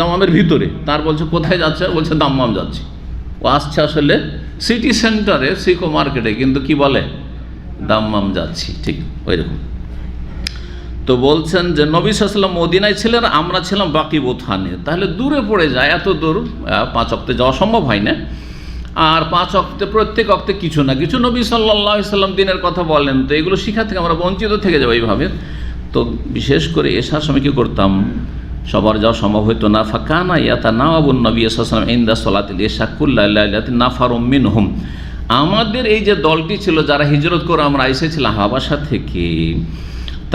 দাম্মামের ভিতরে। তার বলছে কোথায় যাচ্ছে? বলছে দাম্মাম যাচ্ছে। ও আসছে আসলে সিটি সেন্টারে, সিকো মার্কেটে, কিন্তু কি বলে? দাম্মাম যাচ্ছি, ঠিক ওই রকম। তো বলছেন যে নবী সাল্লাল্লাহু আলাইহি ওয়াসাল্লাম মদিনায় ছিলেন, আমরা ছিলাম বাকি বুতহানে। তাহলে দূরে পড়ে যায়, এত দূর 5 ওয়াক্তে যাওয়া সম্ভব হয় না। আর 5 ওয়াক্তে, প্রত্যেক ওয়াক্তে কিছু না কিছু নবী সাল্লাল্লাহু আলাইহি ওয়াসাল্লাম দিনের কথা বলেন। তো এগুলো শিক্ষা থেকে আমরা বঞ্চিত থেকে যাবো এইভাবে। তো বিশেষ করে এসার সময় কী করতাম, সবার যাওয়া সম্ভব হইতো না। ফাকানা ইয়াতানাওয়াবুন নবী সাল্লাল্লাহু আলাইহি ওয়াসাল্লাম ইনদা সলাতিল ইশা কুল্লা লাইলাতিন নাফারুম মিনহুম। আমাদের এই যে দলটি ছিল, যারা হিজরত করে আমরা এসেছিলাম হাবাসা থেকে,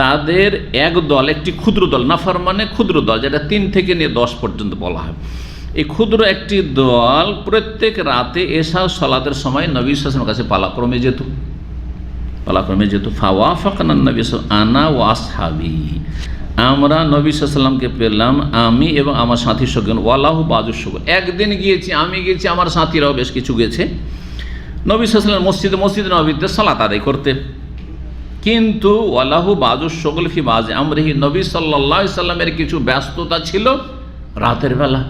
তাদের এক দল, একটি ক্ষুদ্র দল, নাফার মানে ক্ষুদ্র দল, যেটা 3 থেকে নিয়ে 10 পর্যন্ত বলা হয়। এই ক্ষুদ্র একটি দল প্রত্যেক রাতে এশা সালাতের সময় নবী সাল্লাল্লাহু আলাইহি ওয়াসাল্লামের কাছে পালাক্রমে যেত ফাওয়াফাকনা নবী আনা ওয়া আসহাবি, আমরা নবী সাল্লাল্লাহু আলাইহি ওয়াসাল্লামকে পেলাম, আমি এবং আমার সাথী সজ্ঞান, ওয়ালাহু বাজুস শুগল, একদিন গিয়েছি, আমি গিয়েছি, আমার সাথীরাও বেশ কিছু গেছে নবী সাল্লাল্লাহু আলাইহি ওয়াসাল্লাম মসজিদ নববীতে সালাত আদায় করতে। কিন্তু ওয়ালাহু বাজুস শুগল ফি বাজি আমরিহি, নবী সাল্লাল্লাহু আলাইহি ওয়াসাল্লামের কিছু ব্যস্ততা ছিল রাতের বেলা।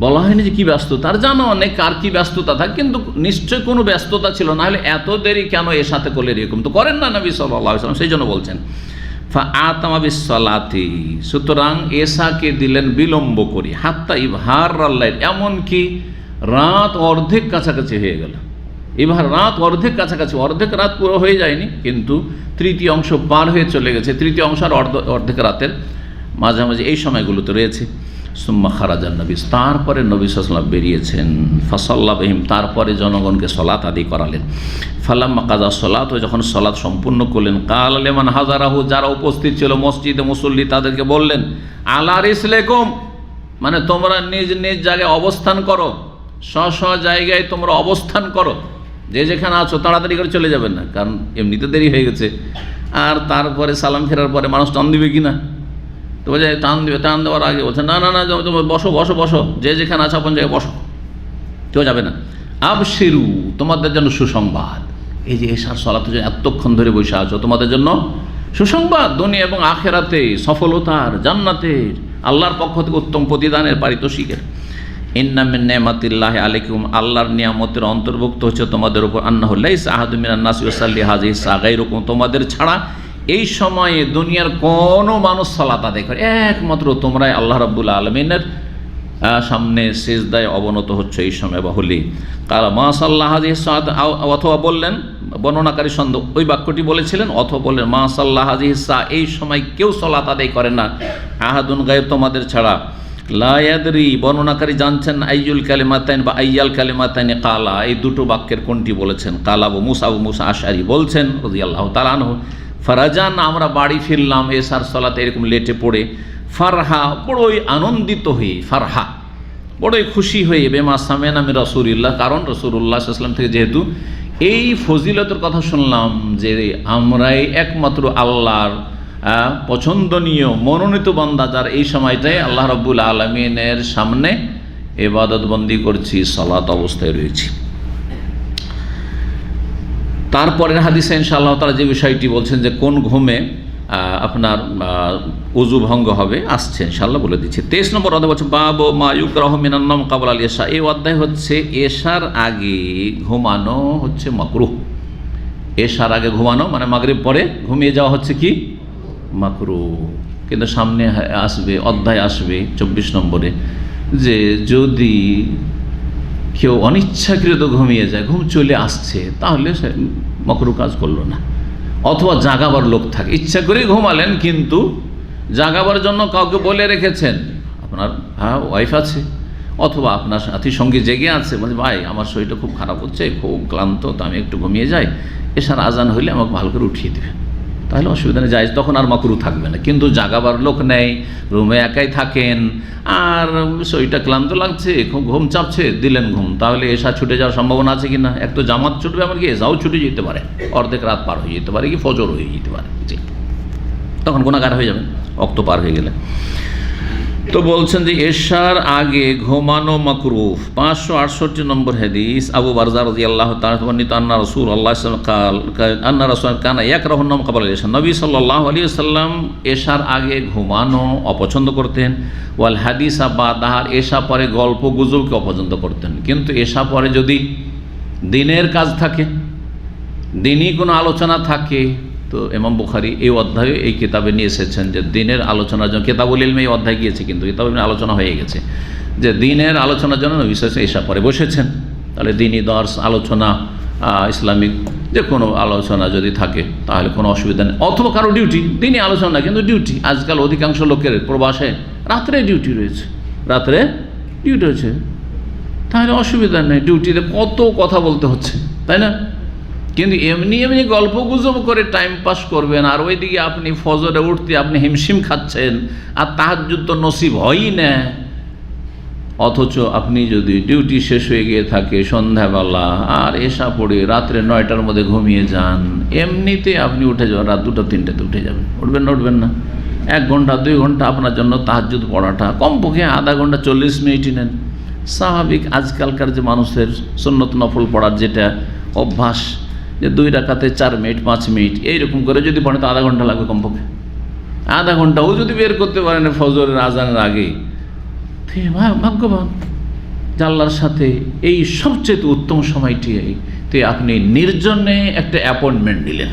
বলা হয়নি যে কী ব্যস্ততা, আর জানো অনেক কার কী ব্যস্ততা থাকে, কিন্তু নিশ্চয় কোনো ব্যস্ততা ছিল, না হলে এত দেরি কেন এর সাথে করলে, এরকম তো করেন না নবী সাল্লাল্লাহু আলাইহি ওয়াসাল্লাম। সেই জন্য বলছেন ফাআতামা বিসসালাতি, সুতরাং এশাকে দিলেন বিলম্ব করি, হাত্তা ইবহার আল্লাইল, এমনকি রাত অর্ধেক কাছাকাছি হয়ে গেল। এবার রাত অর্ধেক কাছাকাছি, অর্ধেক রাত পুরো হয়ে যায়নি, কিন্তু তৃতীয় অংশ পার হয়ে চলে গেছে, তৃতীয় অংশ আর অর্ধেক রাতের মাঝামাঝি এই সময়গুলোতে রয়েছে। সুম্মা খারাজান নবী, তারপরে নবী সাল্লাল্লাহু আলাইহি ওয়াসাল্লাম বেরিয়েছেন, ফাসাল্লা বিহিম, তারপরে জনগণকে সলাত আদায় করালেন। ফালাম্মা কাযা সলাত, যখন সলাত সম্পূর্ণ করলেন, কাল লিমান হাজারাহু, যারা উপস্থিত ছিল মসজিদে মুসল্লি, তাদেরকে বললেন আলা রিসলিকুম, মানে তোমরা নিজ নিজ জায়গায় অবস্থান করো, স্ব জায়গায় তোমরা অবস্থান করো, যে যেখানে আছো তাড়াতাড়ি করে চলে যাবেন না, কারণ এমনিতে দেরি হয়ে গেছে। আর তারপরে সালাম ফেরার পরে মানুষ টান দিবে কি না, তো বলছে টান দিবে, টান দেওয়ার আগে বলছে না না না, বসো বসো বসো, যে যেখানে আছো আপন জায়গায় বসো, কেউ যাবে না। আবশিরু, তোমাদের জন্য সুসংবাদ, এই যে এশার সালাতে যে এতক্ষণ ধরে বসে আছো, তোমাদের জন্য সুসংবাদ, দুনিয়া এবং আখেরাতে সফলতার, জান্নাতের, আল্লাহর পক্ষ থেকে উত্তম প্রতিদানের, পারিতোষিকের। ইন্না মিন নি'মাতিল্লাহি আলাইকুম, আল্লাহর নিয়ামতের অন্তর্ভুক্ত হচ্ছে তোমাদের উপর, আন্নাহু লাইসা আহাদুম মিনান নাসি ইউসাল্লি হাযিহি সা গায়রুকুম, তোমাদের ছাড়া এই সময়ে দুনিয়ার কোনো মানুষ সালাত আদায় করে, একমাত্র তোমরাই আল্লাহ রাব্বুল আলামিনের সামনে সিজদায় অবনত হচ্ছে এই সময় বাহুলি। কাল মা সাল্লাহ হাযিহি সাআত, অথবা বললেন, বর্ণনাকারী সন্দেহ ওই বাক্যটি বলেছিলেন, অথবা বললেন মা সাল্লাহ হাযিহি সা, এই সময় কেউ সালাত আদায় করে না, আহাদুন গায়র, তোমাদের ছাড়া। লা ইয়াদরি, বর্ণনাকারী জানছেন আইয়ুল কালিমাতাইন বা আইয়াল কালিমাতাইন কালা, এই দুটো বাক্যের কোনটি বলেছেন। কালা আবু মুসা আশআরী বলছেন রাদিয়াল্লাহু তাআলা আনহু, ফারাজান, আমরা বাড়ি ফিরলাম এশার সালাতে এরকম লেটে পড়ে, ফারহা, বড়ই আনন্দিত হয়ে, ফারহা বড়ই খুশি হয়ে, বেমা সামেনা মির রাসূলিল্লাহ, কারণ রাসূলুল্লাহ সাল্লাল্লাহু আলাইহি ওয়াসাল্লাম থেকে যেহেতু এই ফজিলতের কথা শুনলাম যে আমরাই একমাত্র আল্লাহর পছন্দনীয় মনোনীত বান্দা, যার এই সময়টায় আল্লাহ রাব্বুল আলামিনের সামনে ইবাদত বন্দি করছি, সালাত অবস্থায় রয়েছি। তারপরের হাদিসে ইনশাআল্লাহ তাআলা যে বিষয়টি বলছেন যে কোন ঘুমে আপনার ওযু ভঙ্গ হবে, আসছে ইনশাআল্লাহ বলে দিচ্ছি। 23 নম্বর অধ্যায় বলছে বাবু মা ইউকরাহু মিনান নাওম ক্বাবলা আল ইশা, এই অধ্যায় হচ্ছে এশার আগে ঘুমানো হচ্ছে মাকরুহ। এশার আগে ঘুমানো মানে মাগরিব পরে ঘুমিয়ে যাওয়া হচ্ছে কি মাকরুহ। কিন্তু সামনে আসবে, অধ্যায় আসবে 24 নম্বরে, যে যদি কেউ অনিচ্ছাকৃত ঘুমিয়ে যায়, ঘুম চলে আসছে, তাহলে সে মাকরুহ কাজ করলো না। অথবা জাগাবার লোক থাকে, ইচ্ছা করেই ঘুমালেন, কিন্তু জাগাবার জন্য কাউকে বলে রেখেছেন, আপনার ওয়াইফ আছে অথবা আপনার সাথী সঙ্গী জেগে আছে, বলছে ভাই আমার শরীরটা খুব খারাপ হচ্ছে, খুব ক্লান্ত, তো আমি একটু ঘুমিয়ে যাই, এশার আজান হইলে আমাকে ভালো করে উঠিয়ে দেবে, তাহলে অসুবিধা নেই, যায়, তখন আর মাকরুহ থাকবে না। কিন্তু জাগাবার লোক নেই, রুমে একাই থাকেন, আর শরীরটা ক্লান্ত লাগছে, খুব ঘুম চাপছে, দিলেন ঘুম, তাহলে এশা ছুটে যাওয়ার সম্ভাবনা আছে কি না? এক তো জামাত ছুটবে, এমনকি এশাও ছুটে যেতে পারে, অর্ধেক রাত পার হয়ে যেতে পারে, কি ফজর হয়ে যেতে পারে, জি, তখন গুনাহগার হয়ে যাবেন অক্ত পার হয়ে গেলে। তো বলছেন যে এশার আগে ঘুমানো মাকরুহ। 568 নম্বর হাদিস, আবু বারজা রাদিয়াল্লাহু তাআলা বর্ণিত, আন্না রাসূলুল্লাহ কানা ইয়াকরাহুন নাওম ক্বাবলা ইশা, নবী সাল্লাল্লাহু আলাইহি ওয়াসাল্লাম এশার আগে ঘুমানো অপছন্দ করতেন, ওয়াল হাদিসা বাদাহ, এশা পরে গল্প গুজবকে অপছন্দ করতেন। কিন্তু এশা পরে যদি দিনের কাজ থাকে, দিনই কোনো আলোচনা থাকে, তো ইমাম বুখারী এই অধ্যায়ে এই কিতাবে নিয়ে এসেছেন যে দিনের আলোচনার জন্য, কিতাবুল ইলমে এই অধ্যায় গিয়েছে, কিন্তু কিতাবুল ইলমে আলোচনা হয়ে গেছে যে দিনের আলোচনার জন্য নবী সাল্লাল্লাহু আলাইহি ওয়াসাল্লাম এশা পরে বসেছেন। তাহলে দিনই দর্স, আলোচনা, ইসলামিক যে কোনো আলোচনা যদি থাকে তাহলে কোনো অসুবিধা নেই। অথবা কারো ডিউটি, দিনই আলোচনা কিন্তু ডিউটি, আজকাল অধিকাংশ লোকের প্রবাসে রাত্রে ডিউটি রয়েছে, রাত্রে ডিউটি রয়েছে, তাহলে অসুবিধা নেই, ডিউটিতে কত কথা বলতে হচ্ছে, তাই না? কিন্তু এমনি এমনি গল্প গুজব করে টাইম পাস করবেন, আর ওইদিকে আপনি ফজরে উঠতে আপনি হিমশিম খাচ্ছেন, আর তাহাজ্জুদ তো নসিব হয়ই না, অথচ আপনি যদি ডিউটি শেষ হয়ে গিয়ে থাকে সন্ধ্যাবেলা আর এশা পড়ে রাত্রে 9টার মধ্যে ঘুমিয়ে যান, এমনিতে আপনি উঠে যাবেন রাত 2টা 3টাতে উঠে যাবেন। উঠবেন না? উঠবেন না? 1 ঘন্টা 2 ঘন্টা আপনার জন্য তাহাজ্জুদ পড়াটা কমপক্ষে আধা ঘন্টা 40 মিনিটই নেন। স্বাভাবিক আজকালকার যে মানুষের সুন্নত নফল পড়ার যেটা অভ্যাস, যে 2 রাকাতে 4 মিনিট 5 মিনিট এইরকম করে যদি পড়েন তো আধা ঘন্টা লাগবে কমপক্ষে। আধা ঘন্টাও যদি বের করতে পারেন ফজরের আজানের আগে, ভাগ্যবান। আল্লাহর সাথে এই সবচেয়ে উত্তম সময়টি আপনি নির্জনে একটা অ্যাপয়েন্টমেন্ট দিলেন।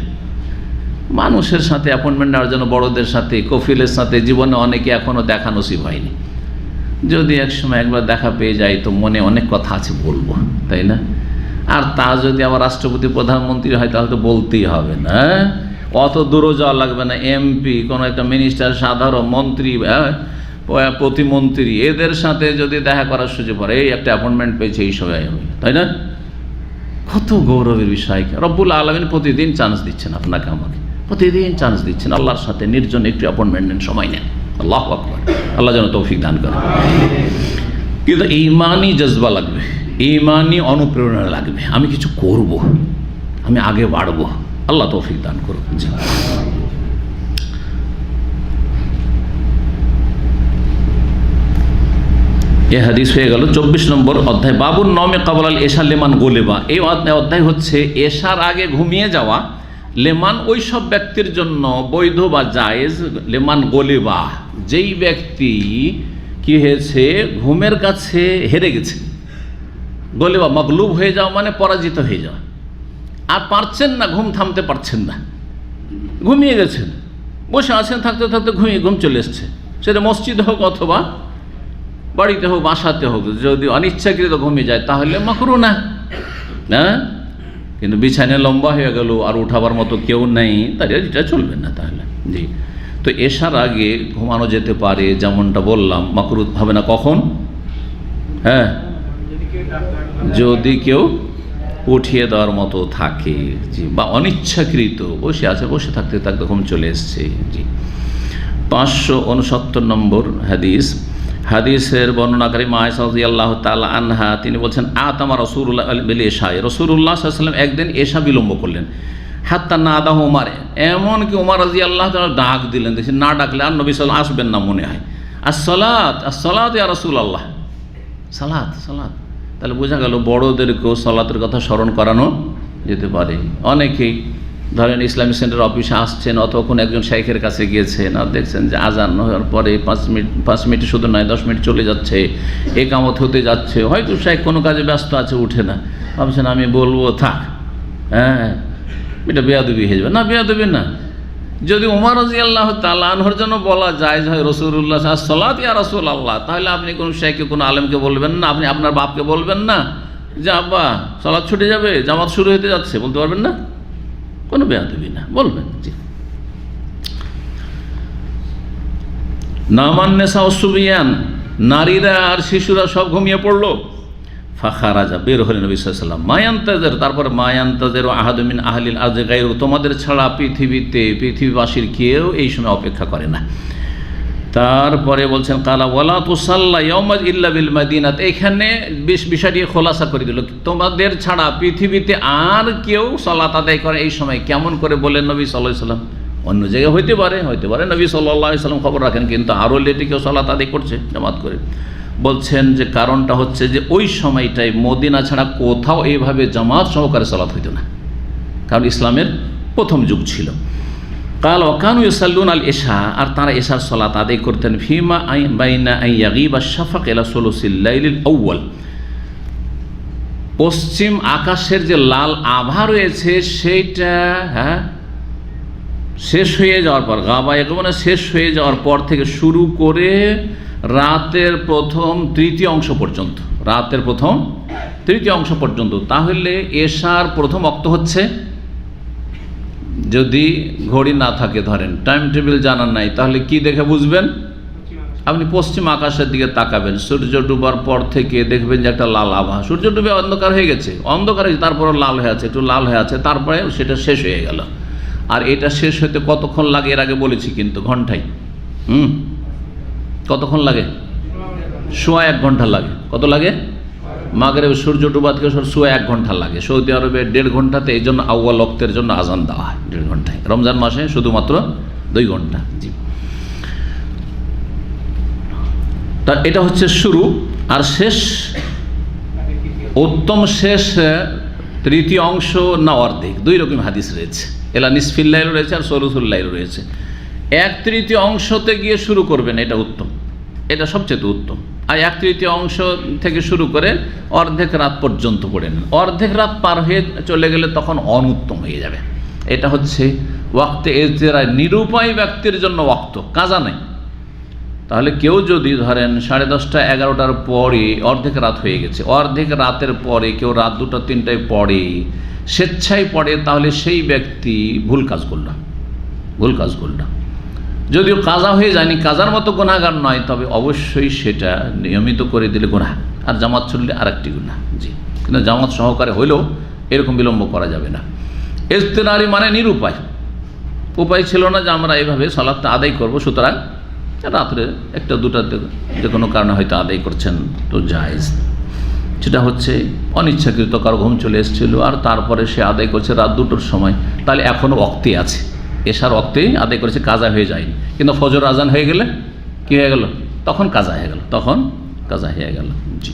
মানুষের সাথে অ্যাপয়েন্টমেন্ট নেওয়ার জন্য, বড়দের সাথে, কফিলের সাথে জীবনে অনেকে এখনও দেখা নসিব হয়নি। যদি একসময় একবার দেখা পেয়ে যায় তো মনে অনেক কথা আছে বলবো, তাই না? আর তা যদি আবার রাষ্ট্রপতি প্রধানমন্ত্রী হয় তাহলে তো বলতেই হবে না, অত দূরও যাওয়া লাগবে না। এমপি, কোনো একটা মিনিস্টার, সাধারণ মন্ত্রী, প্রতিমন্ত্রী, এদের সাথে যদি দেখা করার সুযোগ পড়ে, এই একটা অ্যাপয়েন্টমেন্ট পেয়েছে এই সময় হবে, তাই না? কত গৌরবের বিষয়। রব্বুল আলামিন প্রতিদিন চান্স দিচ্ছেন আপনাকে আমাকে, প্রতিদিন চান্স দিচ্ছেন। আল্লাহর সাথে নির্জন একটু অ্যাপয়েন্টমেন্ট নেন, সময় নেন। আল্লাহু আকবার। আল্লাহ যেন তৌফিক দান করেন। কিন্তু ঈমানি জজবা লাগবে, ঈমানি অনুপ্রেরণা লাগবে। আমি কিছু করব, আমি আগে বাড়বো। আল্লাহ তৌফিক দান করুন। জি, এ হাদিস হয়ে গেল 24 নম্বর অধ্যায়। বাবুন নমে কাবলাল এশা লেমান গোলেবা। এই অধ্যায় হচ্ছে এশার আগে ঘুমিয়ে যাওয়া। লেমান ওই সব ব্যক্তির জন্য বৈধ বা জায়েজ। লেমান গোলেবা, যেই ব্যক্তি কি হয়েছে, ঘুমের কাছে হেরে গেছে। গোলেবা মগলুব হয়ে যাওয়া মানে পরাজিত হয়ে যাওয়া, আর পারছেন না, ঘুম থামতে পারছেন না, ঘুমিয়ে গেছেন, বসে আছেন, থাকতে থাকতে ঘুম চলে এসছে। সেটা মসজিদ হোক অথবা বাড়িতে হোক, বাসাতে হোক। যদি অনিচ্ছাকৃত ঘুমিয়ে যায় তাহলে মাকরুহ না, হ্যাঁ। কিন্তু বিছানায় লম্বা হয়ে গেল আর উঠাবার মতো কেউ নেই, তাহলে এটা চলবে না। তাহলে জি, তো এশার আগে ঘুমানো যেতে পারে, যেমনটা বললাম। মাকরুহ হবে না কখন? হ্যাঁ, যদি কেউ উঠিয়ে দেওয়ার মতো থাকে, জি, বা অনিচ্ছাকৃত বসে আছে, বসে থাকতে থাকতে ঘুম চলে এসছে। জি, 569 নম্বর হাদিস। হাদিসের বর্ণনাকারী মা আয়েশা রাদিয়াল্লাহু তাআলা আনহা, তিনি বলছেন, আতামা রাসূলুল্লাহ বিল ইশা, রাসূলুল্লাহ সাল্লাল্লাহু আলাইহি ওয়াসাল্লাম একদিন এশা বিলম্ব করলেন। হাত্তা নাদাহু উমর, এমনকি উমর রাদিয়াল্লাহু তাআলা ডাক দিলেন। দেখছেন, না ডাকলে আর নবী সাল্লাল্লাহু আলাইহি ওয়াসাল্লাম আসবেন না মনে হয়। আসসালাত আসসালাত ইয়া রাসূলুল্লাহ, সালাত সালাত। তাহলে বোঝা গেল বড়দেরকেও সালাতের কথা স্মরণ করানো যেতে পারে। অনেকেই ধরেন ইসলামিক সেন্টার অফিসে আসছেন, অথবা কোনো একজন শাইখের কাছে গিয়েছেন, আর দেখছেন যে আজান হওয়ার পরে 5 মিনিট শুধু নয় 10 মিনিট চলে যাচ্ছে, একামত হতে যাচ্ছে। হয়তো শাইখ কোনো কাজে ব্যস্ত আছে, উঠে না, ভাবছেন আমি বলবো থাক, হ্যাঁ, এটা বেয়াদবি হয়ে যাবে। না, বেয়াদবি না। যদি উমর রাদিয়াল্লাহু তাআলা আনহুর জন্য বলা যায় যে রাসূলুল্লাহ সাল্লাল্লাহু ইয়া রাসূলুল্লাহ, তাহলে আপনি কোনো শাইখকে, কোনো আলেমকে বলবেন না, আপনি আপনার বাপকে বলবেন না যে আব্বা সালাত ছুটে যাবে, জামাত শুরু হতে যাচ্ছে, বলতে পারবেন না? কোনো বেয়াদবি না, বলবেন। জি, নামান নেসা ওয়াসবিয়ান, নারীরা আর শিশুরা সব ঘুমিয়ে পড়লো। ফাখারাজা, বের হলেন নবী সাল্লাল্লাহু আলাইহি ওয়াসাল্লাম। মায়ান্তাজের, তারপরে মায়ান্তাজের আহাদু মিন আহলিল আরদি গায়রু, তোমাদের ছাড়া পৃথিবীবাসীর কেউ এই সময় অপেক্ষা করে না। তারপরে বলছেন কালা ওয়ালা তুসাল্লা ইয়াউমা ইল্লা বিল মাদিনাত, এখানে বিষয়টি খোলাসা করে দিল, তোমাদের ছাড়া পৃথিবীতে আর কেউ সালাত আদায় করে এই সময়। কেমন করে বলেন নবী সাল্লাল্লাহু আলাইহি ওয়াসাল্লাম? অন্য জায়গায় হইতে পারে নবী সাল্লাল্লাহু আলাইহি ওয়াসাল্লাম খবর রাখেন, কিন্তু আরও লেটে কেউ সালাত আদায় করছে জামাত করে। বলছেন যে কারণটা হচ্ছে যে ওই সময়টায় মদিনা ছাড়া কোথাও এইভাবে জামাত সহকারে সালাত হইতো না, কারণ ইসলামের প্রথম যুগ ছিল। কাল ওয়াকানু ইউসাল্লুন আল এশা, আর তারা এশার সালাত আদায় করতেন ফিমা বাইনা আন ইয়াগিবা শাফাক ইলা সুলুসিল লাইলিল আউয়াল, পশ্চিম আকাশের যে লাল আভা রয়েছে সেইটা শেষ হয়ে যাওয়ার পর, গাবা মানে শেষ হয়ে যাওয়ার পর থেকে শুরু করে রাতের প্রথম তৃতীয় অংশ পর্যন্ত, রাতের প্রথম তৃতীয় অংশ পর্যন্ত। তাহলে এশার প্রথম ওয়াক্ত হচ্ছে, যদি ঘড়ি না থাকে, ধরেন টাইম টেবিল জানার নাই, তাহলে কি দেখে বুঝবেন? আপনি পশ্চিম আকাশের দিকে তাকাবেন, সূর্য ডুবার পর থেকে দেখবেন যে একটা লাল আভা, সূর্য ডুবে অন্ধকার হয়ে গেছে, অন্ধকার হয়ে তারপরে লাল হয়ে আছে, একটু লাল হয়ে আছে, তারপরে সেটা শেষ হয়ে গেল। আর এটা শেষ হতে কতক্ষণ লাগে এর আগে বলেছি কিন্তু, ঘন্টায়। কতক্ষণ লাগে? সোয়া 1 ঘন্টা লাগে। কত লাগে? মাগরিব সূর্য ডুবা থেকে সোয়া 1 ঘন্টা লাগে। সৌদি আরবে 1.5 ঘন্টাতে, এই জন্য আউয়াল ওয়াক্তের জন্য আজান দেওয়া হয় 1.5 ঘন্টায়। রমজান মাসে শুধুমাত্র 2 ঘন্টা। জি, তা এটা হচ্ছে শুরু। আর শেষ, উত্তম শেষ তৃতীয় অংশ না অর্ধেক, 2 রকম হাদিস রয়েছে। এলা নিসফিল লাইল রয়েছে আর সলুসুল লাইল রয়েছে। 1/3 অংশতে গিয়ে শুরু করবেন, এটা উত্তম, এটা সবচেয়ে উত্তম। আর 1/3 অংশ থেকে শুরু করে অর্ধেক রাত পর্যন্ত পড়ে নেন। অর্ধেক রাত পার হয়ে চলে গেলে তখন অনুত্তম হয়ে যাবে। এটা হচ্ছে ওয়াক্তে ইজতিরায়, নিরুপায় ব্যক্তির জন্য ওয়াক্ত, কাজা নেই। তাহলে কেউ যদি ধরেন 10:30 11টার পরে, অর্ধেক রাত হয়ে গেছে, অর্ধেক রাতের পরে কেউ রাত 2টা 3টায় পড়ে, স্বেচ্ছায় পড়ে, তাহলে সেই ব্যক্তি ভুল কাজ করল। যদিও কাজা হয়ে যায়নি, কাজার মতো গুনাহগার নয়, তবে অবশ্যই সেটা নিয়মিত করে দিলে গুনাহ, আর জামাত ছুটলে আরেকটি গুনাহ। জি, কিন্তু জামাত সহকারে হইলেও এরকম বিলম্ব করা যাবে না। ইজতিরারি মানে নিরুপায়, উপায় ছিল না যে আমরা এইভাবে সালাতটা আদায় করব, সুতরাং রাত্রে 1টা 2টাতে যে কোনো কারণে হয়তো আদায় করছেন, তো জায়েজ। সেটা হচ্ছে অনিচ্ছাকৃত, কারো ঘুম চলে এসেছিল আর তারপরে সে আদায় করছে রাত 2টোর সময়, তাহলে এখনও ওয়াক্তে আছে, এশার ওয়াক্তেই আদায় করেছে, কাজা হয়ে যায়নি। কিন্তু ফজর আজান হয়ে গেলে কী হয়ে গেল? তখন কাজা হয়ে গেল। জি,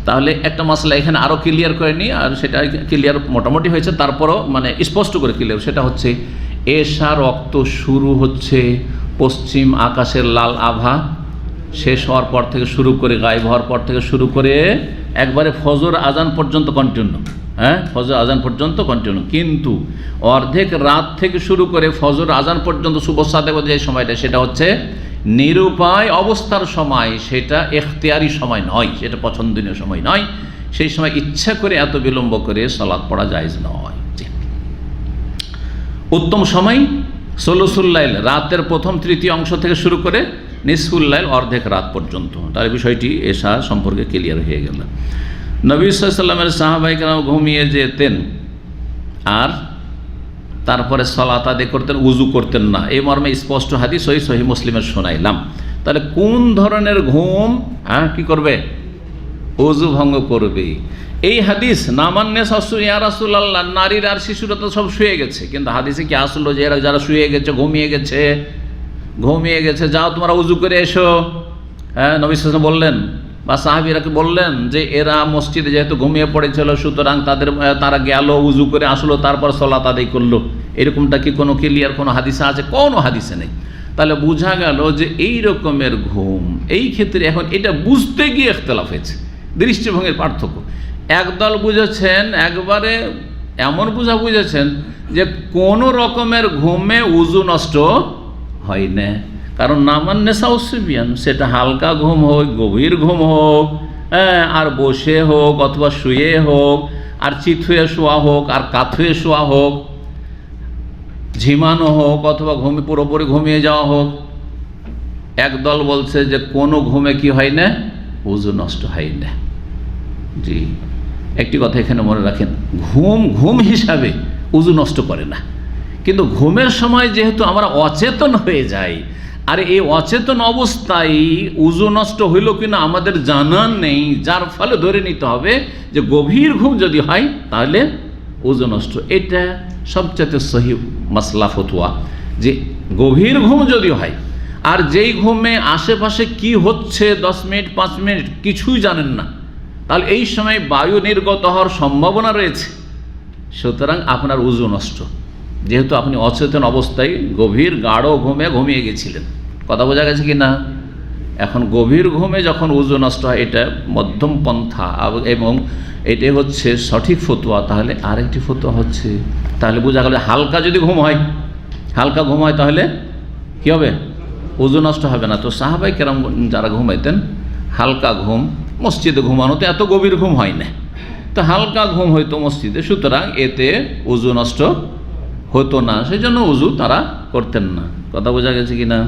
তাহলে একটা মাসলা এখানে আরও ক্লিয়ার করে নিই, আর সেটা ক্লিয়ার মোটামুটি হয়েছে, তারপরও মানে স্পষ্ট করে ক্লিয়ার। সেটা হচ্ছে এশার ওয়াক্ত শুরু হচ্ছে পশ্চিম আকাশের লাল আভা শেষ হওয়ার পর থেকে শুরু করে, গায়েব হওয়ার পর থেকে শুরু করে একবারে ফজর আজান পর্যন্ত কন্টিনিউ। ফজর আজান পর্যন্ত কন্টিনিউ। কিন্তু অর্ধেক রাত থেকে শুরু করে ফজর আজান পর্যন্ত শুভ সাদেক যে সময়টা, সেটা হচ্ছে নিরুপায় অবস্থার সময়, সেটা এখতিয়ারি সময় নয়, সেটা পছন্দনীয় সময় নয়। সেই সময় ইচ্ছা করে এত বিলম্ব করে সালাত পড়া জায়েজ নয়। উত্তম সময় সলুসুল লাইল, রাতের প্রথম তৃতীয় অংশ থেকে শুরু করে নিসফুল লাইল, অর্ধেক রাত পর্যন্ত। তার বিষয়টি এশা সম্পর্কে ক্লিয়ার হয়ে গেল। নবী সাল্লাল্লাহু আলাইহি ওয়াসাল্লামের সাহাবায়ে কেরাম ঘুমিয়ে যেতেন আর তারপরে সালাত আদায় করতেন, উজু করতেন না। এই মর্মে স্পষ্ট হাদিস সহিহ মুসলিমের শোনাইলাম। তাহলে কোন ধরনের ঘুম কি করবে? উজু ভঙ্গ করবে। এই হাদিস নামান্নে শাশু ইয়া রাসূলুল্লাহ, নারীরা আর শিশুরা তো সব শুয়ে গেছে, কিন্তু হাদিসে কি আসলো যে এরা যারা শুয়ে গেছে, ঘুমিয়ে গেছে, যাও তোমরা উজু করে এসো। নবী সাল্লাল্লাহু আলাইহি ওয়াসাল্লাম বললেন বা সাহাবীরাকে বললেন যে এরা মসজিদে যেহেতু ঘুমিয়ে পড়েছিল, সুতরাং তারা গেল, উজু করে আসলো, তারপর সালাত আদায় করলো। এরকমটা কি কোনো ক্লিয়ার কোনো হাদিসে আছে? কোনো হাদিসে নেই। তাহলে বোঝা গেল যে এই রকমের ঘুম, এই ক্ষেত্রে এখন এটা বুঝতে গিয়ে ইখতিলাফ হয়েছে, দৃষ্টিভঙ্গির পার্থক্য। একদল বুঝেছেন, একবারে এমন বুঝেছেন যে কোনো রকমের ঘুমে উজু নষ্ট হয় না, কারণ নামান নেশা উসবিয়ান, সেটা হালকা ঘুম হোক, গভীর ঘুম হোক, আর বসে হোক অথবা শুয়ে হোক, আর চিত হয়ে শোয়া হোক আর কাত হয়ে শোয়া হোক, ঝিমানো হোক অথবা পুরোপুরি ঘুমিয়ে যাওয়া হোক। একদল বলছে যে কোনো ঘুমে কি হয় না? উজু নষ্ট হয় না। জি, একটি কথা এখানে মনে রাখেন, ঘুম হিসাবে উজু নষ্ট করে না, কিন্তু ঘুমের সময় যেহেতু আমরা অচেতন হয়ে যাই, আর এই অচেতন অবস্থায় উজু নষ্ট হইল কিনা আমাদের জানা নেই, যার ফলে ধরে নিতে হবে যে গভীর ঘুম যদি হয় তাহলে উজু নষ্ট। এটা সবচেয়ে সহি মাসলা ফতোয়া, যে গভীর ঘুম যদি হয় আর যেই ঘুমে আশেপাশে কি হচ্ছে 10 মিনিট 5 মিনিট কিছুই জানেন না, তাহলে এই সময় বায়ু নির্গত হওয়ার সম্ভাবনা রয়েছে, সুতরাং আপনার উজু নষ্ট, যেহেতু আপনি অচেতন অবস্থায় গভীর গাঢ় ঘুমিয়ে গেছিলেন। কথা বোঝা গেছে কি না? এখন গভীর ঘুমে যখন উজু নষ্ট হয়, এটা মধ্যম পন্থা এবং এটাই হচ্ছে সঠিক ফতোয়া। তাহলে আরেকটি ফতোয়া হচ্ছে, তাহলে বোঝা গেল হালকা যদি ঘুম হয়, তাহলে কি হবে? উজু নষ্ট হবে না। তো সাহাবায়ে কেরাম যারা ঘুমাইতেন, হালকা ঘুম, মসজিদে ঘুমানোতে এত গভীর ঘুম হয় না, তো হালকা ঘুম হইতো মসজিদে, সুতরাং এতে উজু নষ্ট হতো না, সেই জন্য উজু তারা করতেন না। কথা বোঝা গেছে কি না?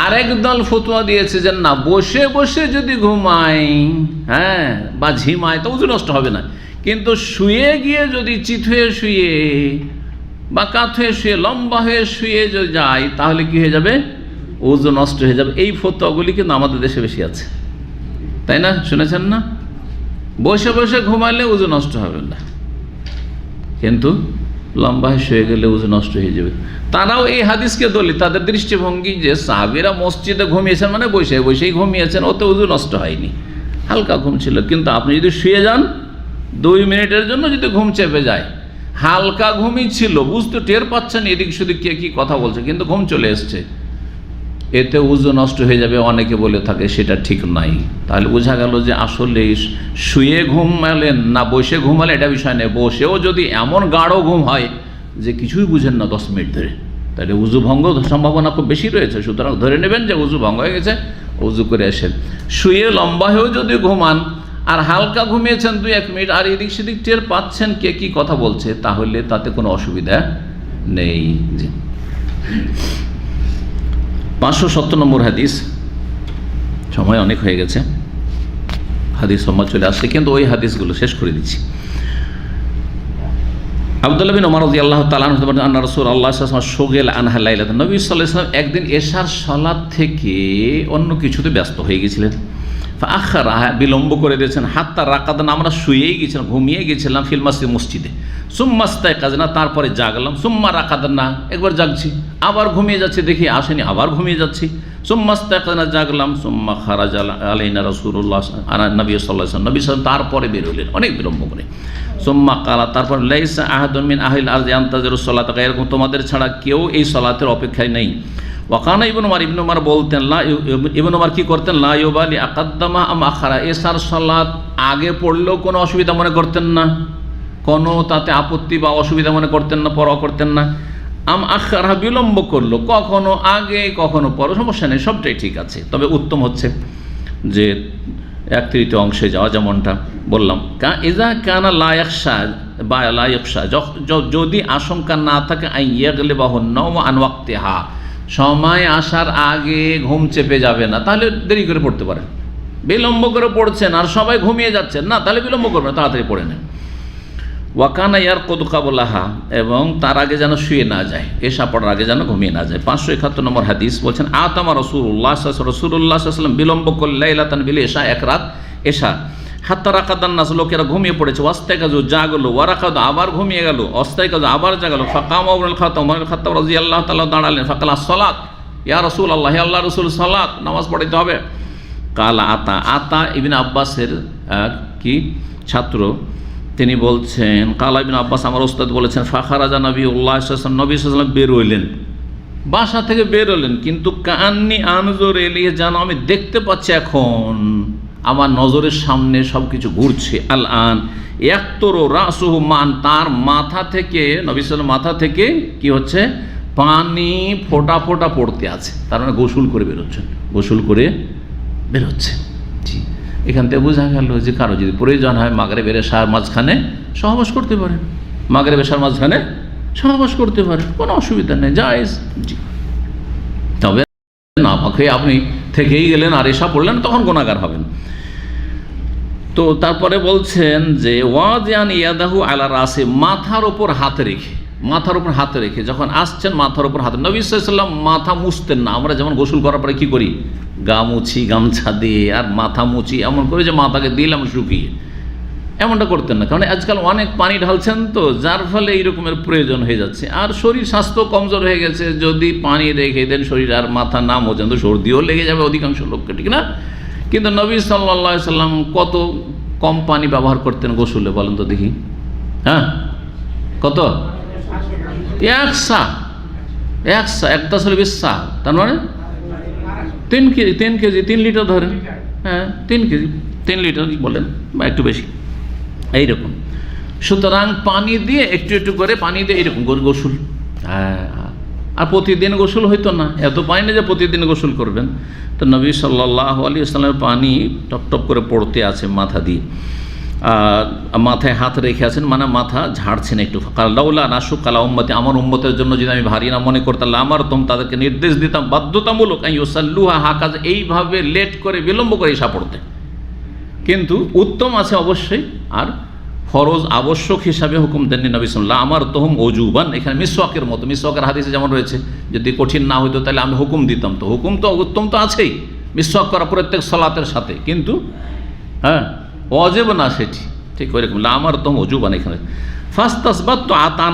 আরেক দল ফতোয়া দিয়েছে যে না, বসে বসে যদি ঘুমাই বা ঝিমায় তো উজু নষ্ট হবে না, কিন্তু শুয়ে গিয়ে যদি চিত হয়ে শুয়ে বা কাত হয়ে শুয়ে লম্বা হয়ে শুয়ে যদি যায়, তাহলে কি হয়ে যাবে? উজু নষ্ট হয়ে যাবে। এই ফতোয়াগুলি কিন্তু আমাদের দেশে বেশি আছে, তাই না? শুনেছেন না? বসে বসে ঘুমালে উযু নষ্ট হবে না, কিন্তু লম্বা শুয়ে গেলে উযু নষ্ট হয়ে যাবে। তারাও এই হাদিসকে দলিল, তাদের দৃষ্টিভঙ্গি যে সাহাবীরা মসজিদে ঘুমিয়েছেন মানে বসে বসেই ঘুমিয়েছেন, ওতে উযু নষ্ট হয়নি, হালকা ঘুম ছিল। কিন্তু আপনি যদি শুয়ে যান 2 মিনিটের জন্য যদি ঘুম চেপে যায়, হালকা ঘুমই ছিল, বুঝতে টের পাচ্ছেন এদিক সেদিক কে কি কথা বলছে, কিন্তু ঘুম চলে এসছে, এতে উযু নষ্ট হয়ে যাবে অনেকে বলে থাকে, সেটা ঠিক নাই। তাহলে বোঝা গেল যে আসলে শুয়ে ঘুমালেন না বসে ঘুমালেন এটা বিষয় নেই, বসেও যদি এমন গাঢ় ঘুম হয় যে কিছুই বুঝেন না 10 মিনিট ধরে, তাহলে উযু ভঙ্গ সম্ভাবনা খুব বেশি রয়েছে। সুতরাং ধরে নেবেন যে উযু ভঙ্গ হয়ে গেছে, উযু করে আসেন। শুয়ে লম্বা হয়েও যদি ঘুমান আর হালকা ঘুমিয়েছেন 2-1 মিনিট আর এদিক সেদিক টের পাচ্ছেন কে কি কথা বলছে, তাহলে তাতে কোনো অসুবিধা নেই। জি, 570 নম্বর হাদিস। সময় অনেক হয়ে গেছে, হাদিস সময় চলে আসছে, কিন্তু ওই হাদিসগুলো শেষ করে দিচ্ছি। আব্দুল্লাহ বিন ওমর রাদিয়াল্লাহু তাআলা আনহু বলেন, আন্না রাসূলুল্লাহ সাল্লাল্লাহু আলাইহি ওয়াসাল্লাম শুগিলা আনহা লাইলাতান, নবী সাল্লাল্লাহু আলাইহি ওয়াসাল্লাম একদিন এশার সালাত থেকে অন্য কিছুতে ব্যস্ত হয়ে গেছিলেন। ফাআখারাহা, বিলম্ব করে দিয়েছেন। হাত্তা রাকাদানা, আমরা শুয়েই গেছিলাম, ঘুমিয়ে গেছিলাম, ফিল মাসজিদ, মসজিদে। সুম্মা ইস্তাইকাযনা, তারপরে জাগলাম। সুম্মা রাকাদানা, একবার জাগছি, আবার ঘুমিয়ে যাচ্ছি, দেখি আসেনি, আবার ঘুমিয়ে যাচ্ছি। সুম্মা ইস্তাইকাযনা, জাগলাম। সুম্মা খারাজা আলাইনা রাসূলুল্লাহ নবী সাল্লাল্লাহু আলাইহি ওয়াসাল্লাম, নবী সাল্লাল্লাহু, তারপরে বের হলেন অনেক বিলম্ব করে। সুম্মা কালা, তারপর লাইসা আহাদুন মিন আহলিল আরদি ইয়ান্তাজিরুস সালাতা, এরকম তোমাদের ছাড়া কেউ এই সালাতের অপেক্ষায় নেই। ওয়াকানা ইবনু উমর বলতেন, ইবনু উমর কি করতেন, লা ইউবালি আকাদ্দামা আম আখারা, এশার সালাত আগে পড়লেও কোনো অসুবিধা মনে করতেন না, কোনো তাতে আপত্তি বা অসুবিধা মনে করতেন না, পরোয়া করতেন না। আম আখারা, বিলম্ব করলো, কখনো আগে কখনো পরে, সমস্যা নেই, সবটাই ঠিক আছে। তবে উত্তম হচ্ছে যে 1/3 অংশে যাওয়া, যেমনটা বললাম। ইজা কানা লা ইয়াখশা বা লা ইয়াখশা, যদি আশঙ্কা না থাকে আইয়াগলিবাহুন নাওম আন ওয়াক্তিহা, সময় আসার আগে ঘুম চেপে যাবে না, তাহলে দেরি করে পড়তে পারেন। বিলম্ব করে পড়ছেন আর সবাই ঘুমিয়ে যাচ্ছেন না, তাহলে বিলম্ব করবেন, তাড়াতাড়ি পড়ে নেন। ওয়াকানা ইয়ারকুদু ক্বাবলাহা, এবং তার আগে যেন শুয়ে না যায়, এশা পড়ার আগে যেন ঘুমিয়ে না যায়। 571 নম্বর হাদিস বলছেন, আতামা রাসূলুল্লাহ সাল্লাল্লাহু আলাইহি ওয়াসাল্লাম বিলম্ব করলেন লাইলাতান বিল এশা, এক রাত এশা। হাত্তা রাকাদান নাস, লোকেরা ঘুমিয়ে পড়েছে। ওয়াস্তাইকাযু, জাগলো। ওয়ারাকাদু, আবার ঘুমিয়ে গেল। ওয়াস্তাইকাযু, আবার জাগলো। ফাকামা ইবনুল খাত্তাব, ওমর ইবনুল খাত্তাব রাদিয়াল্লাহু তাআলা দাঁড়ালেন। ফাকালা সালাত ইয়া রাসূলুল্লাহ, হে আল্লাহর রাসূল, সালাত, নামাজ পড়তে হবে। কালা আতা ইবনে আব্বাসের কি ছাত্র, তিনি বলছেন, কালা ইবনে আব্বাস আমার ওস্তাদ বলেছেন, ফাখারাজা নবিউল্লাহ সাল্লাল্লাহু আলাইহি ওয়াসাল্লাম, নবী সাল্লাল্লাহু আলাইহি ওয়াসাল্লাম বের হইলেন, বাসা থেকে বের হলেন, কিন্তু কান্নি আনজুর ইলাইহি, যেন আমি দেখতে পাচ্ছি এখন, আমার নজরের সামনে সব কিছু ঘুরছে। আল আন ইয়াকতুরু রাসুহু মান, তার মাথা থেকে, নবী সাল্লাল্লাহু আলাইহি ওয়াসাল্লাম মাথা থেকে কি হচ্ছে, পানি ফোঁটা ফোঁটা পড়তে আছে, তার মানে গোসল করে বেরোচ্ছেন, গোসল করে বেরোচ্ছে। জি, এখান থেকে বোঝা গেল যে কারো যদি প্রয়োজন হয় মাগরিব এশার মাঝখানে সহবাস করতে পারেন, মাগরিব এশার মাঝখানে সহবাস করতে পারেন, কোনো অসুবিধা নেই, জায়েজ। জি, তবে না খেয়ে আপনি থেকেই গেলেন আর এশা পড়লেন, তখন গুনাহগার হবেন। তো তারপরে বলছেন যে ওয়াজিয়ান ইয়াদাহু আলা রাসে, মাথার ওপর হাত রেখে, মাথার উপর হাত রেখে যখন আসছেন, মাথার উপর হাত। নবী সাল্লাল্লাহু আলাইহি ওয়াসাল্লাম মাথা মুছতেন না, আমরা যেমন গোসল করার পরে কি করি, গা মুছি গামছা দিয়ে, আর মাথা মুছি এমন করে যে মাথাকে দিলাম শুকিয়ে, এমনটা করতেন না। কারণ আজকাল অনেক পানি ঢালছেন, তো যার ফলে এইরকমের প্রয়োজন হয়ে যাচ্ছে। আর শরীর স্বাস্থ্য কমজোর হয়ে গেছে, যদি পানি রেখে দেন শরীর আর মাথা না মোছেন তো সর্দিও লেগে যাবে অধিকাংশ লোককে, ঠিক না? কিন্তু নবী সাল্লাল্লাহু আলাইহি ওয়াসাল্লাম কত কম পানি ব্যবহার করতেন গোসলে, বলেন তো দেখি। হ্যাঁ, কত? 1 সা, 1 সা, 1 তাসলে 20 সা, তার মানে 3 কেজি 3 লিটার ধরেন। হ্যাঁ, 3 কেজি 3 লিটার বলেন, বা একটু বেশি এইরকম। সুতরাং পানি দিয়ে একটু একটু করে পানি দিয়ে এইরকম গোসল। হ্যাঁ, আর প্রতিদিন গোসল হইতো না, এত পানি নেই যে প্রতিদিন গোসল করবেন। তো নবী সাল্লাল্লাহু আলাইহি ওয়াসাল্লামের পানি টপ টপ করে পড়তে আছে মাথা দিয়ে, মাথায় হাত রেখে আছেন, মানে মাথা ঝাড়ছেন একটু। লাউলা নাশুক আলা উম্মতি, আমার উম্মতের জন্য যদি আমি ভারী না মনে করতাম, আমার তাদেরকে নির্দেশ দিতাম বাধ্যতামূলক ইউসাল্লুহা হাকাজ, এইভাবে লেট করে বিলম্ব করে এসা পড়তে। কিন্তু উত্তম আছে অবশ্যই, আর ফরজ আবশ্যক হিসাবে হুকুম দেননি নবী সাল্লাল্লাহু, আমার তোহম অজুবান, এখানে মিসওয়াকের মতো, মিসওয়াকের হাদিসে যেমন রয়েছে, যদি কঠিন না হইতো তাহলে আমি হুকুম দিতাম। তো হুকুম তো উত্তম তো আছেই, মিসওয়াক করা প্রত্যেক সালাতের সাথে, কিন্তু হ্যাঁ, অজেব না সেটি, ঠিক ওইরকম আমার তো অজুবান এখানে। ফার্স্ট তাসবাত তো আতান,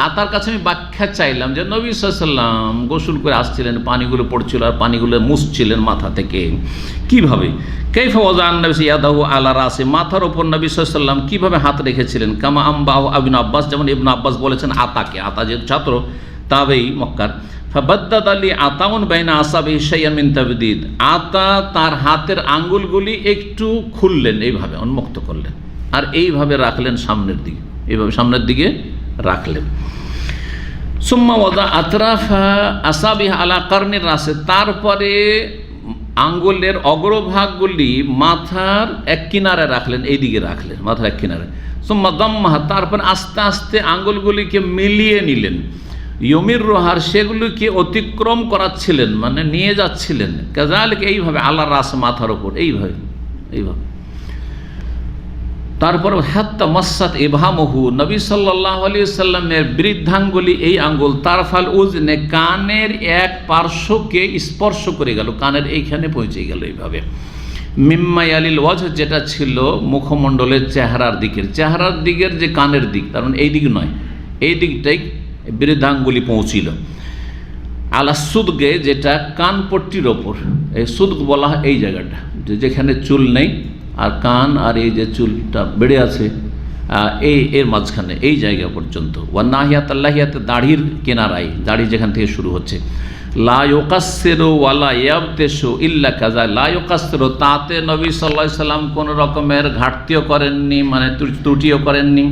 আতার কাছে আমি ব্যাখ্যা চাইলাম যে নবী সাল্লাল্লাহু আলাইহি ওয়াসাল্লাম গোসল করে আসছিলেন, পানিগুলো পড়ছিল আর পানিগুলো মুছছিলেন মাথা থেকে, কিভাবে? কাইফা ওয়াজাআন নবী ইয়াদাহু আলা রাসি, মাথার ওপর নবী সাল্লাল্লাহু আলাইহি ওয়াসাল্লাম কিভাবে হাত রেখেছিলেন। কামা আম্বাহু ইবনে আব্বাস, যেমন ইবনে আব্বাস বলেছেন আতাকে, আতা যে ছাত্র তাবেই মক্কার, ফাবাদ্দাদ আলী আতাউন বাইনা আসাবিহি শাইআন মিন তাবদিদ, আতা তার হাতের আঙ্গুলগুলি একটু খুললেন, এইভাবে উন্মুক্ত করলেন আর এইভাবে রাখলেন সামনের দিকে, এইভাবে সামনের দিকে রাখলেন। সুম্মা ওয়াদা আতরাফা আসাবিহি আলা কারনির রাসে, তারপরে আঙ্গুলের অগ্রভাগগুলি মাথার এক কিনারে রাখলেন, এই দিকে রাখলেন মাথার এক কিনারে। সুম্মা দাম্মাহা, তারপর আস্তে আস্তে আঙ্গুলগুলিকে মিলিয়ে নিলেন। ইয়মির রোহার, সেগুলিকে অতিক্রম করাচ্ছিলেন, মানে নিয়ে যাচ্ছিলেন। কাযালিক, এইভাবে আল্লাহ রাস, মাথার ওপর এইভাবে এইভাবে। তারপর হাত্তা মাসাত ইবহামহু, নবী সাল্লাল্লাহু আলাইহি ওয়াসাল্লামের বৃদ্ধাঙ্গুলি, এই আঙ্গুল তারফাল উজনে, কানের এক পার্শ্বকে স্পর্শ করে গেল, কানের এইখানে পৌঁছে গেল এইভাবে। মিম্মা ইয়ালিল ওয়াজহ, যেটা ছিল মুখমণ্ডলের চেহারার দিকের যে কানের দিক, কারণ এই দিক নয়, এই দিকটাই বৃদ্ধাঙ্গুলি পৌঁছিল। আলা সুদগে, যেটা কানপট্টির ওপর, এই সুদগ বলা হয় এই জায়গাটা, যেখানে চুল নেই আর কান আর এই যে চুলটা বেড়ে আছে এর মাঝখানে এই জায়গা পর্যন্ত। ওয়ান্নাহিয়াত, আল্লাহিয়াতে দাড়ির কেনারাই, দাড়ি যেখান থেকে শুরু হচ্ছে। লা ইউকাসসিরু ওয়ালা ইয়াবতেশু ইল্লা কাযা, লা ইউকাসসিরু, তাতে নবী সাল্লাল্লাহু আলাইহি সাল্লাম কোনো রকমের ঘাটতিও করেননি, মানে ত্রুটিও করেননি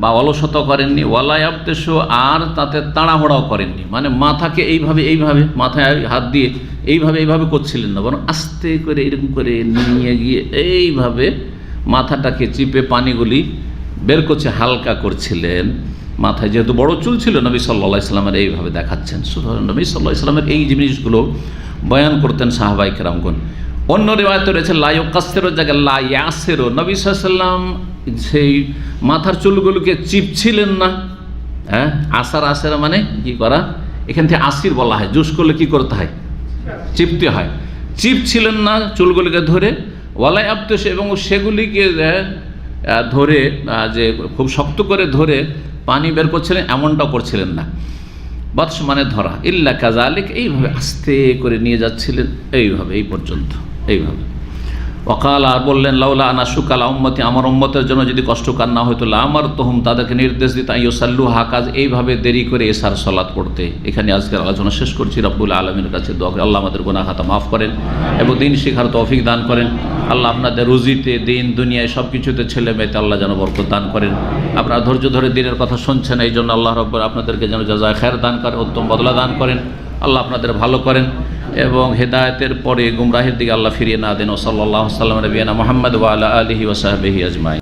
বা অলসতা করেননি। ওয়ালা ইয়াবতেশু, আর তাতে তাড়াহুড়াও করেননি, মানে মাথাকে এইভাবে মাথায় হাত দিয়ে এইভাবে করছিলেন না, বরং আস্তে করে এরকম করে নিয়ে গিয়ে এইভাবে মাথাটাকে চিপে পানিগুলি বের করছে, হালকা করছিলেন। মাথায় যেহেতু বড় চুল ছিল, নবী সাল্লাল্লাহু আলাইহি সাল্লামের এইভাবে দেখাচ্ছেন। সুতরাং নবী সাল্লাল্লাহু আলাইহি সাল্লামের এই জিনিসগুলো বয়ান করতেন সাহাবায়ে কেরামগণ। অন্য রিওয়ায়াতে রয়েছে লা ইউকাসসিরু জায়গায় লা ইয়াসিরু, নবী সাল্লাল্লাহু আলাইহি সাল্লাম সেই মাথার চুলগুলোকে চিপছিলেন না। হ্যাঁ, আসারা মানে কি করা, এখান থেকে আসির বলা হয়, জুস করলে কি করতে হয়, চিপতে হয়। চিপছিলেন না চুলগুলিকে ধরে। ওয়ালা ইয়াবতেশ, এবং সেগুলিকে ধরে যে খুব শক্ত করে ধরে পানি বের করছিলেন এমনটাও করছিলেন না। বাতস মানে ধরা, ইল্লা কাযালিক, এইভাবে আস্তে করে নিয়ে যাচ্ছিলেন, এইভাবে এই পর্যন্ত এইভাবে। ওয়াকাল, আর বললেন লাউলা আনা শুকালা উম্মতি, আমার উম্মতের জন্য যদি কষ্টকর না হয়তো লা আমারতুহুম, তাদেরকে নির্দেশ দিত ইউসাল্লু হাকাজ, এইভাবে দেরি করে এশার সালাত পড়তে। এখানে আজকের আলোচনা শেষ করছি। রব্বুল আলামিনের কাছে দোয়া করি আল্লাহ আমাদের গুনাহ খাতা মাফ করেন এবং দিন শিখার তৌফিক দান করেন। আল্লাহ আপনাদের রুজিতে, দিন দুনিয়ায় সব কিছুতে, ছেলে মেয়েতে আল্লাহ যেন বরকত দান করেন। আপনারা ধৈর্য ধরে দিনের কথা শুনছেন, এই জন্য আল্লাহ রব্বুল আপনাদেরকে যেন জাযায়ে খায়ের দান করেন, উত্তম বদলা দান করেন। আল্লাহ আপনাদের ভালো করেন এবং হেদায়েতের পরে গুমরাহের দিকে আল্লাহ ফিরিয়ে না দেন। ও সাল্লাল্লাহু আলাইহি ওয়া সাল্লাম নবিয়ানা মুহাম্মদ ওয়া আলা আলিহি ওয়া সাহবিহি আজমাইন।